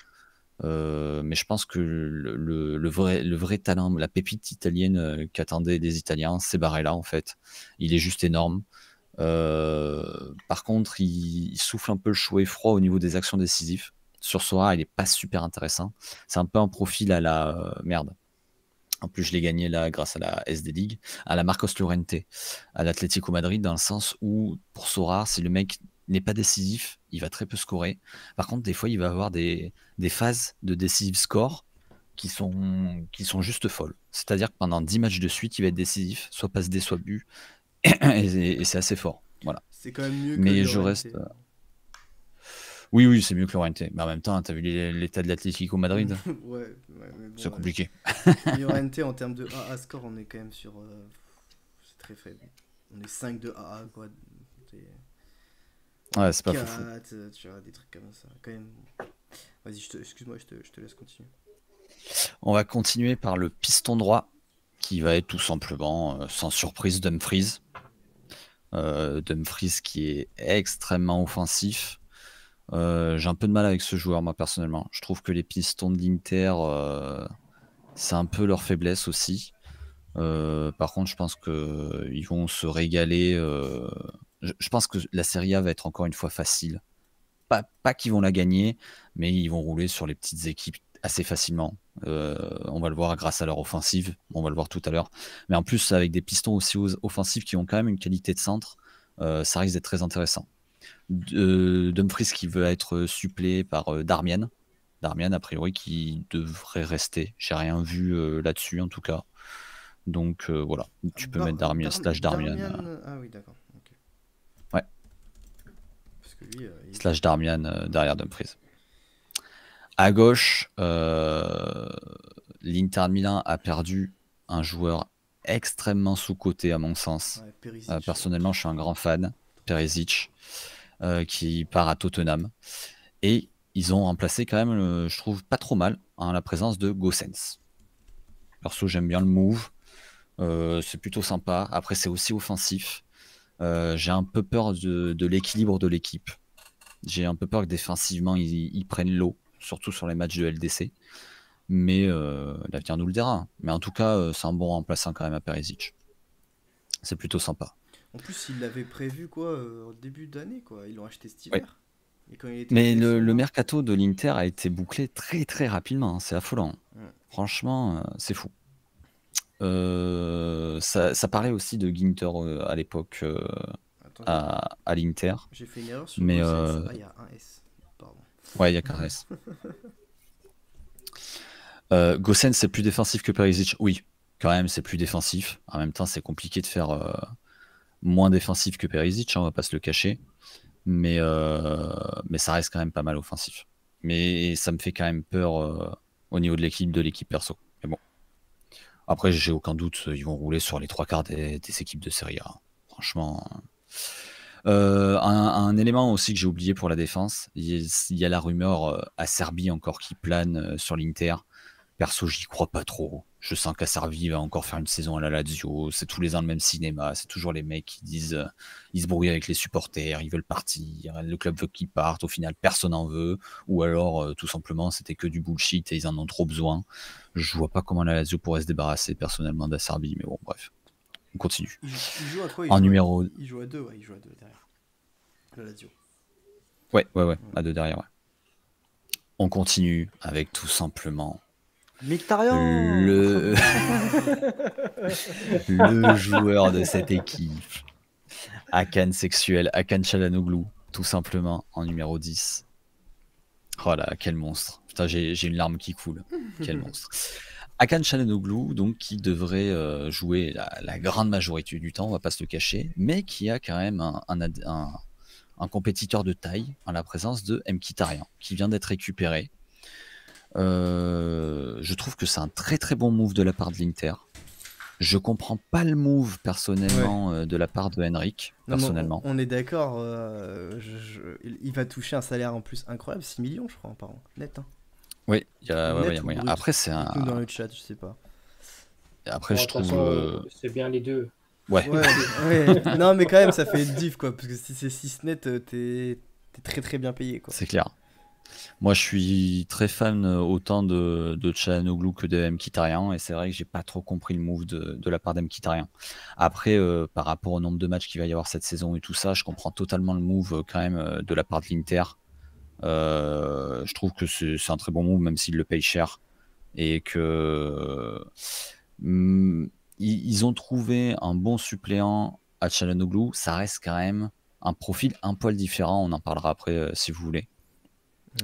Mais je pense que le vrai talent, la pépite italienne qu'attendaient les Italiens, c'est Barella en fait. Il est juste énorme. Par contre, il souffle un peu le chaud et froid au niveau des actions décisives. Sur Sora, il est pas super intéressant. C'est un peu un profil à la merde. En plus, je l'ai gagné là grâce à la SD League, à la Marcos Llorente, à l'Atlético Madrid, dans le sens où pour Sora, si le mec n'est pas décisif, il va très peu scorer. Par contre, des fois, il va avoir des phases de decisive score qui sont juste folles. C'est-à-dire que pendant 10 matchs de suite, il va être décisif, soit passe D, soit but, et c'est assez fort. Voilà. C'est quand même mieux que Mais je Llorente. reste. Oui, c'est mieux que Llorente. Mais en même temps, t'as vu l'état de l'Atlético Madrid? Ouais, mais bon, C'est compliqué. Llorente, en termes de AA score, on est quand même sur. C'est très faible. On est 5 de AA, quoi. Ouais, c'est pas fou. 4, tu vois, des trucs comme ça. Quand même. Vas-y, excuse-moi, je te laisse continuer. On va continuer par le piston droit, qui va être tout simplement, sans surprise, Dumfries. Dumfries qui est extrêmement offensif. J'ai un peu de mal avec ce joueur, moi, personnellement. Je trouve que les pistons de l'Inter, c'est un peu leur faiblesse aussi. Par contre, je pense qu'ils vont se régaler. Je pense que la Serie A va être encore une fois facile. Pas qu'ils vont la gagner, mais ils vont rouler sur les petites équipes assez facilement. On va le voir grâce à leur offensive, on va le voir tout à l'heure. Mais en plus, avec des pistons aussi offensifs qui ont quand même une qualité de centre, ça risque d'être très intéressant. Dumfries qui veut être suppléé par Darmian. Darmian, a priori, qui devrait rester. J'ai rien vu là-dessus, en tout cas. Donc voilà, tu peux mettre Darmian slash Darmian. Ah oui, d'accord. Okay. Ouais. Parce que lui, slash Darmian derrière Dumfries. À gauche, l'Inter de Milan a perdu un joueur extrêmement sous-coté à mon sens. Ouais, personnellement, je suis un grand fan, Perisic, qui part à Tottenham. Et ils ont remplacé quand même, je trouve pas trop mal, hein, la présence de Gosens. Perso, j'aime bien le move. C'est plutôt sympa. Après, c'est aussi offensif. J'ai un peu peur de l'équilibre de l'équipe. J'ai un peu peur que défensivement, ils prennent l'eau, surtout sur les matchs de LDC. Mais l'avenir nous le dira. Mais en tout cas, c'est un bon remplaçant quand même à Perisic. C'est plutôt sympa. En plus, ils l'avaient prévu quoi, au début d'année, quoi. Ils l'ont acheté cet hiver. Ouais. Et quand il était Mais le mercato de l'Inter a été bouclé très très rapidement. Hein. C'est affolant. Ouais. Franchement, c'est fou. Ça parlait aussi de Ginter à l'époque à l'Inter. J'ai fait une erreur sur mais Gosens. Ah, il y a un S. Pardon. Ouais, il y a qu'un S. Gosens, c'est plus défensif que Perisic. Oui, quand même, c'est plus défensif. En même temps, c'est compliqué de faire moins défensif que Perisic, hein, on va pas se le cacher. Mais ça reste quand même pas mal offensif. Mais ça me fait quand même peur au niveau de l'équipe perso. Mais bon. Après, j'ai aucun doute, ils vont rouler sur les 3/4 des équipes de Serie A. Franchement. Un élément aussi que j'ai oublié pour la défense, il y a la rumeur Acerbi encore qui plane sur l'Inter. Perso, j'y crois pas trop. Je sens qu'Acerbi va encore faire une saison à la Lazio. C'est tous les ans le même cinéma. C'est toujours les mecs qui disent ils se brouillent avec les supporters, ils veulent partir, le club veut qu'ils partent, au final personne n'en veut. Ou alors tout simplement c'était que du bullshit et ils en ont trop besoin. Je vois pas comment la Lazio pourrait se débarrasser personnellement d'Acerbi, mais bon, bref. On continue. Il joue à quoi? En numéro. Il joue à 2, ouais, il joue à 2 derrière. La Lazio. Ouais, à 2 derrière, ouais. On continue avec tout simplement. Mkhitaryan Le joueur de cette équipe, Hakan Sexuel, Hakan Çalhanoğlu, tout simplement, en numéro 10. Oh là, quel monstre. Putain, j'ai une larme qui coule. Quel monstre. Hakan Çalhanoğlu, donc qui devrait jouer la grande majorité du temps, on va pas se le cacher, mais qui a quand même un compétiteur de taille en la présence de Mkhitaryan, qui vient d'être récupéré. Je trouve que c'est un très très bon move de la part de l'Inter. Je comprends pas le move personnellement de la part de Henrik, Non, mais personnellement. on est d'accord, il va toucher un salaire en plus incroyable, 6 millions je crois par an, net. Hein. Oui, il y a Net ou moyen. brut? Après, c'est Dites-nous un. dans le chat, je sais pas. Après, Bon, je de toute trouve. façon, c'est bien les deux. Ouais, Ouais, ouais. Non mais quand même ça fait une diff quoi, parce que si c'est 6 net, t'es très très bien payé quoi. c'est clair. Moi, je suis très fan autant de Çalhanoğlu que de Mkhitaryan, et c'est vrai que j'ai pas trop compris le move de la part d'Mkhitaryan. Après, par rapport au nombre de matchs qu'il va y avoir cette saison et tout ça, je comprends totalement le move quand même de la part de l'Inter. Je trouve que c'est un très bon move, même s'il le paye cher, et que ils ont trouvé un bon suppléant à Çalhanoğlu. Ça reste quand même un profil un poil différent. On en parlera après si vous voulez.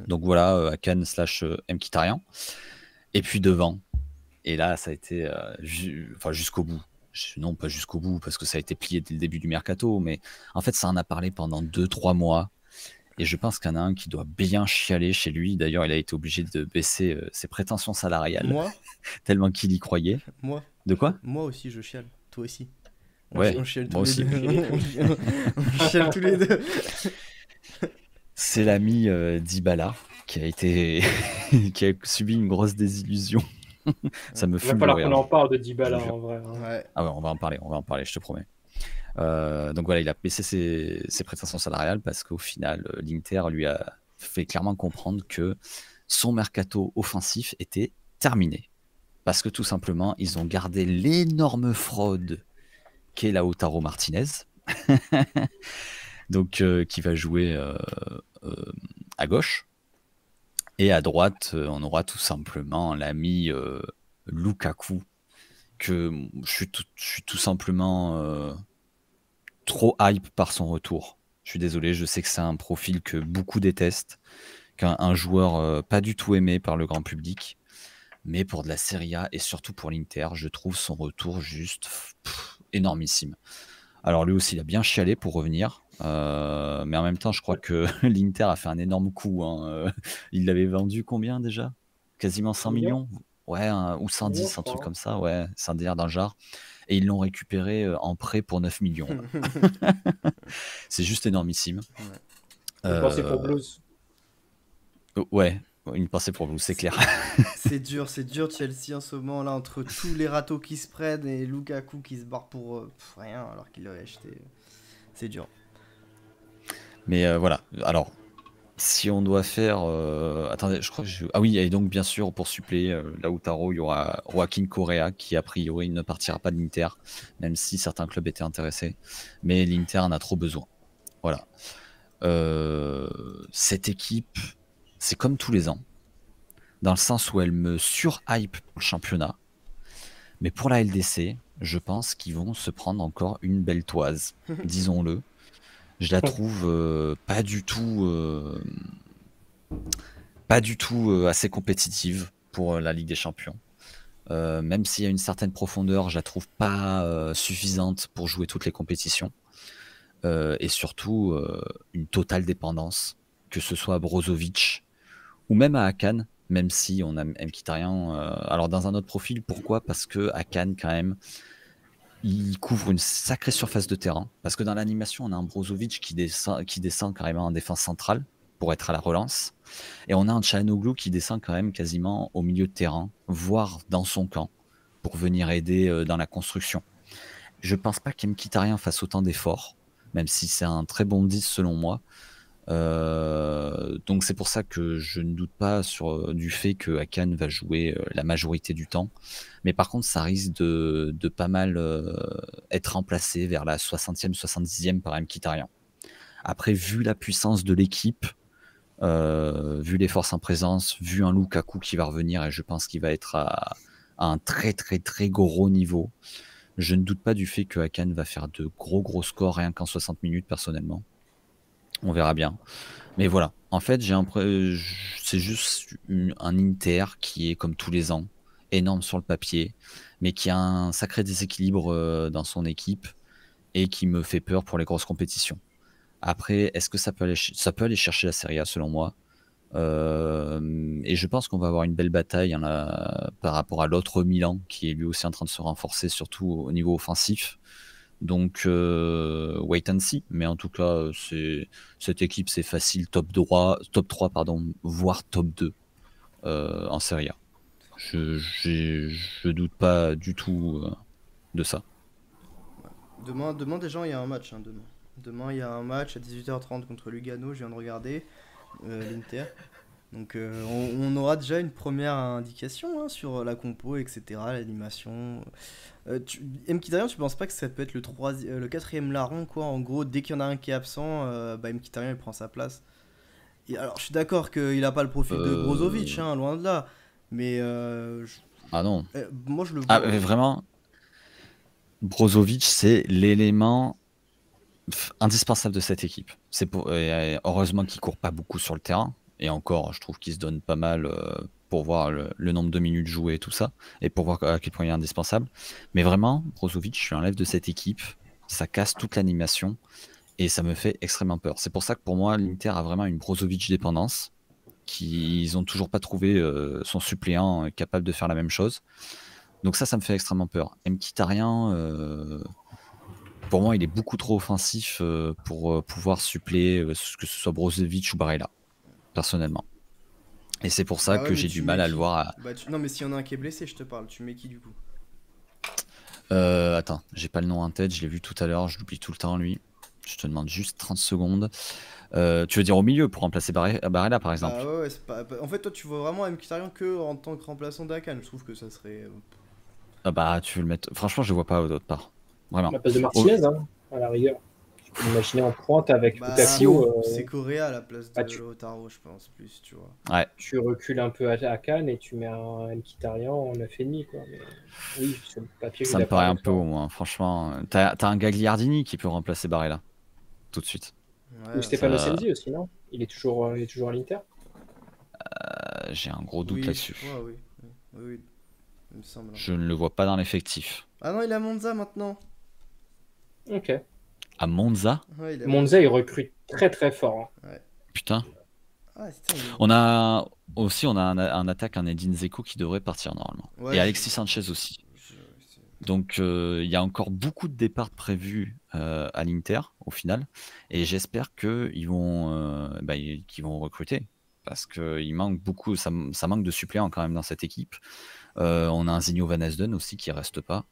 Donc voilà, Hakan / Mkhitaryan. Et puis devant. Et là, ça a été jusqu'au bout. Non, pas jusqu'au bout, parce que ça a été plié dès le début du mercato, mais en fait, ça en a parlé pendant 2-3 mois. Et je pense qu'il y en a un qui doit bien chialer chez lui. D'ailleurs, il a été obligé de baisser ses prétentions salariales, Moi, tellement qu'il y croyait. moi, De quoi? moi aussi je chiale, toi aussi. Ouais, On chiale tous moi les aussi. deux. On chiale tous les deux. C'est l'ami Dybala qui a été qui a subi une grosse désillusion. Ça me Il va fume de falloir rire. qu'on en parle de Dybala Je te jure. en vrai. Hein. Ouais. Ah ouais, on va en parler, je te promets. Donc voilà, il a baissé ses prétentions salariales parce qu'au final, l'Inter lui a fait clairement comprendre que son mercato offensif était terminé. Parce que tout simplement, ils ont gardé l'énorme fraude qu'est Lautaro Martinez, donc qui va jouer à gauche. Et à droite, on aura tout simplement l'ami Lukaku, que je suis tout simplement trop hype par son retour. Je suis désolé, je sais que c'est un profil que beaucoup détestent, qu'un joueur pas du tout aimé par le grand public, mais pour de la Serie A et surtout pour l'Inter, je trouve son retour juste énormissime. Alors lui aussi, il a bien chialé pour revenir, mais en même temps, je crois que l'Inter a fait un énorme coup. Hein. Il l'avait vendu combien déjà? Quasiment 100 millions? Ouais, ou 110, un truc comme ça, ouais, c'est un délire dans le genre. Et ils l'ont récupéré en prêt pour 9 millions. C'est juste énormissime. Une pensée pour Blues. Ouais, une pensée pour vous, c'est clair. C'est dur Chelsea en ce moment là, entre tous les râteaux qui se prennent et Lukaku qui se barre pour rien alors qu'il l'aurait acheté. C'est dur. Mais voilà, alors, si on doit faire... attendez, je crois que Ah oui, et donc bien sûr, pour suppléer Lautaro, il y aura Joaquin Correa, qui a priori ne partira pas de l'Inter, même si certains clubs étaient intéressés. Mais l'Inter en a trop besoin. Voilà. Cette équipe, c'est comme tous les ans, dans le sens où elle me surhype pour le championnat. Mais pour la LDC, je pense qu'ils vont se prendre encore une belle toise, disons-le. Je la trouve pas du tout assez compétitive pour la Ligue des Champions. Même s'il y a une certaine profondeur, je la trouve pas suffisante pour jouer toutes les compétitions. Et surtout, une totale dépendance, que ce soit à Brozovic ou même à Hakan, même si on a Mkhitaryan. Alors dans un autre profil, pourquoi? Parce que Hakan, quand même, il couvre une sacrée surface de terrain. Parce que dans l'animation, on a un Brozovic qui descend carrément en défense centrale pour être à la relance. Et on a un Çalhanoğlu qui descend quand même quasiment au milieu de terrain, voire dans son camp, pour venir aider dans la construction. Je pense pas qu'Mkhitaryan fasse autant d'efforts, même si c'est un très bon 10 selon moi. Donc c'est pour ça que je ne doute pas du fait que Hakan va jouer la majorité du temps. Mais par contre, ça risque de pas mal être remplacé vers la 60e, 70e par Mkhitaryan. Après, vu la puissance de l'équipe, vu les forces en présence, vu un Lukaku qui va revenir, et je pense qu'il va être à un très très très gros niveau, je ne doute pas du fait que Hakan va faire de gros scores rien qu'en 60 minutes personnellement. On verra bien. Mais voilà, en fait, c'est juste un Inter qui est comme tous les ans énorme sur le papier, mais qui a un sacré déséquilibre dans son équipe et qui me fait peur pour les grosses compétitions. Après, est-ce que ça peut aller chercher la Serie A selon moi? Et je pense qu'on va avoir une belle bataille par rapport à l'autre Milan qui est lui aussi en train de se renforcer, surtout au niveau offensif. Donc, wait and see. Mais en tout cas, cette équipe, c'est facile, top 3, pardon, voire top 2 en Serie A. Je doute pas du tout de ça. Demain déjà, il y a un match. Hein, demain, il y a un match à 18h30 contre Lugano. Je viens de regarder l'Inter. Donc, on aura déjà une première indication, hein, sur la compo, etc., l'animation. Mkhitaryan, tu penses pas que ça peut être le quatrième larron, quoi? En gros, dès qu'il y en a un qui est absent, Mkhitaryan il prend sa place. Et alors, je suis d'accord qu'il a pas le profil de Brozovic, hein, loin de là. Mais Ah non. moi, je le vois. Ah, mais vraiment, Brozovic, c'est l'élément indispensable de cette équipe. Heureusement qu'il court pas beaucoup sur le terrain. Et encore, je trouve qu'il se donne pas mal pour voir le nombre de minutes jouées et tout ça. Et pour voir à quel point il est indispensable. Mais vraiment, Brozovic, je suis un lève de cette équipe. Ça casse toute l'animation. Et ça me fait extrêmement peur. C'est pour ça que pour moi, l'Inter a vraiment une Brozovic dépendance. Ils ont toujours pas trouvé son suppléant capable de faire la même chose. Donc ça me fait extrêmement peur. Mkhitaryan, pour moi, il est beaucoup trop offensif pour pouvoir suppléer que ce soit Brozovic ou Barella, personnellement. Et c'est pour ça que j'ai du mal à le voir. Non, mais s'il y en a un qui est blessé, je te parle. Tu mets qui du coup? Attends, j'ai pas le nom en tête, je l'ai vu tout à l'heure, je l'oublie tout le temps lui. Je te demande juste 30 secondes. Tu veux dire au milieu pour remplacer Barella par exemple? Ah ouais, c'est pas... En fait, toi, tu vois vraiment Mkhitaryan que en tant que remplaçant d'Akan. Je trouve que ça serait. Ah bah, tu veux le mettre. Franchement, je vois pas d'autre part. Vraiment. La place de Martinez, hein, à la rigueur. Tu peux l'imaginer en pointe avec Lukaku. C'est Correa à la place de Lautaro, je pense, plus, tu vois. Ouais. Tu recules un peu à Cannes et tu mets un Mkhitaryan en 9,5, quoi. Mais oui, sur le papier, ça me paraît un peu au moins. Franchement, t'as un Gagliardini qui peut remplacer Barella tout de suite. Ouais, ou Stefano Sensi aussi, non? Il est toujours à l'Inter. J'ai un gros doute là-dessus. Oui, il me semble. Je ne le vois pas dans l'effectif. Ah non, il est à Monza maintenant. Ok. À Monza? Ouais, Monza, il recrute très très fort. Hein. Ouais. Putain. Ah, on a un attaque, un Edin Dzeko qui devrait partir normalement. Ouais, et Alexis Sanchez aussi. Donc il y a encore beaucoup de départs prévus à l'Inter au final. Et j'espère qu'ils vont recruter. Parce qu'il manque beaucoup, ça manque de suppléants quand même dans cette équipe. On a un Zinho Van Asden aussi qui reste pas.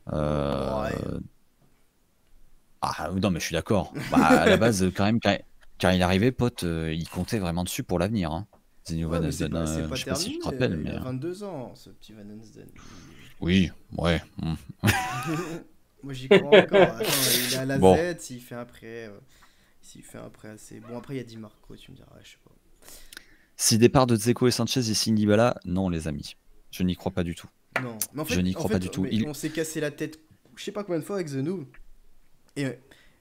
Ah non, mais je suis d'accord. À la base, quand même, quand il est arrivé, pote, il comptait vraiment dessus pour l'avenir. Hein. Zinho Van Asden, je sais pas si tu te rappelles. Il a 22 ans, ce petit Van Asden. Oui, ouais. Moi j'y crois encore. Attends, il est à la Z, s'il fait après assez. Bon, après il y a Di Marco, tu me diras, je sais pas. Si départ de Dzeko et Sanchez et signe Dybala, non, les amis. Je n'y crois pas du tout. Non, mais en fait, je n'y crois pas du tout. On s'est cassé la tête, je sais pas combien de fois avec The Noob. Et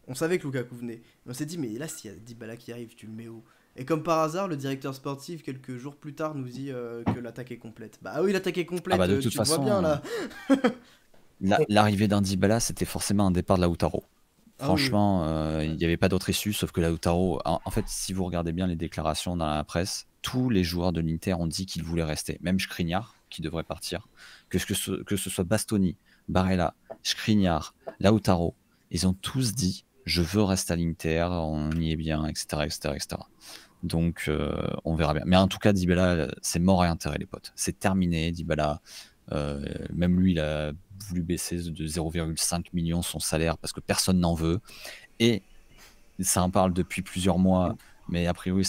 on savait que Lukaku venait. On s'est dit, mais là, s'il y a Dybala qui arrive, tu le mets où? Et comme par hasard, le directeur sportif, quelques jours plus tard, nous dit que l'attaque est complète. Bah oui, l'attaque est complète, de toute tu façon, vois bien là. L'arrivée d'un Dybala, c'était forcément un départ de Lautaro. Franchement, il n'y avait pas d'autre issue, sauf que Lautaro, en fait, si vous regardez bien les déclarations dans la presse, tous les joueurs de l'Inter ont dit qu'ils voulaient rester. Même Skriniar, qui devrait partir. Que ce soit Bastoni, Barella, Skriniar, Lautaro, ils ont tous dit « je veux rester à l'Inter, on y est bien, etc. etc., etc. » Donc, on verra bien. Mais en tout cas, Dybala, c'est mort et enterré, les potes. C'est terminé, Dybala. Même lui, il a voulu baisser de 0,5 millions son salaire parce que personne n'en veut. Et ça en parle depuis plusieurs mois, mais a priori,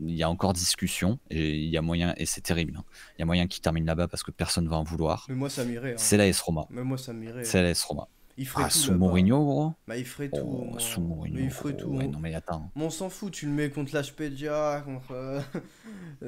il y a encore discussion et il y a moyen, et c'est terrible. Hein. Il y a moyen qu'il termine là-bas parce que personne va en vouloir. Mais moi, ça m'irait. Hein. C'est la AS Roma. Mais moi, ça m'irait. C'est la AS Roma. Il ferait tout sous Mourinho, gros. Bah, il ferait tout. Sous Mourinho. Mais il ferait tout. Ouais, non, mais attends. Mais on s'en fout, tu le mets contre l'Ashpedia, contre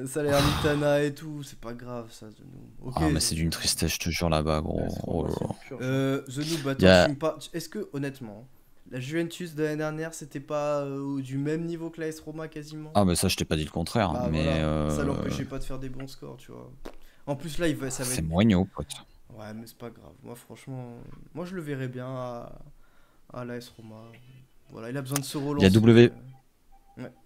Salernitana et tout, c'est pas grave ça, The Noob. Okay, mais c'est d'une tristesse, je te jure, là-bas, gros. The Noob, attends, tu me parles. Est-ce que, honnêtement, la Juventus de l'année dernière, c'était pas du même niveau que l'AS Roma quasiment? Ah, mais ça, je t'ai pas dit le contraire. Bah, mais voilà. Ça l'empêchait pas de faire des bons scores, tu vois. En plus, là, ça va C'est être. Mourinho, pote. Ouais, mais c'est pas grave. Moi, franchement, moi, je le verrais bien à l'AS Roma. Voilà, il a besoin de se Il y a relancer.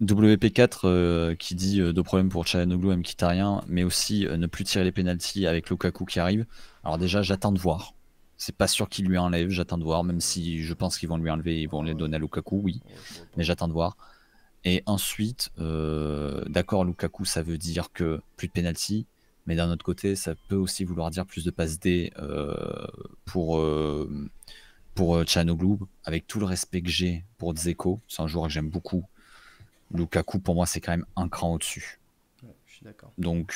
WP4 qui dit deux problèmes pour Çalhanoğlu et Mkhitaryan, mais aussi ne plus tirer les pénaltys avec Lukaku qui arrive. Alors déjà, j'attends de voir. C'est pas sûr qu'il lui enlève, j'attends de voir, même si je pense qu'ils vont lui enlever, ils vont les donner à Lukaku, oui, Ouais, je vois pas. mais j'attends de voir. Et ensuite, d'accord, Lukaku, ça veut dire que plus de pénalty, mais d'un autre côté, ça peut aussi vouloir dire plus de passes D pour Çalhanoğlu, avec tout le respect que j'ai pour Dzeko, c'est un joueur que j'aime beaucoup. Lukaku, pour moi, c'est quand même un cran au-dessus. Ouais, je suis d'accord. Donc,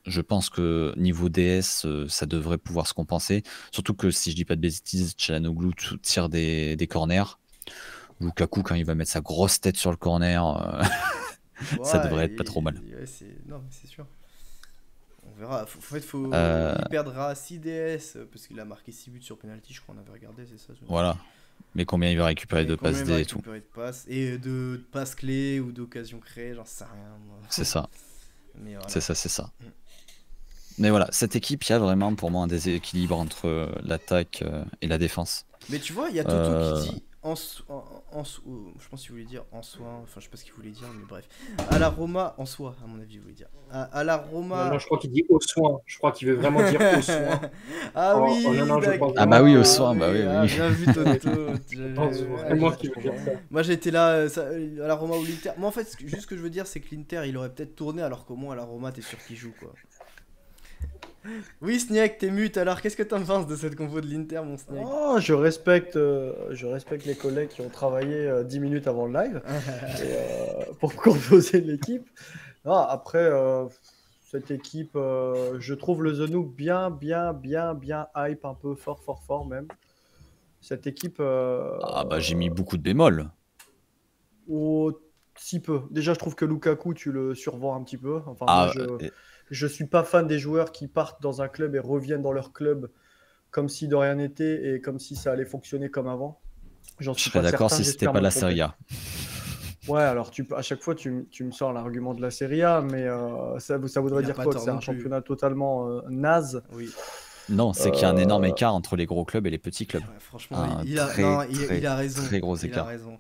je pense que niveau DS, ça devrait pouvoir se compenser. Surtout que si je dis pas de bêtises, Çalhanoğlu tire des corners. Lukaku, quand il va mettre sa grosse tête sur le corner, ça Ouais, devrait être pas trop mal. ouais, non, mais c'est sûr. On verra. En fait, Euh, il perdra 6 DS parce qu'il a marqué 6 buts sur penalty, je crois qu'on avait regardé, c'est ça. Voilà. Mais combien il va récupérer de Combien passes il va D et tout. récupérer de passes et de passes clés ou d'occasions créées, j'en sais rien. Moi. C'est ça, Mais voilà. c'est ça. Mm. Mais voilà, cette équipe, il y a vraiment pour moi un déséquilibre entre l'attaque et la défense. Mais tu vois, il y a Toto Euh, qui dit je pense qu'il voulait dire en soi, enfin je sais pas ce qu'il voulait dire, mais bref. À la Roma, en soi, à mon avis, il voulait dire. À la Roma. Non, je crois qu'il dit au soin. Je crois qu'il veut vraiment dire au soin. Ah Oh, oui, oh, non, je pense Ah bah oui, au soin, bah oui, Ah, oui. bien vu, Toto. Je pense vraiment qu'il veut dire ça. Moi j'étais là à la Roma ou l'Inter. Moi en fait, juste ce que je veux dire, c'est que l'Inter il aurait peut-être tourné alors qu'au moins à la Roma t'es sûr qu'il joue quoi. Oui, Sniak, t'es mute alors qu'est-ce que t'en penses de cette compo de l'Inter, mon Sniak? Oh, je respecte les collègues qui ont travaillé 10 minutes avant le live pour composer l'équipe. Non, après, cette équipe, je trouve le Zenouk bien hype, un peu fort même. Cette équipe, Ah bah j'ai mis beaucoup de bémols. si peu. Déjà, je trouve que Lukaku, tu le survends un petit peu. Enfin, Ah, moi, je suis pas fan des joueurs qui partent dans un club et reviennent dans leur club comme si de rien n'était et comme si ça allait fonctionner comme avant. J'en je suis serais pas d'accord certain, si c'était j'espère pas me la tromper. Serie A. Ouais, alors à chaque fois, tu me sors l'argument de la Serie A, mais ça voudrait Il a dire pas quoi? Que tort c'est non un plus. championnat totalement naze. Oui. Non, c'est qu'il y a un énorme écart entre les gros clubs et les petits clubs. Ouais, franchement, Un il a raison. très gros Il a écart. raison.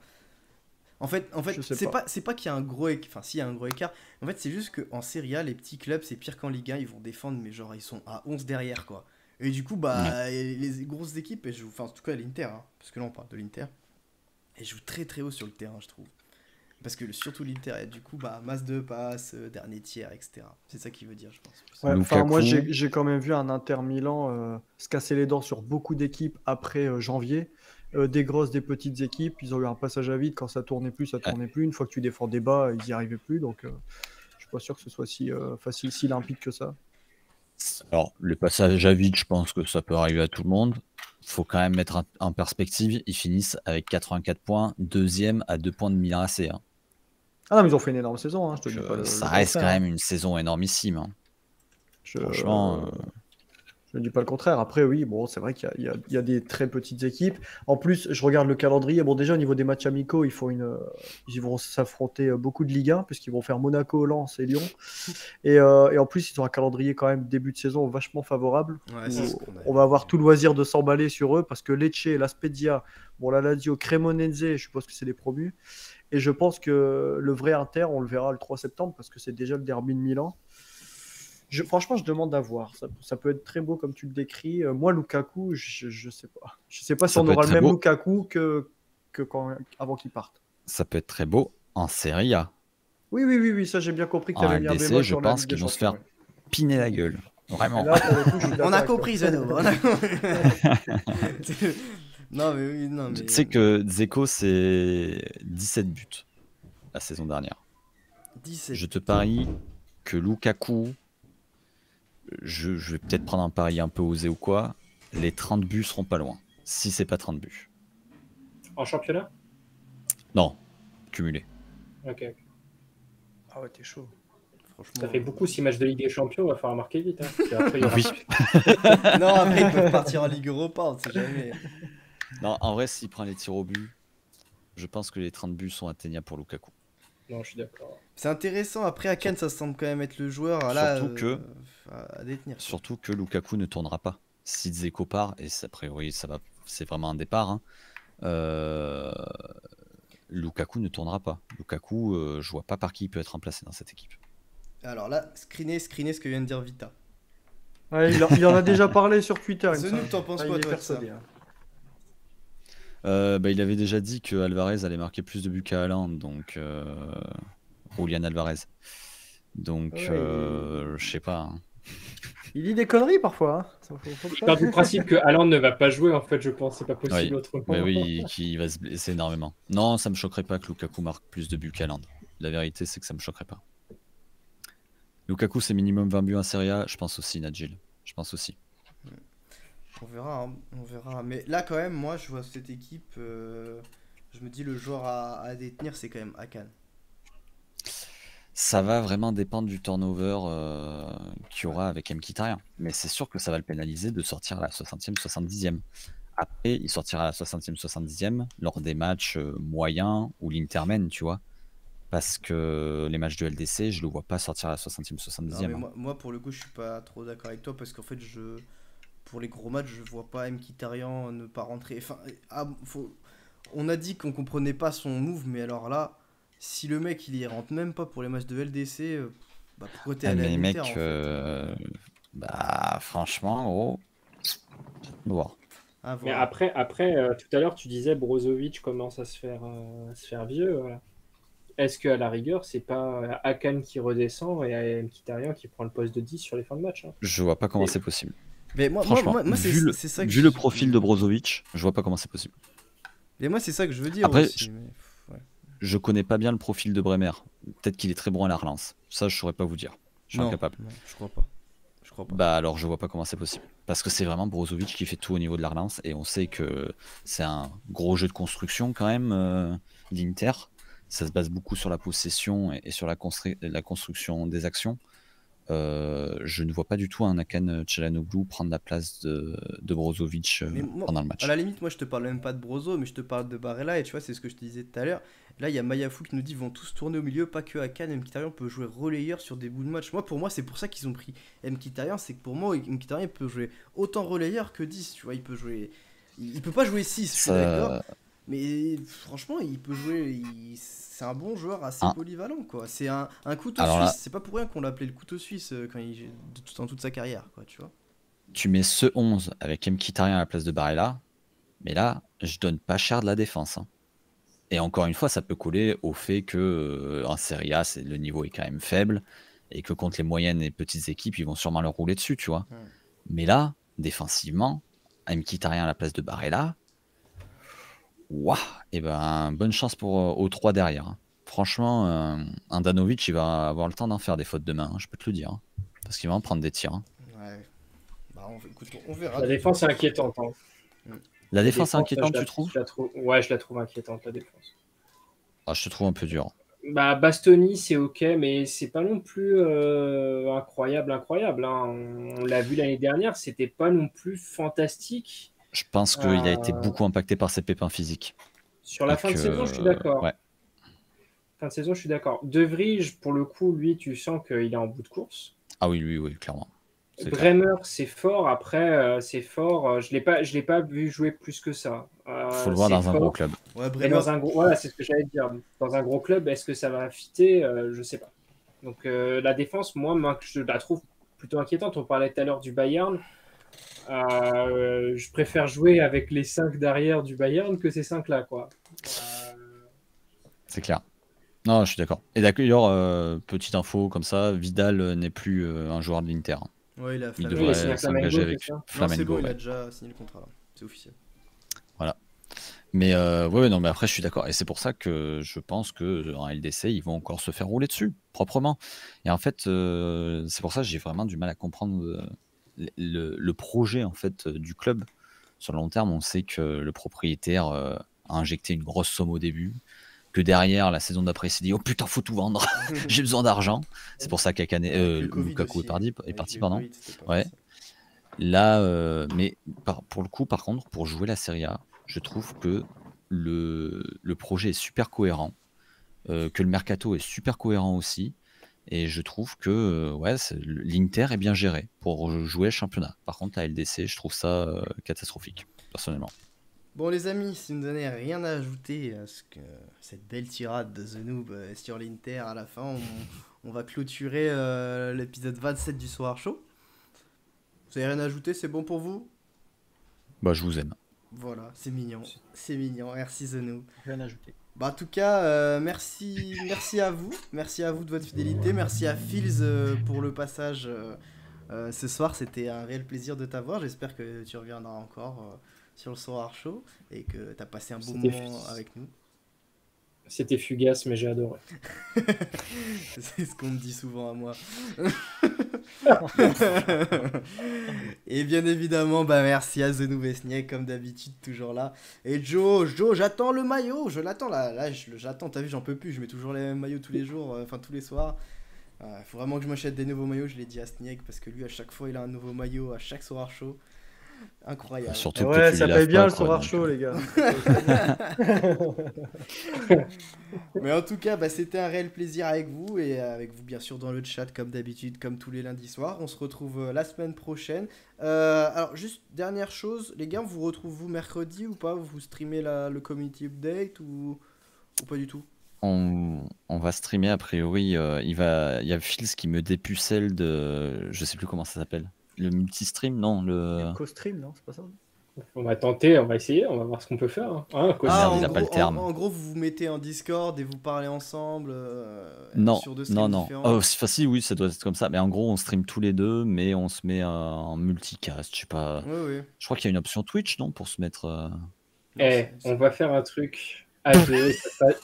En fait, Je sais c'est pas qu'il y a un gros écart. Enfin, si, il y a un gros écart. En fait, c'est juste qu'en Serie A, les petits clubs, c'est pire qu'en Ligue 1. Ils vont défendre, mais genre, ils sont à 11 derrière, quoi. Et du coup, bah, les grosses équipes, elles jouent. Enfin, en tout cas, l'Inter, hein, parce que là, on parle de l'Inter. Elles jouent très très haut sur le terrain, je trouve. Parce que surtout l'Inter, et du coup, bah, masse de passes, dernier tiers, etc. C'est ça qu'il veut dire, je pense. Ouais, enfin, moi, Lukaku. j'ai quand même vu un Inter Milan se casser les dents sur beaucoup d'équipes après janvier. Des grosses, des petites équipes. Ils ont eu un passage à vide. Quand ça tournait plus, ça tournait plus. Une fois que tu défendais bas, ils n'y arrivaient plus. Donc, je suis pas sûr que ce soit si facile, si limpide que ça. Alors, le passage à vide, je pense que ça peut arriver à tout le monde. Faut quand même mettre en perspective, ils finissent avec 84 points, deuxième à 2 points de Milan AC. Hein. Ah non, mais ils ont fait une énorme saison. Hein, je te dis Donc, pas ça le reste quand contraire, même une saison énormissime. Hein. Je- Franchement, Je ne dis pas le contraire. Après, oui, bon, c'est vrai qu'il y a des très petites équipes. En plus, je regarde le calendrier. Bon, déjà, au niveau des matchs amicaux, ils vont s'affronter beaucoup de Ligue 1, puisqu'ils vont faire Monaco, Lens et Lyon. Et en plus, ils ont un calendrier quand même début de saison vachement favorable. Ouais, c'est ce qu'on a On va avoir tout le loisir de s'emballer sur eux, parce que Lecce, la Spezia, bon, la Lazio, Cremonese, je suppose que c'est les promus. Et je pense que le vrai Inter, on le verra le 3 septembre, parce que c'est déjà le derby de Milan. Franchement, je demande à voir. Ça peut être très beau comme tu le décris. Moi, Lukaku, je sais pas. Je sais pas si Ça on peut aura être le très même beau. Lukaku avant qu'il parte. ça peut être très beau en Serie A. Oui, ça j'ai bien compris que tu En avais mis un LDC, bémol je sur la pense Ligue des qu'ils vont se Champions. faire piner la gueule. Et Vraiment. là, pour le coup, je suis d'accord On a avec toi. compris, Zeno. Non, mais oui, non, mais. Tu sais que Dzeko, c'est 17 buts la saison dernière. 17. Je te parie que Lukaku, je vais peut-être prendre un pari un peu osé ou quoi, les 30 buts seront pas loin. Si c'est pas 30 buts. En championnat? Non, cumulé. Ok. Ah ouais, t'es chaud. Franchement. Ça fait beaucoup 6 matchs de Ligue des Champions, va falloir marquer vite. Hein, parce qu'après, il y aura Oui. Non, après, ils peuvent partir en Ligue Europa, on sait jamais. Non, en vrai, s'il prend les tirs au but, je pense que les 30 buts sont atteignables pour Lukaku. Non, je suis d'accord. C'est intéressant. Après, Akan, ça semble quand même être le joueur là, à détenir. Surtout que Lukaku ne tournera pas. Si Dzeko part, et a priori c'est vraiment un départ, hein, Lukaku ne tournera pas. Lukaku, je vois pas par qui il peut être remplacé dans cette équipe. Alors là, screenez ce que vient de dire Vita. Ouais, il en a déjà parlé sur Twitter. The Noob, t'en penses quoi, il est toi, de ça? persuadé, hein. Il avait déjà dit que Alvarez allait marquer plus de buts qu'à Haaland, donc Julian Alvarez. Donc Ouais, je sais pas. Hein. Il dit des conneries parfois. Hein. Je pars du principe que Haaland ne va pas jouer, en fait, je pense. C'est pas possible Oui. autrement. Mais oui, qu'il va se blesser énormément. Non, ça me choquerait pas que Lukaku marque plus de buts qu'Haaland. La vérité, c'est que ça me choquerait pas. Lukaku, c'est minimum 20 buts en Serie A. Je pense aussi, Nadjil. Je pense aussi. On verra, hein, on verra. Mais là, quand même, moi, je vois cette équipe. Je me dis, le joueur à détenir, c'est quand même Akan. Ça va vraiment dépendre du turnover qu'il y aura avec Mkhitaryan. Mais c'est sûr que ça va le pénaliser de sortir à la 60e, 70e. Après, il sortira à la 60e, 70e lors des matchs moyens ou l'Intermen, tu vois. Parce que les matchs de LDC, je le vois pas sortir à la 60e, 70e. Non, mais moi, pour le coup, je suis pas trop d'accord avec toi parce qu'en fait, pour les gros matchs, je vois pas Mkhitaryan ne pas rentrer. Enfin, on a dit qu'on comprenait pas son move, mais alors là, si le mec il y rentre même pas pour les matchs de LDC, pourquoi t'es allé à mais l'Inter, mec, en fait franchement, bon. Ah, Mais voilà. après tout à l'heure, tu disais Brozovic commence à se faire vieux. Voilà. Est-ce qu'à la rigueur, c'est pas Akan qui redescend et Mkhitaryan qui prend le poste de 10 sur les fins de match, hein? Je vois pas comment Et- c'est possible. Mais moi, Franchement, c'est ça que vu le profil de Brozovic, je vois pas comment c'est possible. Mais moi, c'est ça que je veux dire Après, aussi. Ouais. Je connais pas bien le profil de Bremer. Peut-être qu'il est très bon à la relance. Ça, je saurais pas vous dire. Je suis incapable. Non, je crois pas. Bah alors, je vois pas comment c'est possible. Parce que c'est vraiment Brozovic qui fait tout au niveau de la relance. Et on sait que c'est un gros jeu de construction quand même, l'Inter. Ça se base beaucoup sur la possession et sur la construction des actions. Je ne vois pas du tout un Akan Çalhanoğlu prendre la place de Brozovic Mais moi, pendant le match. à la limite, moi je te parle même pas de Brozo, mais je te parle de Barella, et tu vois, c'est ce que je te disais tout à l'heure. Là, il y a Mayafou qui nous dit vont tous tourner au milieu, pas que Akan. Mkhitaryan peut jouer relayeur sur des bouts de match. Pour moi, c'est pour ça qu'ils ont pris Mkhitaryan, c'est que pour moi, Mkhitaryan peut jouer autant relayeur que 10, tu vois, il peut jouer. Il peut pas jouer 6, je suis d'accord. Mais franchement, il peut jouer. C'est un bon joueur assez polyvalent, quoi. C'est un couteau suisse. Là... C'est pas pour rien qu'on l'appelait le couteau suisse dans toute sa carrière, quoi, tu vois. Tu mets ce 11 avec Mkhitaryan à la place de Barella, mais là, je donne pas cher de la défense. Hein. Et encore une fois, ça peut coller au fait que en Serie A, le niveau est quand même faible et que contre les moyennes et petites équipes, ils vont sûrement leur rouler dessus, tu vois. Mais là, défensivement, Mkhitaryan à la place de Barella, waouh, et ben bonne chance aux 3 derrière. Hein. Franchement, Handanovic, il va avoir le temps d'en faire des fautes demain, hein, je peux te le dire. Hein, parce qu'il va en prendre des tirs. Hein. Ouais. Écoute, on verra. La défense est inquiétante. Hein. La défense est inquiétante, tu trouves ? Ouais, je la trouve inquiétante, la défense. Ah, je te trouve un peu dur. Bah, Bastoni, c'est ok, mais c'est pas non plus incroyable. Hein. On l'a vu l'année dernière, c'était pas non plus fantastique. Je pense qu'il a été beaucoup impacté par ses pépins physiques. Sur la fin de saison, je suis d'accord. Ouais. Fin de saison, je suis d'accord. De Vrij, pour le coup, lui, tu sens qu'il est en bout de course. Ah oui, clairement. Bremer, c'est fort. Après, c'est fort. Je l'ai pas vu jouer plus que ça. Faut le voir dans un gros club. Ouais, voilà, c'est ce que j'allais dire. Dans un gros club, est-ce que ça va fitter Je sais pas. Donc la défense, moi, je la trouve plutôt inquiétante. On parlait tout à l'heure du Bayern. Je préfère jouer avec les 5 derrière du Bayern que ces 5-là, quoi. C'est clair. Non, je suis d'accord. Et d'ailleurs, petite info comme ça, Vidal n'est plus un joueur de l'Inter. Ouais, il devrait s'engager avec Flamengo. C'est bon, il a déjà signé le contrat, là. C'est officiel. Voilà. Mais non, mais après, je suis d'accord. Et c'est pour ça que je pense qu'en LDC, ils vont encore se faire rouler dessus, proprement. Et en fait, c'est pour ça que j'ai vraiment du mal à comprendre le projet en fait, du club. Sur le long terme, on sait que le propriétaire a injecté une grosse somme au début. Que derrière, la saison d'après, il s'est dit « Oh putain, faut tout vendre, j'ai besoin d'argent ». C'est pour ça Lukaku est parti. Pardon. Ouais. Là, mais pour le coup, par contre, pour jouer la Serie A, je trouve que le projet est super cohérent. que le mercato est super cohérent aussi. Et je trouve que ouais, l'Inter est bien géré pour jouer le championnat. Par contre, la LDC, je trouve ça catastrophique, personnellement. Bon les amis, si vous n'avez rien à ajouter à cette belle tirade de The Noob sur l'Inter à la fin, on va clôturer l'épisode 27 du Soir Chaud. Vous avez rien à ajouter, c'est bon pour vous? Bah, je vous aime. Voilà, c'est mignon, c'est mignon, merci The Noob. Rien à ajouter. Bah en tout cas, merci à vous de votre fidélité, merci à Fils pour le passage ce soir, c'était un réel plaisir de t'avoir, j'espère que tu reviendras encore sur le Soir Show et que tu as passé un bon moment avec nous. C'était fugace, mais j'ai adoré. C'est ce qu'on me dit souvent à moi. Et bien évidemment, bah merci à The Noob et Snieg, comme d'habitude, toujours là. Et Joe, j'attends le maillot, je l'attends là, j'attends, t'as vu, j'en peux plus, je mets toujours les mêmes maillots tous les jours, enfin tous les soirs. Faut vraiment que je m'achète des nouveaux maillots, je l'ai dit à Snieg, parce que lui, à chaque fois, il a un nouveau maillot, à chaque Soir Show. Incroyable. Surtout que Ouais, tu ça les paye laves bien pas, le quoi, soir donc, chaud, les gars. Mais en tout cas, bah, c'était un réel plaisir avec vous et avec vous bien sûr dans le chat comme d'habitude, comme tous les lundis soirs. On se retrouve la semaine prochaine. Alors juste dernière chose, les gars, vous retrouvez-vous mercredi ou pas? Vous streamez le community update ou pas du tout? On va streamer a priori. Il y a Fils qui me dépucelle de. Je sais plus comment ça s'appelle. Le multi-stream, non le... Co-stream, non? C'est pas ça? On va tenter, on va essayer, on va voir ce qu'on peut faire. Hein, quoi. merde, en il a gros, pas le terme. En gros, vous vous mettez en Discord et vous parlez ensemble Non, sur deux streams non. différents. Oh, si, oui, ça doit être comme ça. Mais en gros, on stream tous les deux, mais on se met en multicast. Je sais pas. Oui. Je crois qu'il y a une option Twitch, non, pour se mettre. On va faire un truc à deux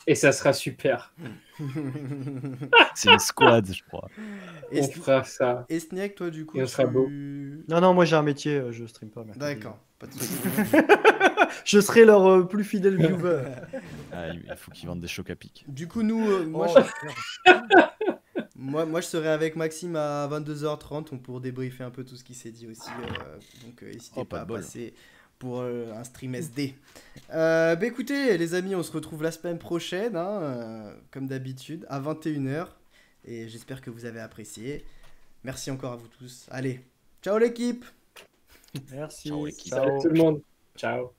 et ça sera super. C'est une squad, je crois. Et On fera ça. Et Snieg, toi, du coup, Et on sera beau. Non, moi j'ai un métier, je stream pas. mercredi. D'accord, pas de soucis. Je serai leur plus fidèle viewer. Ah, il faut qu'ils vendent des chocs à pic. Du coup, nous, moi, Oh, moi, je serai avec Maxime à 22h30 pour débriefer un peu tout ce qui s'est dit aussi. Donc, n'hésitez Oh, pas pas à de bol. passer pour un stream SD. Bah écoutez, les amis, on se retrouve la semaine prochaine, hein, comme d'habitude, à 21h. Et j'espère que vous avez apprécié. Merci encore à vous tous. Allez, ciao l'équipe! Merci. Ciao, l'équipe. Salut tout le monde. Ciao.